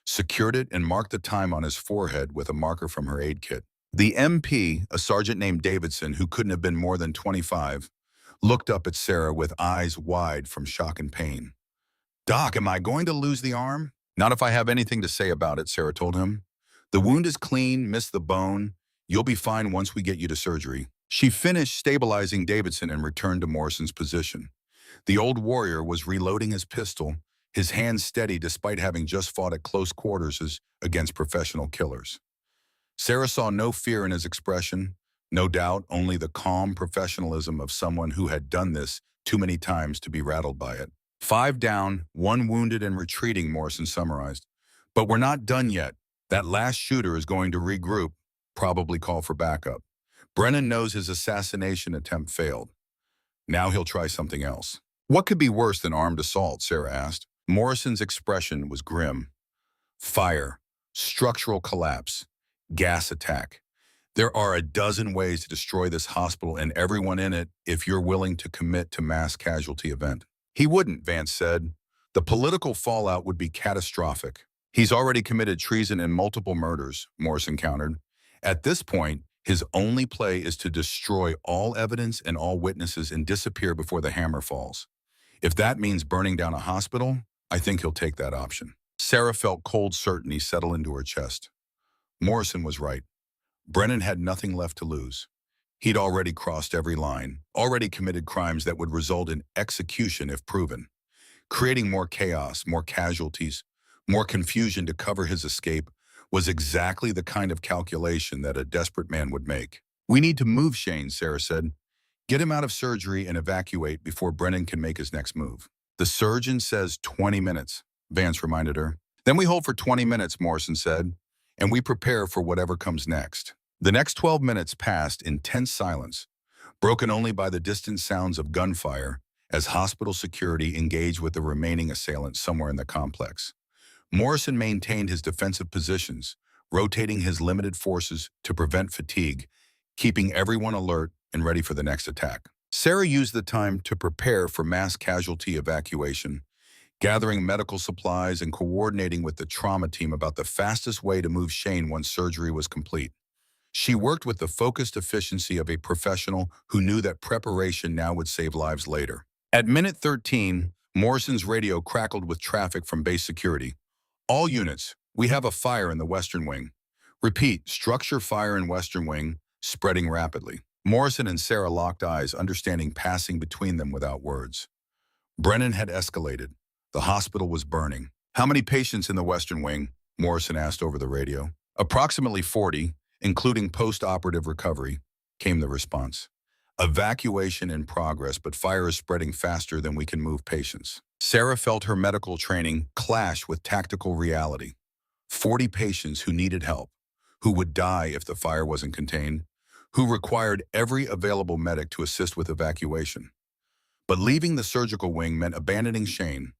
secured it and marked the time on his forehead with a marker from her aid kit. The MP, a sergeant named Davidson who couldn't have been more than 25, looked up at Sarah with eyes wide from shock and pain. Doc, am I going to lose the arm? Not if I have anything to say about it, Sarah told him. The wound is clean, missed the bone. You'll be fine once we get you to surgery. She finished stabilizing Davidson and returned to Morrison's position. The old warrior was reloading his pistol, his hands steady despite having just fought at close quarters against professional killers. Sarah saw no fear in his expression, no doubt, only the calm professionalism of someone who had done this too many times to be rattled by it. 5 down, 1 wounded and retreating, Morrison summarized. But we're not done yet. That last shooter is going to regroup, probably call for backup. Brennan knows his assassination attempt failed. Now he'll try something else. What could be worse than armed assault, Sarah asked. Morrison's expression was grim. Fire, structural collapse, gas attack. There are a dozen ways to destroy this hospital and everyone in it if you're willing to commit to mass casualty event. He wouldn't, Vance said. The political fallout would be catastrophic. He's already committed treason and multiple murders, Morrison countered. At this point, his only play is to destroy all evidence and all witnesses and disappear before the hammer falls. If that means burning down a hospital, I think he'll take that option. Sarah felt cold certainty settle into her chest. Morrison was right. Brennan had nothing left to lose. He'd already crossed every line, already committed crimes that would result in execution if proven. Creating more chaos, more casualties, more confusion to cover his escape was exactly the kind of calculation that a desperate man would make. We need to move Shane, Sarah said. Get him out of surgery and evacuate before Brennan can make his next move. The surgeon says 20 minutes, Vance reminded her. Then we hold for 20 minutes, Morrison said, and we prepare for whatever comes next. The next 12 minutes passed in tense silence, broken only by the distant sounds of gunfire as hospital security engaged with the remaining assailants somewhere in the complex. Morrison maintained his defensive positions, rotating his limited forces to prevent fatigue, keeping everyone alert and ready for the next attack. Sarah used the time to prepare for mass casualty evacuation, gathering medical supplies and coordinating with the trauma team about the fastest way to move Shane once surgery was complete. She worked with the focused efficiency of a professional who knew that preparation now would save lives later. At minute 13, Morrison's radio crackled with traffic from base security. All units, we have a fire in the Western Wing. Repeat, structure fire in Western Wing, spreading rapidly. Morrison and Sarah locked eyes, understanding passing between them without words. Brennan had escalated. The hospital was burning. How many patients in the Western Wing? Morrison asked over the radio. Approximately 40, including post-operative recovery, came the response. Evacuation in progress, but fire is spreading faster than we can move patients. Sarah felt her medical training clash with tactical reality. 40 patients who needed help, who would die if the fire wasn't contained, who required every available medic to assist with evacuation. But leaving the surgical wing meant abandoning Shane,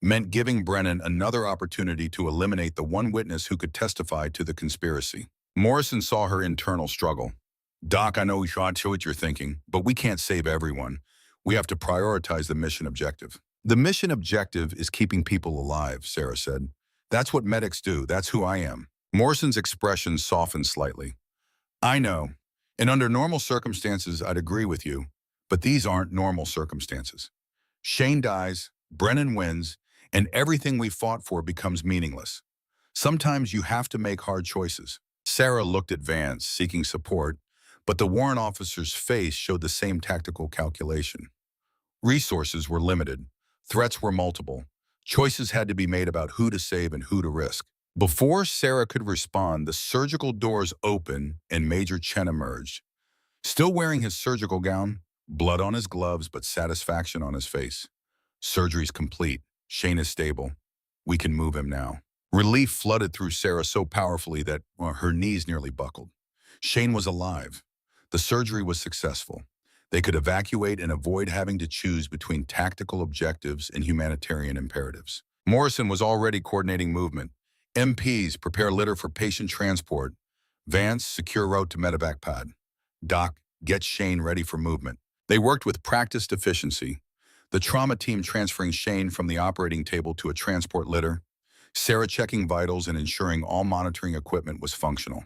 meant giving Brennan another opportunity to eliminate the one witness who could testify to the conspiracy. Morrison saw her internal struggle. Doc, I know what you're thinking, but we can't save everyone. We have to prioritize the mission objective. The mission objective is keeping people alive, Sarah said. That's what medics do. That's who I am. Morrison's expression softened slightly. I know. And under normal circumstances, I'd agree with you, but these aren't normal circumstances. Shane dies, Brennan wins, and everything we fought for becomes meaningless. Sometimes you have to make hard choices. Sarah looked at Vance, seeking support, but the warrant officer's face showed the same tactical calculation. Resources were limited. Threats were multiple. Choices had to be made about who to save and who to risk. Before Sarah could respond, the surgical doors opened and Major Chen emerged. Still wearing his surgical gown, blood on his gloves, but satisfaction on his face. Surgery's complete. Shane is stable. We can move him now. Relief flooded through Sarah so powerfully that her knees nearly buckled. Shane was alive. The surgery was successful. They could evacuate and avoid having to choose between tactical objectives and humanitarian imperatives. Morrison was already coordinating movement. MPs prepare litter for patient transport. Vance, secure route to medevac pod. Doc, get Shane ready for movement. They worked with practiced efficiency. The trauma team transferring Shane from the operating table to a transport litter. Sarah checking vitals and ensuring all monitoring equipment was functional.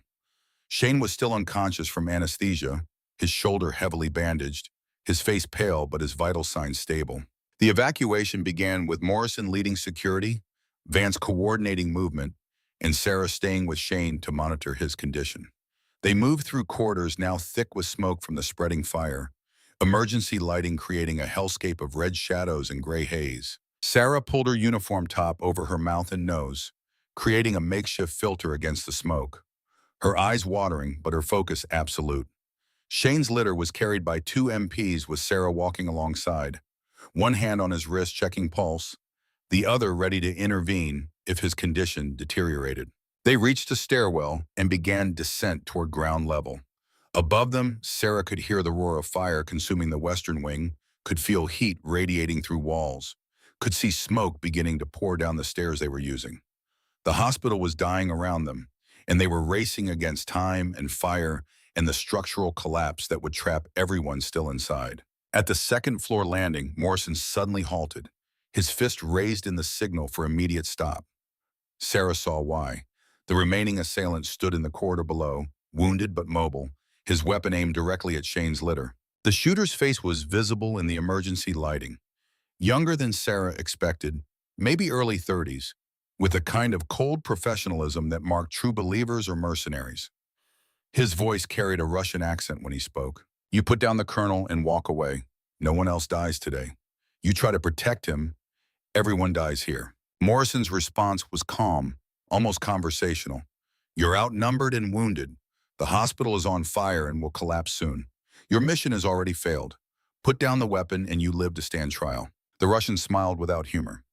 Shane was still unconscious from anesthesia, his shoulder heavily bandaged, his face pale but his vital signs stable. The evacuation began with Morrison leading security, Vance coordinating movement, and Sarah staying with Shane to monitor his condition. They moved through corridors now thick with smoke from the spreading fire, emergency lighting creating a hellscape of red shadows and gray haze. Sarah pulled her uniform top over her mouth and nose, creating a makeshift filter against the smoke. Her eyes watering, but her focus absolute. Shane's litter was carried by 2 MPs with Sarah walking alongside, one hand on his wrist checking pulse, the other ready to intervene if his condition deteriorated. They reached a stairwell and began descent toward ground level. Above them, Sarah could hear the roar of fire consuming the Western Wing, could feel heat radiating through walls, could see smoke beginning to pour down the stairs they were using. The hospital was dying around them, and they were racing against time and fire and the structural collapse that would trap everyone still inside. At the second-floor landing, Morrison suddenly halted, his fist raised in the signal for immediate stop. Sarah saw why. The remaining assailant stood in the corridor below, wounded but mobile, his weapon aimed directly at Shane's litter. The shooter's face was visible in the emergency lighting. Younger than Sarah expected, maybe early 30s, with a kind of cold professionalism that marked true believers or mercenaries. His voice carried a Russian accent when he spoke. You put down the colonel and walk away. No one else dies today. You try to protect him, everyone dies here. Morrison's response was calm, almost conversational. You're outnumbered and wounded. The hospital is on fire and will collapse soon. Your mission has already failed. Put down the weapon and you live to stand trial. The Russian smiled without humor.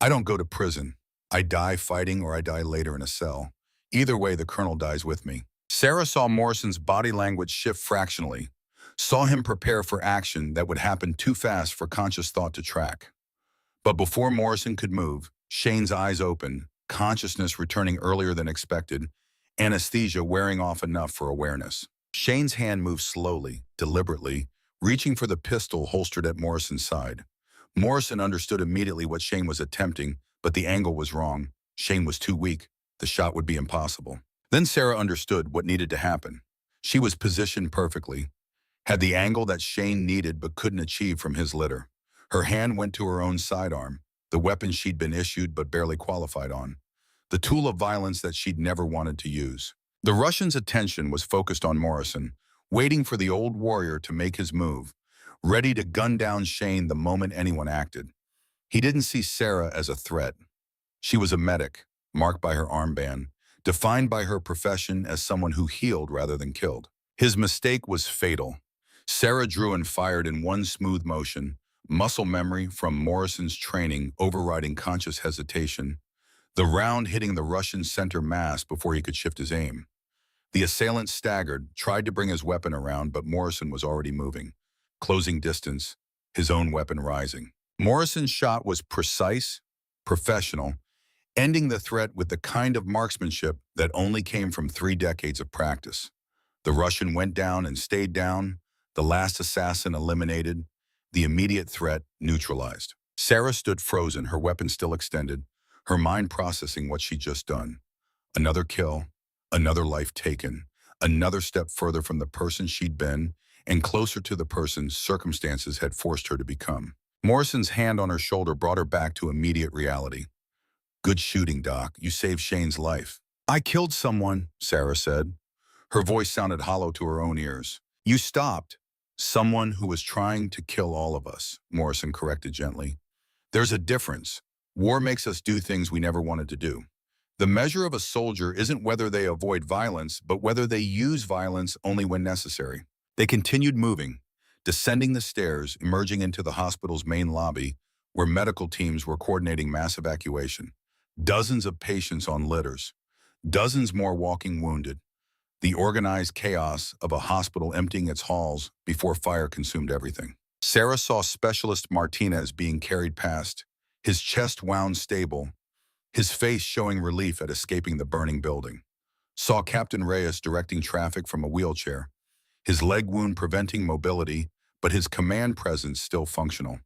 I don't go to prison. I die fighting or I die later in a cell. Either way, the colonel dies with me. Sarah saw Morrison's body language shift fractionally, saw him prepare for action that would happen too fast for conscious thought to track. But before Morrison could move, Shane's eyes opened, consciousness returning earlier than expected, anesthesia wearing off enough for awareness. Shane's hand moved slowly, deliberately, reaching for the pistol holstered at Morrison's side. Morrison understood immediately what Shane was attempting, but the angle was wrong. Shane was too weak. The shot would be impossible. Then Sarah understood what needed to happen. She was positioned perfectly, had the angle that Shane needed but couldn't achieve from his litter. Her hand went to her own sidearm, the weapon she'd been issued but barely qualified on, the tool of violence that she'd never wanted to use. The Russian's attention was focused on Morrison, waiting for the old warrior to make his move, ready to gun down Shane the moment anyone acted. He didn't see Sarah as a threat. She was a medic, marked by her armband, defined by her profession as someone who healed rather than killed. His mistake was fatal. Sarah drew and fired in one smooth motion, muscle memory from Morrison's training overriding conscious hesitation, the round hitting the Russian's center mass before he could shift his aim. The assailant staggered, tried to bring his weapon around, but Morrison was already moving, closing distance, his own weapon rising. Morrison's shot was precise, professional, ending the threat with the kind of marksmanship that only came from 3 decades of practice. The Russian went down and stayed down, the last assassin eliminated, the immediate threat neutralized. Sarah stood frozen, her weapon still extended, her mind processing what she'd just done. Another kill, another life taken, another step further from the person she'd been and closer to the person circumstances had forced her to become. Morrison's hand on her shoulder brought her back to immediate reality. "Good shooting, Doc. You saved Shane's life." "I killed someone," Sarah said. Her voice sounded hollow to her own ears. "You stopped." "Someone who was trying to kill all of us," Morrison corrected gently. "There's a difference. War makes us do things we never wanted to do. The measure of a soldier isn't whether they avoid violence, but whether they use violence only when necessary." They continued moving, descending the stairs, emerging into the hospital's main lobby, where medical teams were coordinating mass evacuation. Dozens of patients on litters, dozens more walking wounded. The organized chaos of a hospital emptying its halls before fire consumed everything. Sarah saw Specialist Martinez being carried past, his chest wound stable, his face showing relief at escaping the burning building. Saw Captain Reyes directing traffic from a wheelchair, his leg wound preventing mobility, but his command presence still functional.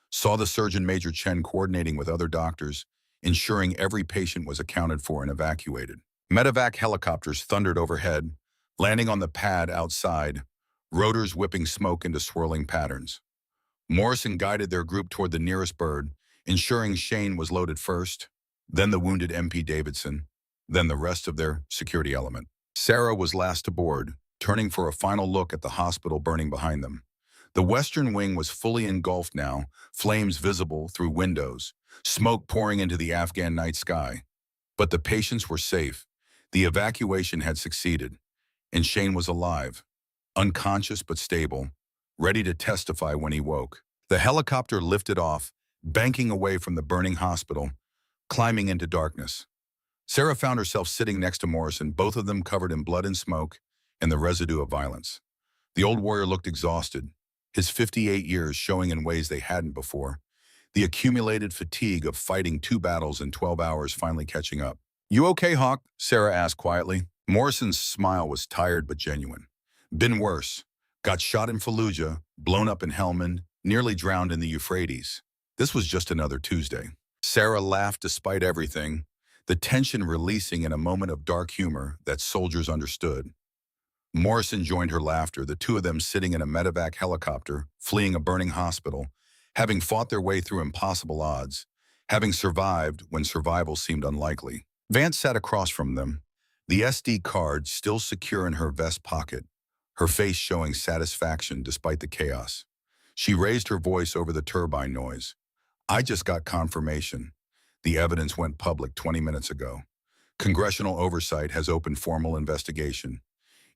Saw the Surgeon Major Chen coordinating with other doctors, ensuring every patient was accounted for and evacuated. Medevac helicopters thundered overhead, landing on the pad outside, rotors whipping smoke into swirling patterns. Morrison guided their group toward the nearest bird, ensuring Shane was loaded first, then the wounded MP Davidson, then the rest of their security element. Sarah was last aboard, turning for a final look at the hospital burning behind them. The western wing was fully engulfed now, flames visible through windows, smoke pouring into the Afghan night sky. But the patients were safe. The evacuation had succeeded, and Shane was alive, unconscious but stable, ready to testify when he woke. The helicopter lifted off, banking away from the burning hospital, climbing into darkness. Sarah found herself sitting next to Morrison, both of them covered in blood and smoke and the residue of violence. The old warrior looked exhausted, his 58 years showing in ways they hadn't before, the accumulated fatigue of fighting 2 battles in 12 hours finally catching up. "You okay, Hawk?" Sarah asked quietly. Morrison's smile was tired but genuine. "Been worse. Got shot in Fallujah, blown up in Helmand, nearly drowned in the Euphrates. This was just another Tuesday." Sarah laughed despite everything, the tension releasing in a moment of dark humor that soldiers understood. Morrison joined her laughter, the two of them sitting in a medevac helicopter, fleeing a burning hospital, having fought their way through impossible odds, having survived when survival seemed unlikely. Vance sat across from them, the SD card still secure in her vest pocket, her face showing satisfaction despite the chaos. She raised her voice over the turbine noise. "I just got confirmation. The evidence went public 20 minutes ago. Congressional oversight has opened formal investigation.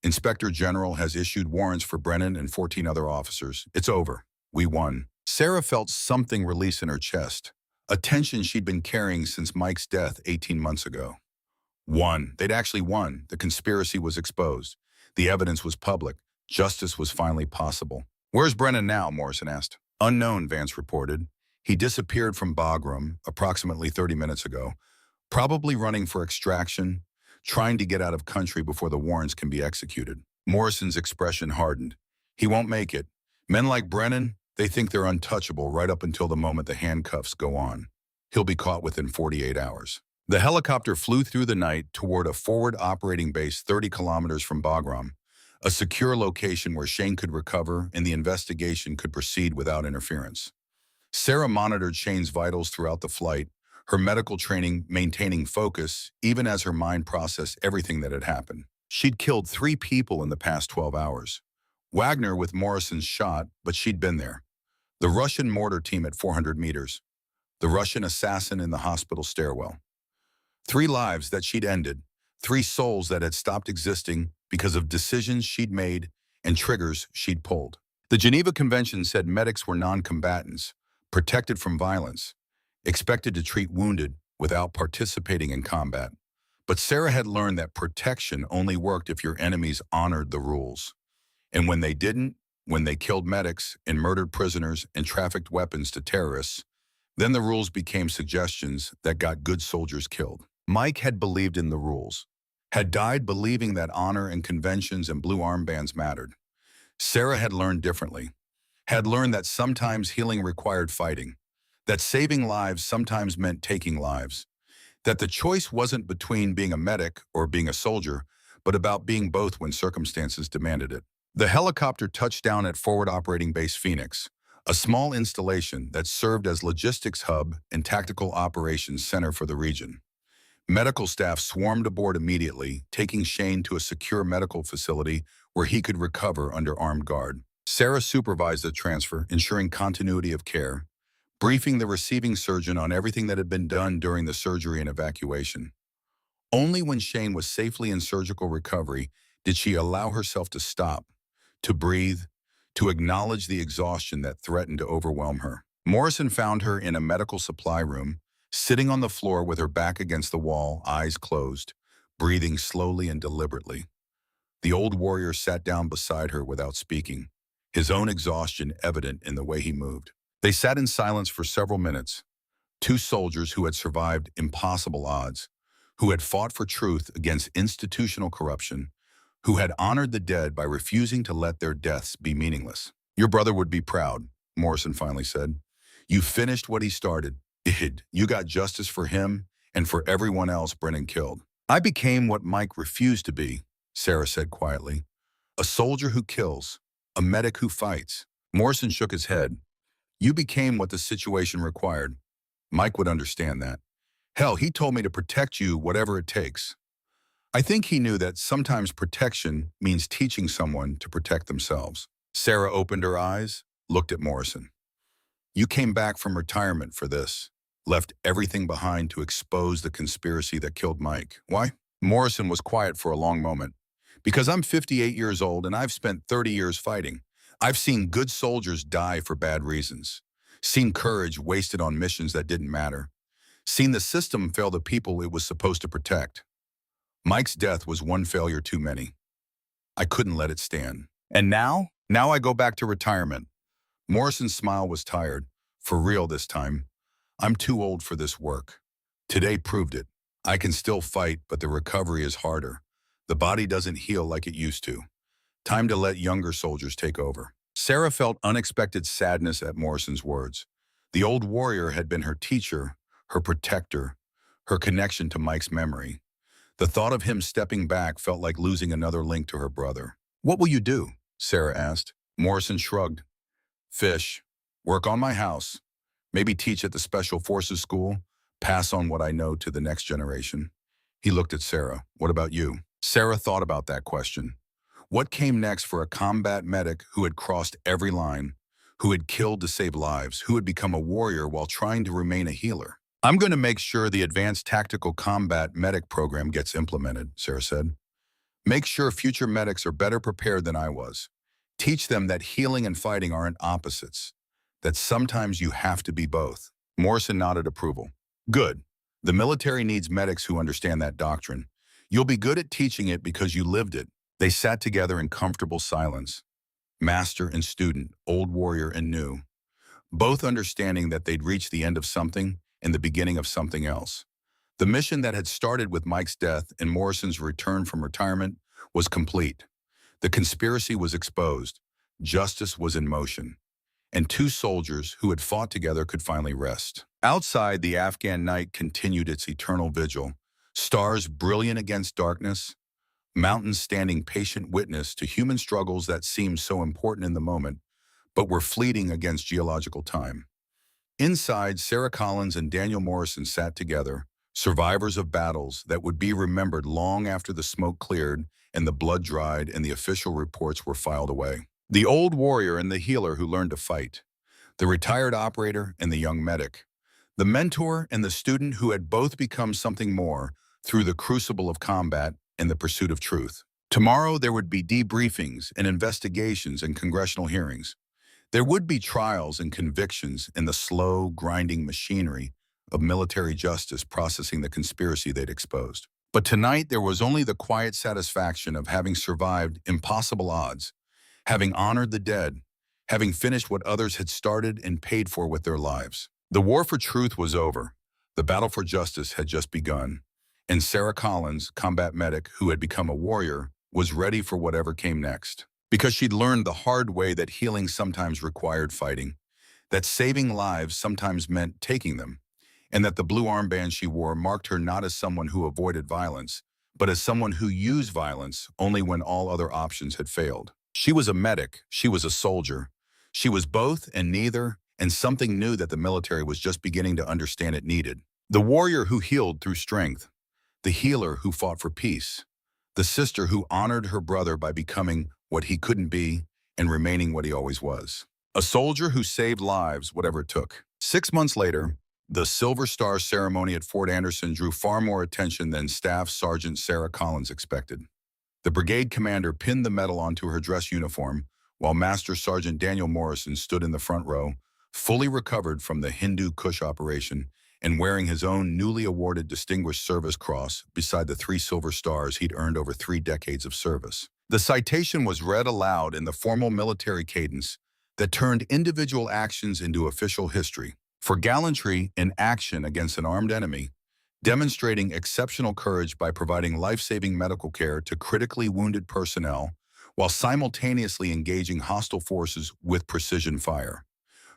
Inspector General has issued warrants for Brennan and 14 other officers. It's over. We won." Sarah felt something release in her chest, a tension she'd been carrying since Mike's death 18 months ago. Won. They'd actually won. The conspiracy was exposed. The evidence was public. Justice was finally possible. "Where's Brennan now?" Morrison asked. "Unknown," Vance reported. "He disappeared from Bagram approximately 30 minutes ago, probably running for extraction, trying to get out of country before the warrants can be executed. Morrison's expression hardened. He won't make it. Men like Brennan, they think they're untouchable right up until the moment the handcuffs go on. He'll be caught within 48 hours. The helicopter flew through the night toward a forward operating base 30 kilometers from Bagram, a secure location where Shane could recover and the investigation could proceed without interference. Sarah monitored Shane's vitals throughout the flight, her medical training maintaining focus even as her mind processed everything that had happened. She'd killed 3 people in the past 12 hours. Wagner with Morrison's shot, but she'd been there. The Russian mortar team at 400 meters. The Russian assassin in the hospital stairwell. 3 lives that she'd ended. 3 souls that had stopped existing because of decisions she'd made and triggers she'd pulled. The Geneva Convention said medics were non-combatants, protected from violence, expected to treat wounded without participating in combat. But Sarah had learned that protection only worked if your enemies honored the rules. And when they didn't, when they killed medics and murdered prisoners and trafficked weapons to terrorists, then the rules became suggestions that got good soldiers killed. Mike had believed in the rules, had died believing that honor and conventions and blue armbands mattered. Sarah had learned differently, had learned that sometimes healing required fighting, that saving lives sometimes meant taking lives, that the choice wasn't between being a medic or being a soldier, but about being both when circumstances demanded it. The helicopter touched down at Forward Operating Base Phoenix, a small installation that served as logistics hub and tactical operations center for the region. Medical staff swarmed aboard immediately, taking Shane to a secure medical facility where he could recover under armed guard. Sarah supervised the transfer, ensuring continuity of care, briefing the receiving surgeon on everything that had been done during the surgery and evacuation. Only when Shane was safely in surgical recovery did she allow herself to stop, to breathe, to acknowledge the exhaustion that threatened to overwhelm her. Morrison found her in a medical supply room, sitting on the floor with her back against the wall, eyes closed, breathing slowly and deliberately. The old warrior sat down beside her without speaking, his own exhaustion evident in the way he moved. They sat in silence for several minutes, 2 soldiers who had survived impossible odds, who had fought for truth against institutional corruption, who had honored the dead by refusing to let their deaths be meaningless. "Your brother would be proud," Morrison finally said. "You finished what he started. You got justice for him and for everyone else Brennan killed." "I became what Mike refused to be," Sarah said quietly. "A soldier who kills, a medic who fights." Morrison shook his head. "You became what the situation required. Mike would understand that. Hell, he told me to protect you whatever it takes." I think he knew that sometimes protection means teaching someone to protect themselves. Sarah opened her eyes, looked at Morrison. "You came back from retirement for this, left everything behind to expose the conspiracy that killed Mike. Why?" Morrison was quiet for a long moment. "Because I'm 58 years old and I've spent 30 years fighting. I've seen good soldiers die for bad reasons, seen courage wasted on missions that didn't matter, seen the system fail the people it was supposed to protect. Mike's death was one failure too many. I couldn't let it stand. And now I go back to retirement." Morrison's smile was tired. "For real this time. I'm too old for this work. Today proved it. I can still fight, but the recovery is harder. The body doesn't heal like it used to. Time to let younger soldiers take over." Sarah felt unexpected sadness at Morrison's words. The old warrior had been her teacher, her protector, her connection to Mike's memory. The thought of him stepping back felt like losing another link to her brother. "What will you do?" Sarah asked. Morrison shrugged. "Fish. Work on my house. Maybe teach at the Special Forces School. Pass on what I know to the next generation." He looked at Sarah. "What about you?" Sarah thought about that question. What came next for a combat medic who had crossed every line, who had killed to save lives, who had become a warrior while trying to remain a healer? "I'm going to make sure the Advanced Tactical Combat Medic program gets implemented," Sarah said. "Make sure future medics are better prepared than I was. Teach them that healing and fighting aren't opposites, that sometimes you have to be both." Morrison nodded approval. "Good. The military needs medics who understand that doctrine. You'll be good at teaching it because you lived it." They sat together in comfortable silence, master and student, old warrior and new, both understanding that they'd reached the end of something and the beginning of something else. The mission that had started with Mike's death and Morrison's return from retirement was complete. The conspiracy was exposed. Justice was in motion. And two soldiers who had fought together could finally rest. Outside, the Afghan night continued its eternal vigil. Stars brilliant against darkness, mountains standing patient witness to human struggles that seemed so important in the moment, but were fleeting against geological time. Inside, Sarah Collins and Daniel Morrison sat together, survivors of battles that would be remembered long after the smoke cleared and the blood dried and the official reports were filed away. The old warrior and the healer who learned to fight, the retired operator and the young medic, the mentor and the student who had both become something more through the crucible of combat and the pursuit of truth. Tomorrow there would be debriefings and investigations and congressional hearings. There would be trials and convictions in the slow, grinding machinery of military justice processing the conspiracy they'd exposed. But tonight there was only the quiet satisfaction of having survived impossible odds, having honored the dead, having finished what others had started and paid for with their lives. The war for truth was over. The battle for justice had just begun. And Sarah Collins, combat medic who had become a warrior, was ready for whatever came next. Because she'd learned the hard way that healing sometimes required fighting, that saving lives sometimes meant taking them, and that the blue armband she wore marked her not as someone who avoided violence, but as someone who used violence only when all other options had failed. She was a medic, she was a soldier. She was both and neither, and something new that the military was just beginning to understand it needed. The warrior who healed through strength, the healer who fought for peace, the sister who honored her brother by becoming what he couldn't be and remaining what he always was. A soldier who saved lives, whatever it took. 6 months later, the Silver Star ceremony at Fort Anderson drew far more attention than Staff Sergeant Sarah Collins expected. The brigade commander pinned the medal onto her dress uniform, while Master Sergeant Daniel Morrison stood in the front row, fully recovered from the Hindu Kush operation and wearing his own newly awarded Distinguished Service Cross beside the 3 silver stars he'd earned over 3 decades of service. The citation was read aloud in the formal military cadence that turned individual actions into official history. For gallantry in action against an armed enemy, demonstrating exceptional courage by providing life-saving medical care to critically wounded personnel while simultaneously engaging hostile forces with precision fire.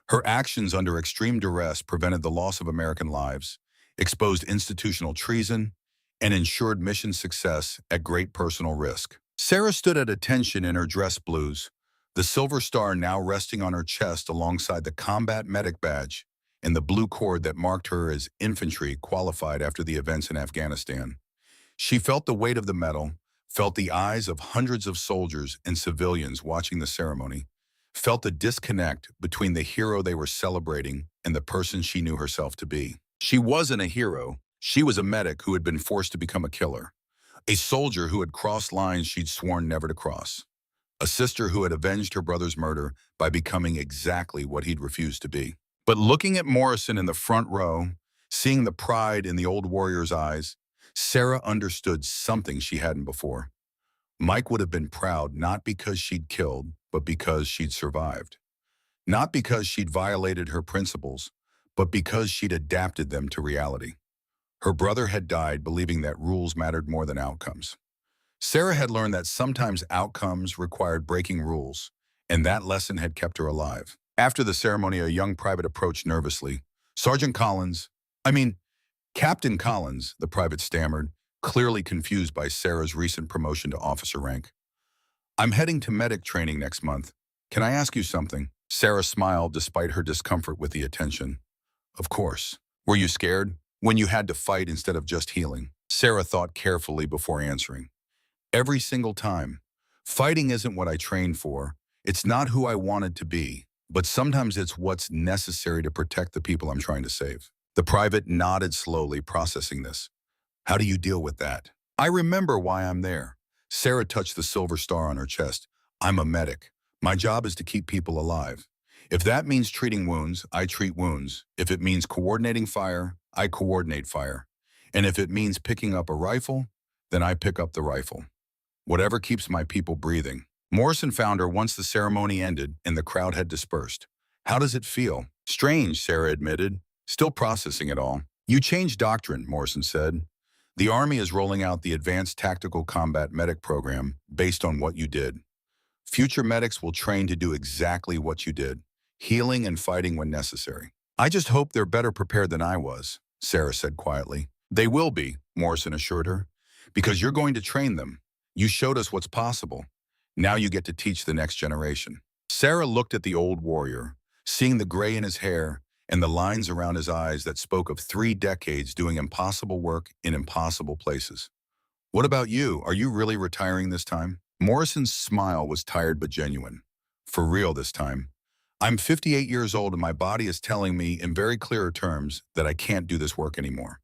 Her actions under extreme duress prevented the loss of American lives, exposed institutional treason, and ensured mission success at great personal risk. Sarah stood at attention in her dress blues, the silver star now resting on her chest alongside the combat medic badge and the blue cord that marked her as infantry qualified after the events in Afghanistan. She felt the weight of the medal, felt the eyes of hundreds of soldiers and civilians watching the ceremony, felt the disconnect between the hero they were celebrating and the person she knew herself to be. She wasn't a hero. She was a medic who had been forced to become a killer. A soldier who had crossed lines she'd sworn never to cross. A sister who had avenged her brother's murder by becoming exactly what he'd refused to be. But looking at Morrison in the front row, seeing the pride in the old warrior's eyes, Sarah understood something she hadn't before. Mike would have been proud not because she'd killed, but because she'd survived. Not because she'd violated her principles, but because she'd adapted them to reality. Her brother had died believing that rules mattered more than outcomes. Sarah had learned that sometimes outcomes required breaking rules, and that lesson had kept her alive. After the ceremony, a young private approached nervously. Captain Collins, the private stammered, clearly confused by Sarah's recent promotion to officer rank. I'm heading to medic training next month. Can I ask you something? Sarah smiled despite her discomfort with the attention. Of course. Were you scared? When you had to fight instead of just healing? Sarah thought carefully before answering. Every single time. Fighting isn't what I trained for. It's not who I wanted to be. But sometimes it's what's necessary to protect the people I'm trying to save. The private nodded slowly, processing this. How do you deal with that? I remember why I'm there. Sarah touched the silver star on her chest. I'm a medic. My job is to keep people alive. If that means treating wounds, I treat wounds. If it means coordinating fire, I coordinate fire. And if it means picking up a rifle, then I pick up the rifle. Whatever keeps my people breathing. Morrison found her once the ceremony ended and the crowd had dispersed. How does it feel? Strange, Sarah admitted, still processing it all. You changed doctrine, Morrison said. The Army is rolling out the Advanced Tactical Combat Medic program based on what you did. Future medics will train to do exactly what you did, healing and fighting when necessary. I just hope they're better prepared than I was, Sarah said quietly. They will be, Morrison assured her, because you're going to train them. You showed us what's possible. Now you get to teach the next generation. Sarah looked at the old warrior, seeing the gray in his hair and the lines around his eyes that spoke of 3 decades doing impossible work in impossible places. What about you? Are you really retiring this time? Morrison's smile was tired but genuine. For real this time. I'm 58 years old and my body is telling me in very clear terms that I can't do this work anymore.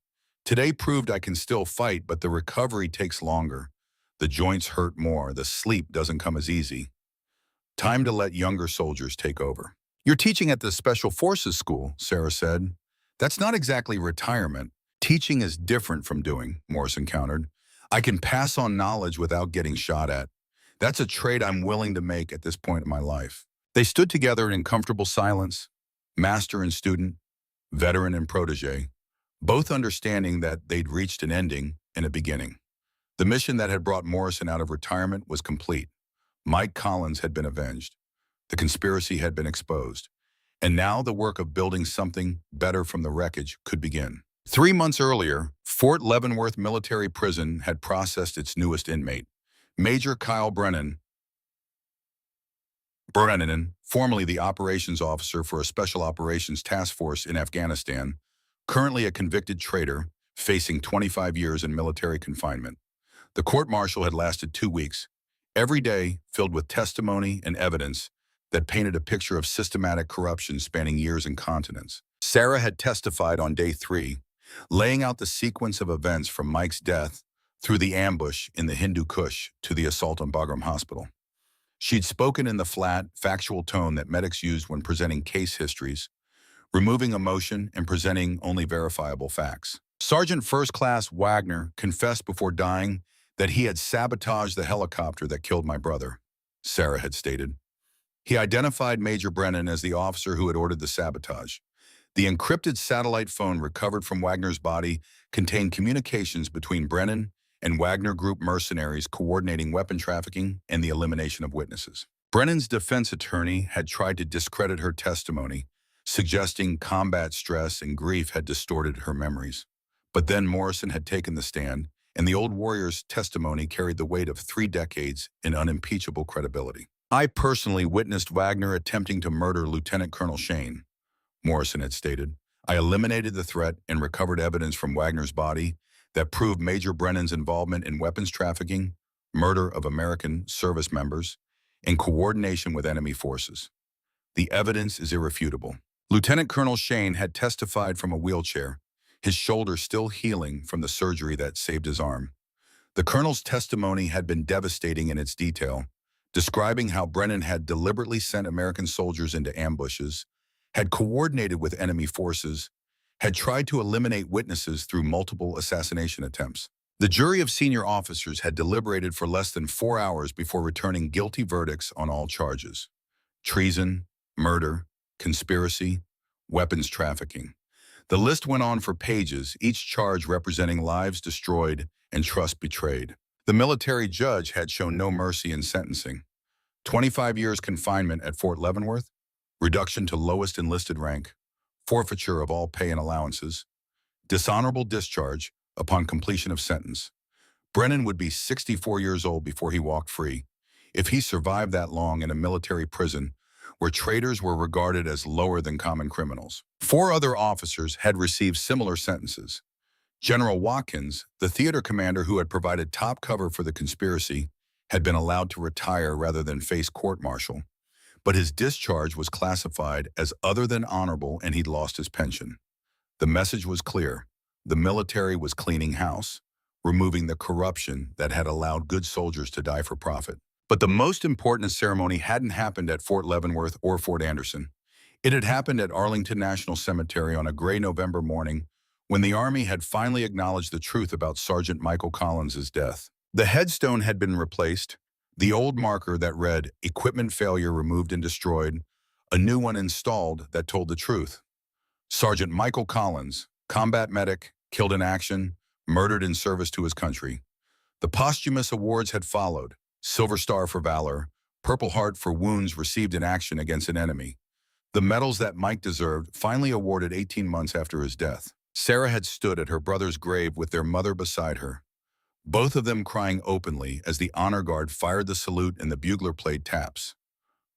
Today proved I can still fight, but the recovery takes longer. The joints hurt more. The sleep doesn't come as easy. Time to let younger soldiers take over. You're teaching at the Special Forces School, Sarah said. That's not exactly retirement. Teaching is different from doing, Morrison countered. I can pass on knowledge without getting shot at. That's a trade I'm willing to make at this point in my life. They stood together in comfortable silence, master and student, veteran and protege, both understanding that they'd reached an ending and a beginning. The mission that had brought Morrison out of retirement was complete. Mike Collins had been avenged. The conspiracy had been exposed. And now the work of building something better from the wreckage could begin. 3 months earlier, Fort Leavenworth Military Prison had processed its newest inmate, Major Kyle Brennan, formerly the operations officer for a special operations task force in Afghanistan, currently a convicted traitor, facing 25 years in military confinement. The court-martial had lasted 2 weeks, every day filled with testimony and evidence that painted a picture of systematic corruption spanning years and continents. Sarah had testified on day 3, laying out the sequence of events from Mike's death through the ambush in the Hindu Kush to the assault on Bagram Hospital. She'd spoken in the flat, factual tone that medics used when presenting case histories, removing emotion and presenting only verifiable facts. Sergeant First Class Wagner confessed before dying that he had sabotaged the helicopter that killed my brother, Sarah had stated. He identified Major Brennan as the officer who had ordered the sabotage. The encrypted satellite phone recovered from Wagner's body contained communications between Brennan and Wagner Group mercenaries coordinating weapon trafficking and the elimination of witnesses. Brennan's defense attorney had tried to discredit her testimony, suggesting combat stress and grief had distorted her memories. But then Morrison had taken the stand, and the old warrior's testimony carried the weight of 3 decades in unimpeachable credibility. I personally witnessed Wagner attempting to murder Lieutenant Colonel Shane, Morrison had stated. I eliminated the threat and recovered evidence from Wagner's body that proved Major Brennan's involvement in weapons trafficking, murder of American service members, and coordination with enemy forces. The evidence is irrefutable. Lieutenant Colonel Shane had testified from a wheelchair, his shoulder still healing from the surgery that saved his arm. The colonel's testimony had been devastating in its detail, describing how Brennan had deliberately sent American soldiers into ambushes, had coordinated with enemy forces, had tried to eliminate witnesses through multiple assassination attempts. The jury of senior officers had deliberated for less than 4 hours before returning guilty verdicts on all charges: treason, murder, conspiracy, weapons trafficking. The list went on for pages, each charge representing lives destroyed and trust betrayed. The military judge had shown no mercy in sentencing. 25 years confinement at Fort Leavenworth, reduction to lowest enlisted rank, forfeiture of all pay and allowances, dishonorable discharge upon completion of sentence. Brennan would be 64 years old before he walked free. If he survived that long in a military prison where traitors were regarded as lower than common criminals. 4 other officers had received similar sentences. General Watkins, the theater commander who had provided top cover for the conspiracy, had been allowed to retire rather than face court-martial, but his discharge was classified as other than honorable and he'd lost his pension. The message was clear. The military was cleaning house, removing the corruption that had allowed good soldiers to die for profit. But the most important ceremony hadn't happened at Fort Leavenworth or Fort Anderson. It had happened at Arlington National Cemetery on a gray November morning when the Army had finally acknowledged the truth about Sergeant Michael Collins' death. The headstone had been replaced, the old marker that read, "Equipment failure removed and destroyed," a new one installed that told the truth. Sergeant Michael Collins, combat medic, killed in action, murdered in service to his country. The posthumous awards had followed: Silver Star for valor, Purple Heart for wounds received in action against an enemy. The medals that Mike deserved finally awarded 18 months after his death. Sarah had stood at her brother's grave with their mother beside her, both of them crying openly as the honor guard fired the salute and the bugler played taps.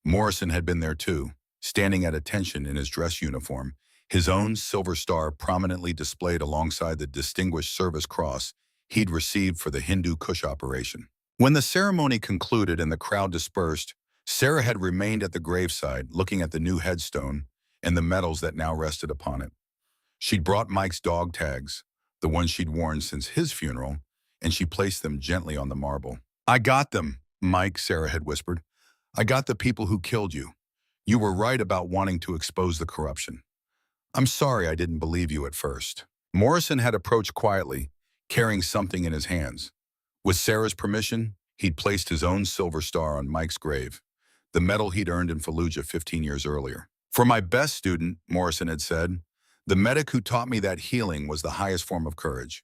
Morrison had been there too, standing at attention in his dress uniform, his own silver star prominently displayed alongside the Distinguished Service Cross he'd received for the Hindu Kush operation. When the ceremony concluded and the crowd dispersed, Sarah had remained at the graveside looking at the new headstone and the medals that now rested upon it. She'd brought Mike's dog tags, the ones she'd worn since his funeral, and she placed them gently on the marble. "I got them, Mike," Sarah had whispered. "I got the people who killed you. You were right about wanting to expose the corruption. I'm sorry I didn't believe you at first." Morrison had approached quietly, carrying something in his hands. With Sarah's permission, he'd placed his own silver star on Mike's grave, the medal he'd earned in Fallujah 15 years earlier. "For my best student," Morrison had said, "the medic who taught me that healing was the highest form of courage.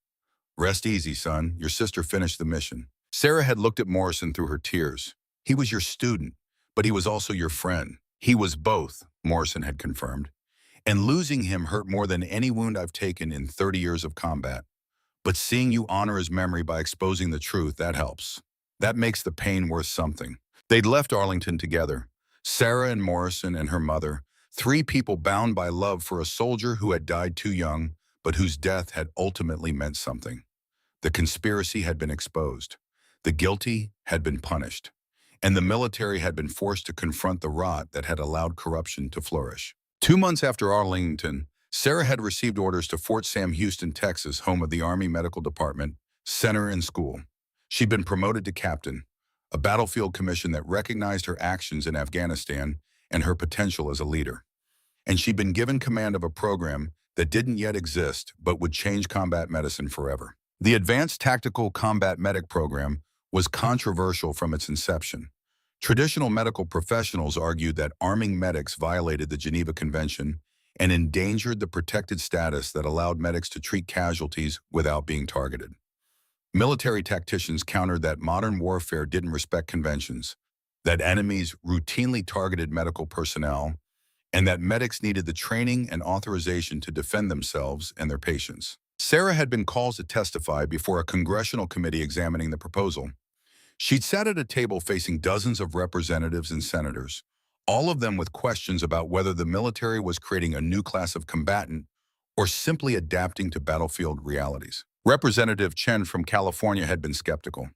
Rest easy, son. Your sister finished the mission." Sarah had looked at Morrison through her tears. "He was your student, but he was also your friend." "He was both," Morrison had confirmed. "And losing him hurt more than any wound I've taken in 30 years of combat. But seeing you honor his memory by exposing the truth, that helps. That makes the pain worth something." They'd left Arlington together, Sarah and Morrison and her mother, three people bound by love for a soldier who had died too young, but whose death had ultimately meant something. The conspiracy had been exposed. The guilty had been punished. And the military had been forced to confront the rot that had allowed corruption to flourish. 2 months after Arlington, Sarah had received orders to Fort Sam Houston, Texas, home of the Army Medical Department, center and school. She'd been promoted to captain, a battlefield commission that recognized her actions in Afghanistan and her potential as a leader. And she'd been given command of a program that didn't yet exist but would change combat medicine forever. The Advanced Tactical Combat Medic Program was controversial from its inception. Traditional medical professionals argued that arming medics violated the Geneva Convention and endangered the protected status that allowed medics to treat casualties without being targeted. Military tacticians countered that modern warfare didn't respect conventions, that enemies routinely targeted medical personnel, and that medics needed the training and authorization to defend themselves and their patients. Sarah had been called to testify before a congressional committee examining the proposal. She'd sat at a table facing dozens of representatives and senators, all of them with questions about whether the military was creating a new class of combatant or simply adapting to battlefield realities. Representative Chen from California had been skeptical.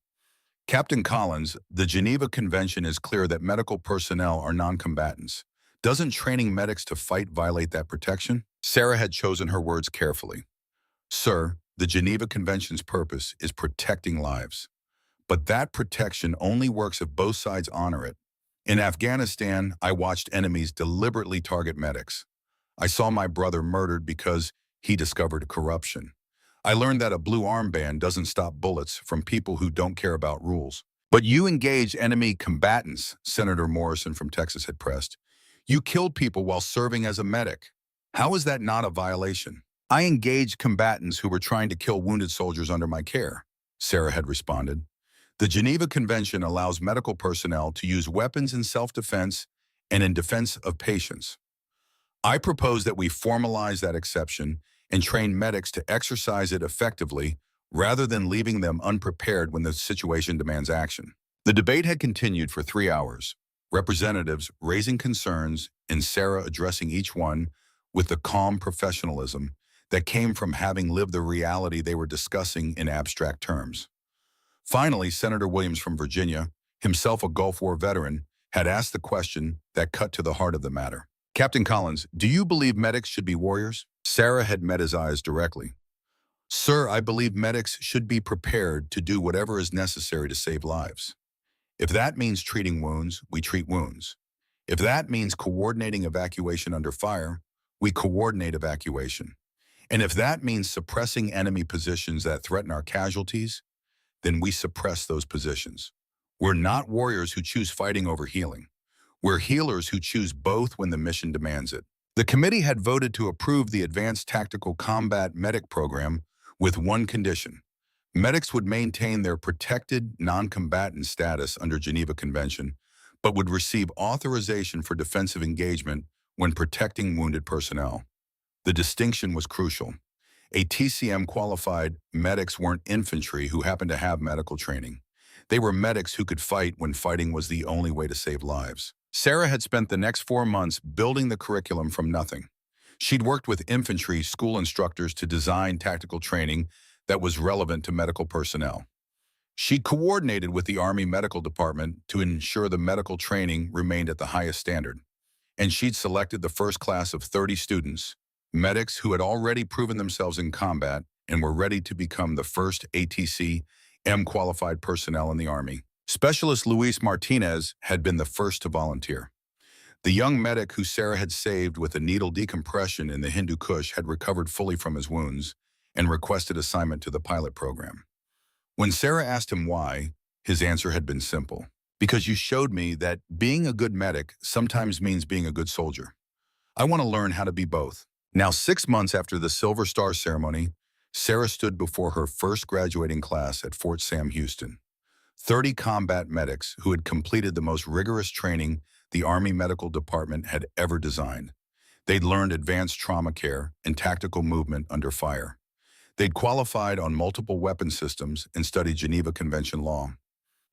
"Captain Collins, the Geneva Convention is clear that medical personnel are non-combatants. Doesn't training medics to fight violate that protection?" Sarah had chosen her words carefully. "Sir, the Geneva Convention's purpose is protecting lives. But that protection only works if both sides honor it. In Afghanistan, I watched enemies deliberately target medics. I saw my brother murdered because he discovered corruption. I learned that a blue armband doesn't stop bullets from people who don't care about rules." "But you engaged enemy combatants," Senator Morrison from Texas had pressed. "You killed people while serving as a medic. How is that not a violation?" "I engaged combatants who were trying to kill wounded soldiers under my care," Sarah had responded. "The Geneva Convention allows medical personnel to use weapons in self-defense and in defense of patients. I propose that we formalize that exception and train medics to exercise it effectively rather than leaving them unprepared when the situation demands action." The debate had continued for 3 hours, representatives raising concerns and Sarah addressing each one with the calm professionalism that came from having lived the reality they were discussing in abstract terms. Finally, Senator Williams from Virginia, himself a Gulf War veteran, had asked the question that cut to the heart of the matter. "Captain Collins, do you believe medics should be warriors?" Sarah had met his eyes directly. "Sir, I believe medics should be prepared to do whatever is necessary to save lives. If that means treating wounds, we treat wounds. If that means coordinating evacuation under fire, we coordinate evacuation. And if that means suppressing enemy positions that threaten our casualties, then we suppress those positions. We're not warriors who choose fighting over healing. We're healers who choose both when the mission demands it." The committee had voted to approve the Advanced Tactical Combat Medic Program with one condition. Medics would maintain their protected non-combatant status under Geneva Convention, but would receive authorization for defensive engagement when protecting wounded personnel. The distinction was crucial. ATCM qualified medics weren't infantry who happened to have medical training. They were medics who could fight when fighting was the only way to save lives. Sarah had spent the next 4 months building the curriculum from nothing. She'd worked with infantry school instructors to design tactical training that was relevant to medical personnel. She coordinated with the Army Medical Department to ensure the medical training remained at the highest standard. And she'd selected the first class of 30 students, medics who had already proven themselves in combat and were ready to become the first ATC-M qualified personnel in the Army. Specialist Luis Martinez had been the first to volunteer. The young medic who Sarah had saved with a needle decompression in the Hindu Kush had recovered fully from his wounds and requested assignment to the pilot program. When Sarah asked him why, his answer had been simple. Because you showed me that being a good medic sometimes means being a good soldier. I want to learn how to be both. Now, 6 months after the Silver Star ceremony, Sarah stood before her first graduating class at Fort Sam Houston. 30 combat medics who had completed the most rigorous training the Army Medical Department had ever designed. They'd learned advanced trauma care and tactical movement under fire. They'd qualified on multiple weapon systems and studied Geneva Convention law.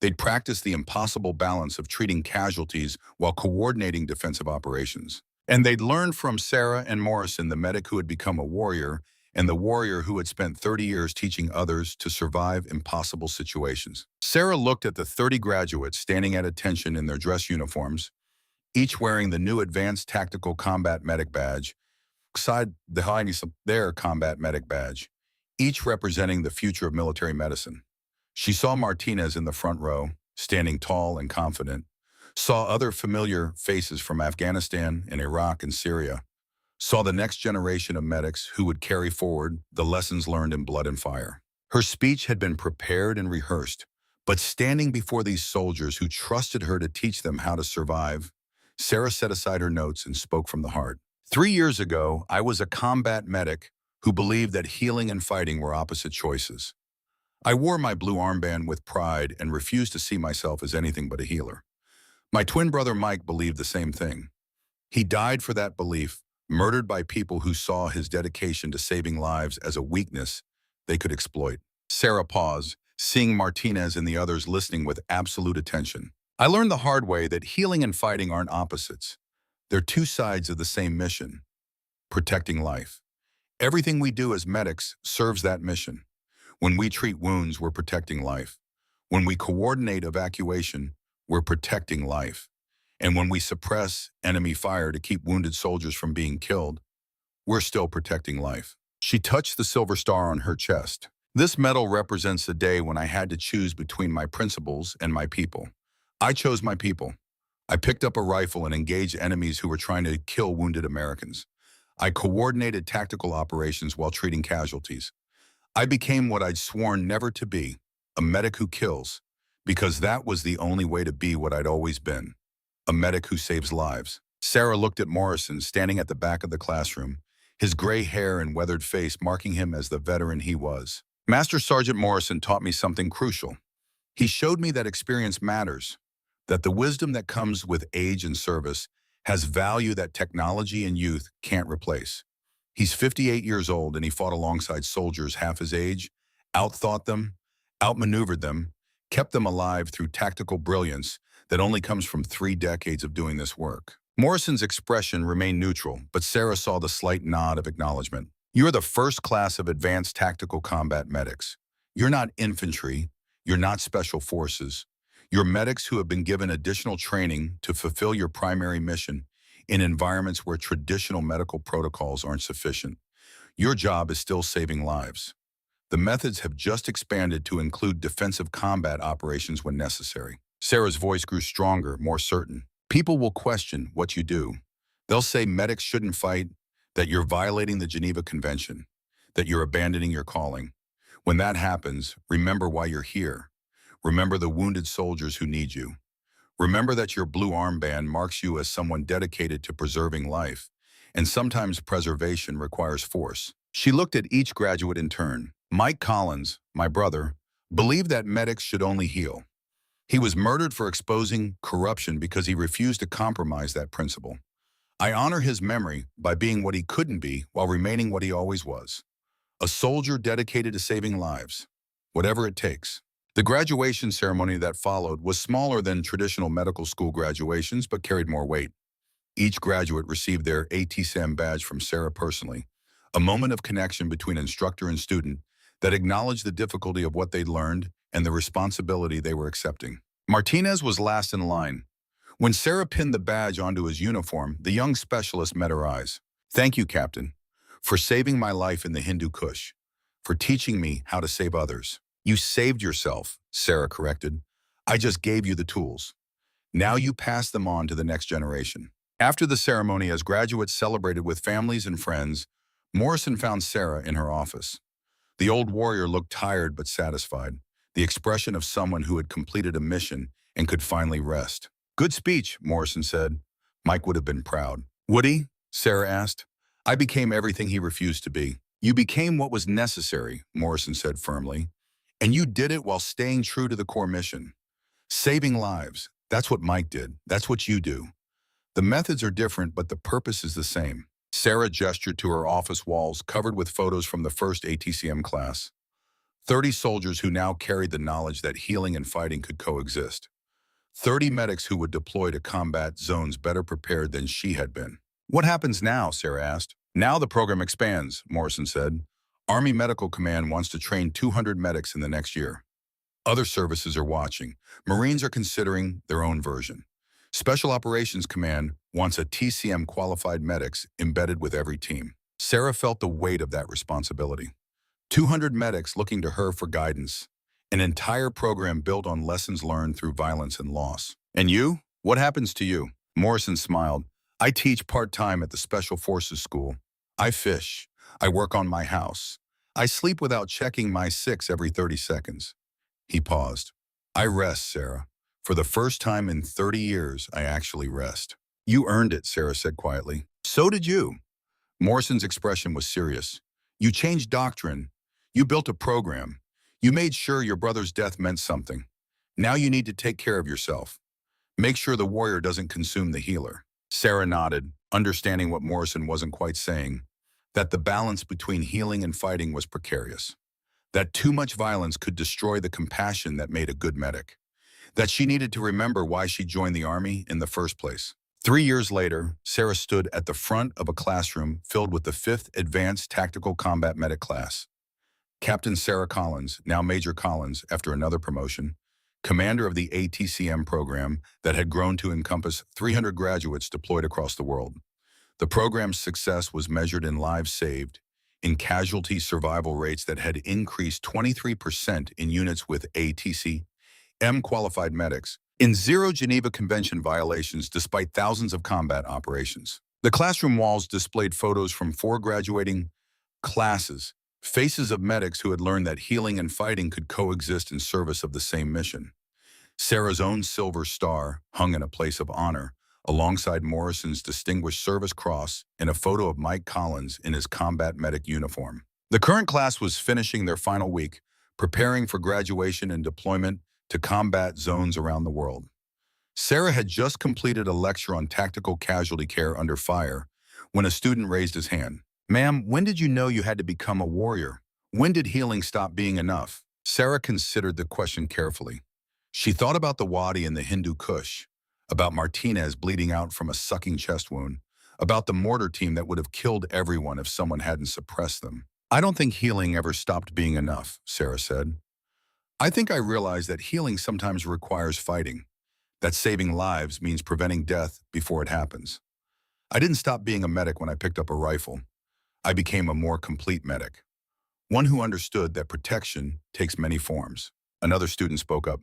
They'd practiced the impossible balance of treating casualties while coordinating defensive operations. And they'd learned from Sarah and Morrison, the medic who had become a warrior, and the warrior who had spent 30 years teaching others to survive impossible situations. Sarah looked at the 30 graduates standing at attention in their dress uniforms, each wearing the new Advanced Tactical Combat Medic badge, beside their combat medic badge, each representing the future of military medicine. She saw Martinez in the front row, standing tall and confident, saw other familiar faces from Afghanistan and Iraq and Syria, saw the next generation of medics who would carry forward the lessons learned in blood and fire. Her speech had been prepared and rehearsed, but standing before these soldiers who trusted her to teach them how to survive, Sarah set aside her notes and spoke from the heart. 3 years ago, I was a combat medic who believed that healing and fighting were opposite choices. I wore my blue armband with pride and refused to see myself as anything but a healer. My twin brother Mike believed the same thing. He died for that belief, murdered by people who saw his dedication to saving lives as a weakness they could exploit. Sarah paused, seeing Martinez and the others listening with absolute attention. I learned the hard way that healing and fighting aren't opposites. They're two sides of the same mission, protecting life. Everything we do as medics serves that mission. When we treat wounds, we're protecting life. When we coordinate evacuation, we're protecting life. And when we suppress enemy fire to keep wounded soldiers from being killed, we're still protecting life. She touched the silver star on her chest. This medal represents the day when I had to choose between my principles and my people. I chose my people. I picked up a rifle and engaged enemies who were trying to kill wounded Americans. I coordinated tactical operations while treating casualties. I became what I'd sworn never to be, a medic who kills, because that was the only way to be what I'd always been, a medic who saves lives. Sarah looked at Morrison, standing at the back of the classroom, his gray hair and weathered face marking him as the veteran he was. Master Sergeant Morrison taught me something crucial. He showed me that experience matters, that the wisdom that comes with age and service has value that technology and youth can't replace. He's 58 years old and he fought alongside soldiers half his age, outthought them, outmaneuvered them, kept them alive through tactical brilliance that only comes from 3 decades of doing this work. Morrison's expression remained neutral, but Sarah saw the slight nod of acknowledgement. You're the first class of advanced tactical combat medics. You're not infantry. You're not special forces. You're medics who have been given additional training to fulfill your primary mission in environments where traditional medical protocols aren't sufficient. Your job is still saving lives. The methods have just expanded to include defensive combat operations when necessary. Sarah's voice grew stronger, more certain. People will question what you do. They'll say medics shouldn't fight, that you're violating the Geneva Convention, that you're abandoning your calling. When that happens, remember why you're here. Remember the wounded soldiers who need you. Remember that your blue armband marks you as someone dedicated to preserving life, and sometimes preservation requires force. She looked at each graduate in turn. Mike Collins, my brother, believed that medics should only heal. He was murdered for exposing corruption because he refused to compromise that principle. I honor his memory by being what he couldn't be while remaining what he always was. A soldier dedicated to saving lives, whatever it takes. The graduation ceremony that followed was smaller than traditional medical school graduations, but carried more weight. Each graduate received their ATCM badge from Sarah personally, a moment of connection between instructor and student that acknowledged the difficulty of what they'd learned and the responsibility they were accepting. Martinez was last in line. When Sarah pinned the badge onto his uniform, the young specialist met her eyes. "Thank you, Captain, for saving my life in the Hindu Kush, for teaching me how to save others." "You saved yourself," Sarah corrected. "I just gave you the tools. Now you pass them on to the next generation." After the ceremony, as graduates celebrated with families and friends, Morrison found Sarah in her office. The old warrior looked tired but satisfied, the expression of someone who had completed a mission and could finally rest. "Good speech," Morrison said. Mike would have been proud. "Would he?" Sarah asked. "I became everything he refused to be." "You became what was necessary," Morrison said firmly. "And you did it while staying true to the core mission. Saving lives. That's what Mike did. That's what you do. The methods are different, but the purpose is the same." Sarah gestured to her office walls covered with photos from the first ATCM class. 30 soldiers who now carried the knowledge that healing and fighting could coexist. 30 medics who would deploy to combat zones better prepared than she had been. "What happens now?" Sarah asked. "Now the program expands," Morrison said. "Army Medical Command wants to train 200 medics in the next year. Other services are watching. Marines are considering their own version. Special Operations Command wants a TCM qualified medics embedded with every team." Sarah felt the weight of that responsibility. 200 medics looking to her for guidance. An entire program built on lessons learned through violence and loss. "And you? What happens to you?" Morrison smiled. "I teach part-time at the Special Forces School. I fish. I work on my house. I sleep without checking my 6 every 30 seconds. He paused. "I rest, Sarah. For the first time in 30 years, I actually rest." "You earned it," Sarah said quietly. "So did you." Morrison's expression was serious. "You changed doctrine. You built a program. You made sure your brother's death meant something. Now you need to take care of yourself. Make sure the warrior doesn't consume the healer." Sarah nodded, understanding what Morrison wasn't quite saying, that the balance between healing and fighting was precarious, that too much violence could destroy the compassion that made a good medic, that she needed to remember why she joined the Army in the first place. 3 years later, Sarah stood at the front of a classroom filled with the 5th Advanced Tactical Combat Medic class. Captain Sarah Collins, now Major Collins after another promotion, commander of the ATCM program that had grown to encompass 300 graduates deployed across the world. The program's success was measured in lives saved, in casualty survival rates that had increased 23% in units with ATCM qualified medics, in 0 Geneva Convention violations despite thousands of combat operations. The classroom walls displayed photos from 4 graduating classes, faces of medics who had learned that healing and fighting could coexist in service of the same mission. Sarah's own Silver Star hung in a place of honor, alongside Morrison's Distinguished Service Cross and a photo of Mike Collins in his combat medic uniform. The current class was finishing their final week, preparing for graduation and deployment to combat zones around the world. Sarah had just completed a lecture on tactical casualty care under fire when a student raised his hand. "Ma'am, when did you know you had to become a warrior? When did healing stop being enough?" Sarah considered the question carefully. She thought about the Wadi and the Hindu Kush, about Martinez bleeding out from a sucking chest wound, about the mortar team that would have killed everyone if someone hadn't suppressed them. "I don't think healing ever stopped being enough," Sarah said. "I think I realized that healing sometimes requires fighting, that saving lives means preventing death before it happens. I didn't stop being a medic when I picked up a rifle. I became a more complete medic, one who understood that protection takes many forms." Another student spoke up.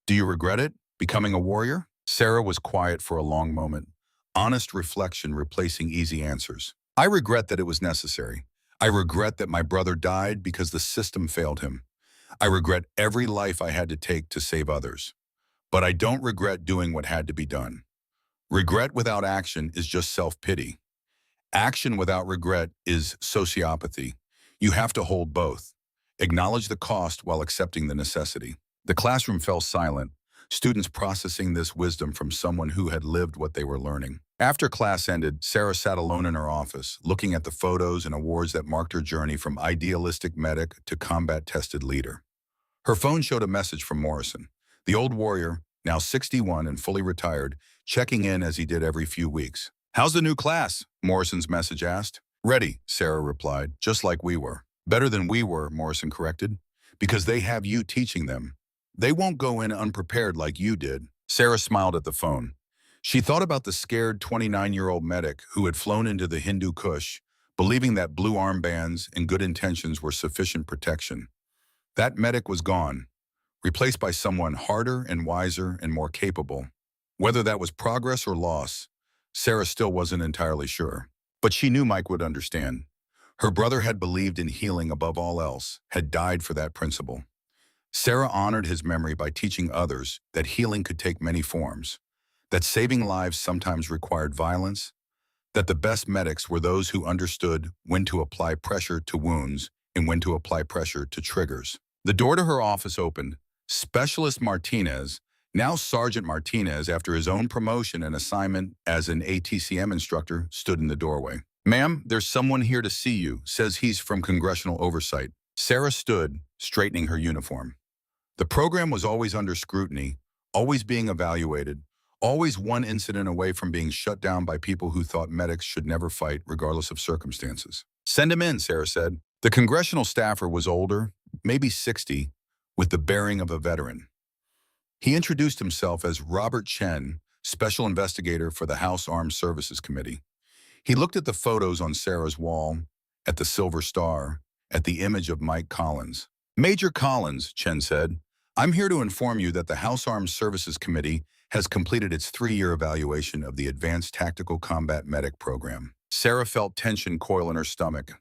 "Do you regret it, becoming a warrior?" Sarah was quiet for a long moment, honest reflection replacing easy answers. "I regret that it was necessary. I regret that my brother died because the system failed him. I regret every life I had to take to save others. But I don't regret doing what had to be done. Regret without action is just self-pity. Action without regret is sociopathy. You have to hold both. Acknowledge the cost while accepting the necessity. The classroom fell silent, students processing this wisdom from someone who had lived what they were learning. After class ended, Sarah sat alone in her office, looking at the photos and awards that marked her journey from idealistic medic to combat-tested leader. Her phone showed a message from Morrison, the old warrior, now 61 and fully retired, checking in as he did every few weeks. "How's the new class?" Morrison's message asked. "Ready," Sarah replied, "just like we were." "Better than we were," Morrison corrected, "because they have you teaching them. They won't go in unprepared like you did." Sarah smiled at the phone. She thought about the scared 29-year-old medic who had flown into the Hindu Kush, believing that blue armbands and good intentions were sufficient protection. That medic was gone, replaced by someone harder and wiser and more capable. Whether that was progress or loss, Sarah still wasn't entirely sure. But she knew Mike would understand. Her brother had believed in healing above all else, had died for that principle. Sarah honored his memory by teaching others that healing could take many forms, that saving lives sometimes required violence, that the best medics were those who understood when to apply pressure to wounds and when to apply pressure to triggers. The door to her office opened. Specialist Martinez, now Sergeant Martinez after his own promotion and assignment as an ATCM instructor, stood in the doorway. "Ma'am, there's someone here to see you, says he's from Congressional Oversight." Sarah stood, straightening her uniform. The program was always under scrutiny, always being evaluated, always one incident away from being shut down by people who thought medics should never fight regardless of circumstances. "Send him in," Sarah said. The congressional staffer was older, maybe 60, with the bearing of a veteran. He introduced himself as Robert Chen, Special Investigator for the House Armed Services Committee. He looked at the photos on Sarah's wall, at the Silver Star, at the image of Mike Collins. "Major Collins," Chen said, "I'm here to inform you that the House Armed Services Committee has completed its 3-year evaluation of the Advanced Tactical Combat Medic Program." Sarah felt tension coil in her stomach.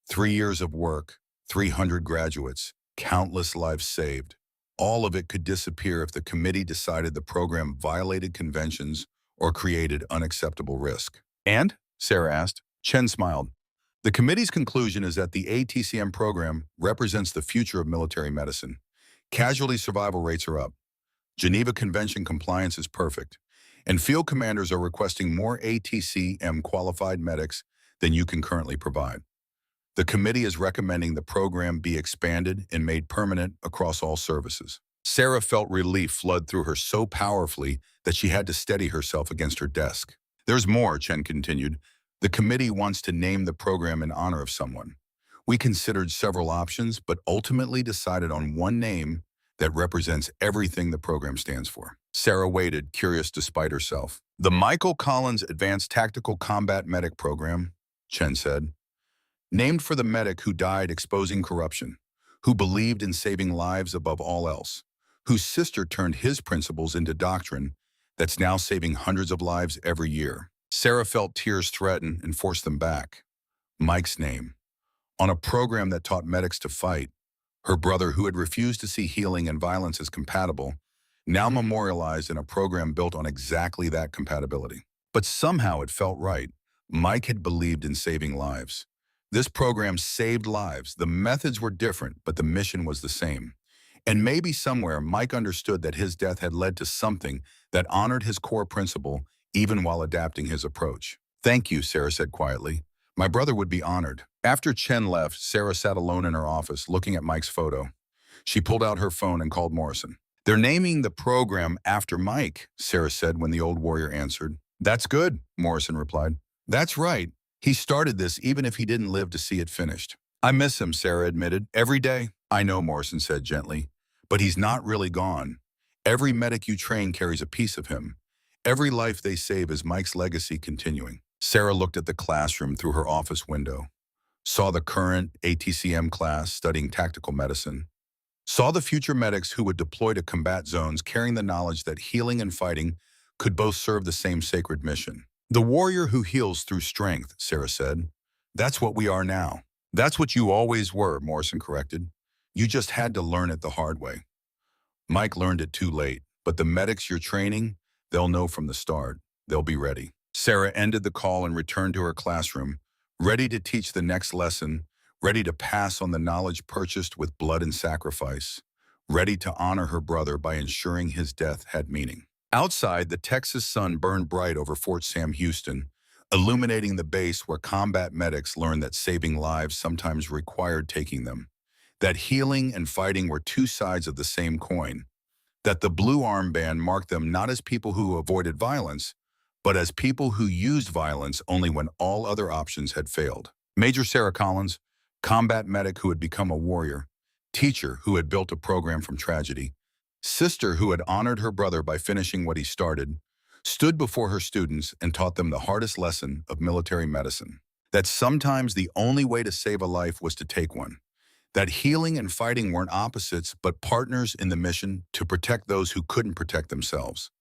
3 years of work, 300 graduates, countless lives saved. All of it could disappear if the committee decided the program violated conventions or created unacceptable risk. "And?" Sarah asked. Chen smiled. "The committee's conclusion is that the ATCM program represents the future of military medicine. Casualty survival rates are up. Geneva Convention compliance is perfect. And field commanders are requesting more ATCM qualified medics than you can currently provide. The committee is recommending the program be expanded and made permanent across all services." Sarah felt relief flood through her so powerfully that she had to steady herself against her desk. "There's more," Chen continued. "The committee wants to name the program in honor of someone. We considered several options, but ultimately decided on one name that represents everything the program stands for." Sarah waited, curious despite herself. "The Michael Collins Advanced Tactical Combat Medic Program," Chen said. "Named for the medic who died exposing corruption, who believed in saving lives above all else, whose sister turned his principles into doctrine that's now saving hundreds of lives every year." Sarah felt tears threaten and forced them back. Mike's name. On a program that taught medics to fight, her brother who had refused to see healing and violence as compatible, now memorialized in a program built on exactly that compatibility. But somehow it felt right. Mike had believed in saving lives. This program saved lives. The methods were different, but the mission was the same. And maybe somewhere Mike understood that his death had led to something that honored his core principle, even while adapting his approach. "Thank you," Sarah said quietly. "My brother would be honored." After Chen left, Sarah sat alone in her office, looking at Mike's photo. She pulled out her phone and called Morrison. "They're naming the program after Mike," Sarah said when the old warrior answered. "That's good," Morrison replied. "That's right. He started this even if he didn't live to see it finished." "I miss him," Sarah admitted. "Every day." "I know," Morrison said gently. "But he's not really gone. Every medic you train carries a piece of him. Every life they save is Mike's legacy continuing." Sarah looked at the classroom through her office window, saw the current ATCM class studying tactical medicine, saw the future medics who would deploy to combat zones carrying the knowledge that healing and fighting could both serve the same sacred mission. "The warrior who heals through strength," Sarah said. "That's what we are now." "That's what you always were," Morrison corrected. "You just had to learn it the hard way." Mike learned it too late, but the medics you're training, they'll know from the start. They'll be ready. Sarah ended the call and returned to her classroom, ready to teach the next lesson, ready to pass on the knowledge purchased with blood and sacrifice, ready to honor her brother by ensuring his death had meaning. Outside, the Texas sun burned bright over Fort Sam Houston, illuminating the base where combat medics learned that saving lives sometimes required taking them, that healing and fighting were two sides of the same coin, that the blue armband marked them not as people who avoided violence, but as people who used violence only when all other options had failed. Major Sarah Collins, combat medic who had become a warrior, teacher who had built a program from tragedy, sister who had honored her brother by finishing what he started, stood before her students and taught them the hardest lesson of military medicine, that sometimes the only way to save a life was to take one, that healing and fighting weren't opposites but partners in the mission to protect those who couldn't protect themselves,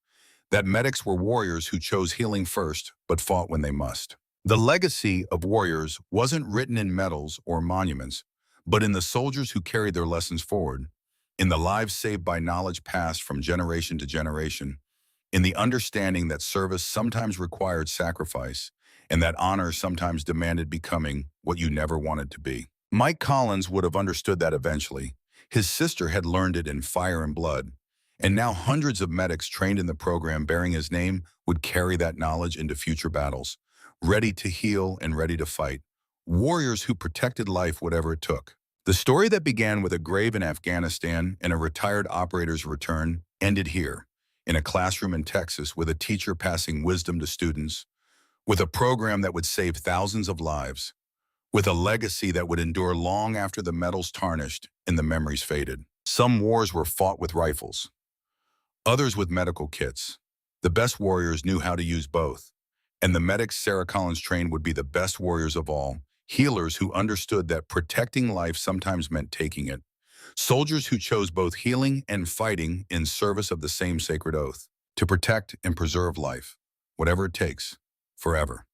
that medics were warriors who chose healing first but fought when they must. The legacy of warriors wasn't written in medals or monuments, but in the soldiers who carried their lessons forward, in the lives saved by knowledge passed from generation to generation, in the understanding that service sometimes required sacrifice, and that honor sometimes demanded becoming what you never wanted to be. Mike Collins would have understood that eventually. His sister had learned it in fire and blood, and now hundreds of medics trained in the program bearing his name would carry that knowledge into future battles, ready to heal and ready to fight, warriors who protected life whatever it took. The story that began with a grave in Afghanistan and a retired operator's return ended here, in a classroom in Texas with a teacher passing wisdom to students, with a program that would save thousands of lives, with a legacy that would endure long after the medals tarnished and the memories faded. Some wars were fought with rifles, others with medical kits. The best warriors knew how to use both, and the medics Sarah Collins trained would be the best warriors of all, healers who understood that protecting life sometimes meant taking it, soldiers who chose both healing and fighting in service of the same sacred oath, to protect and preserve life, whatever it takes, forever.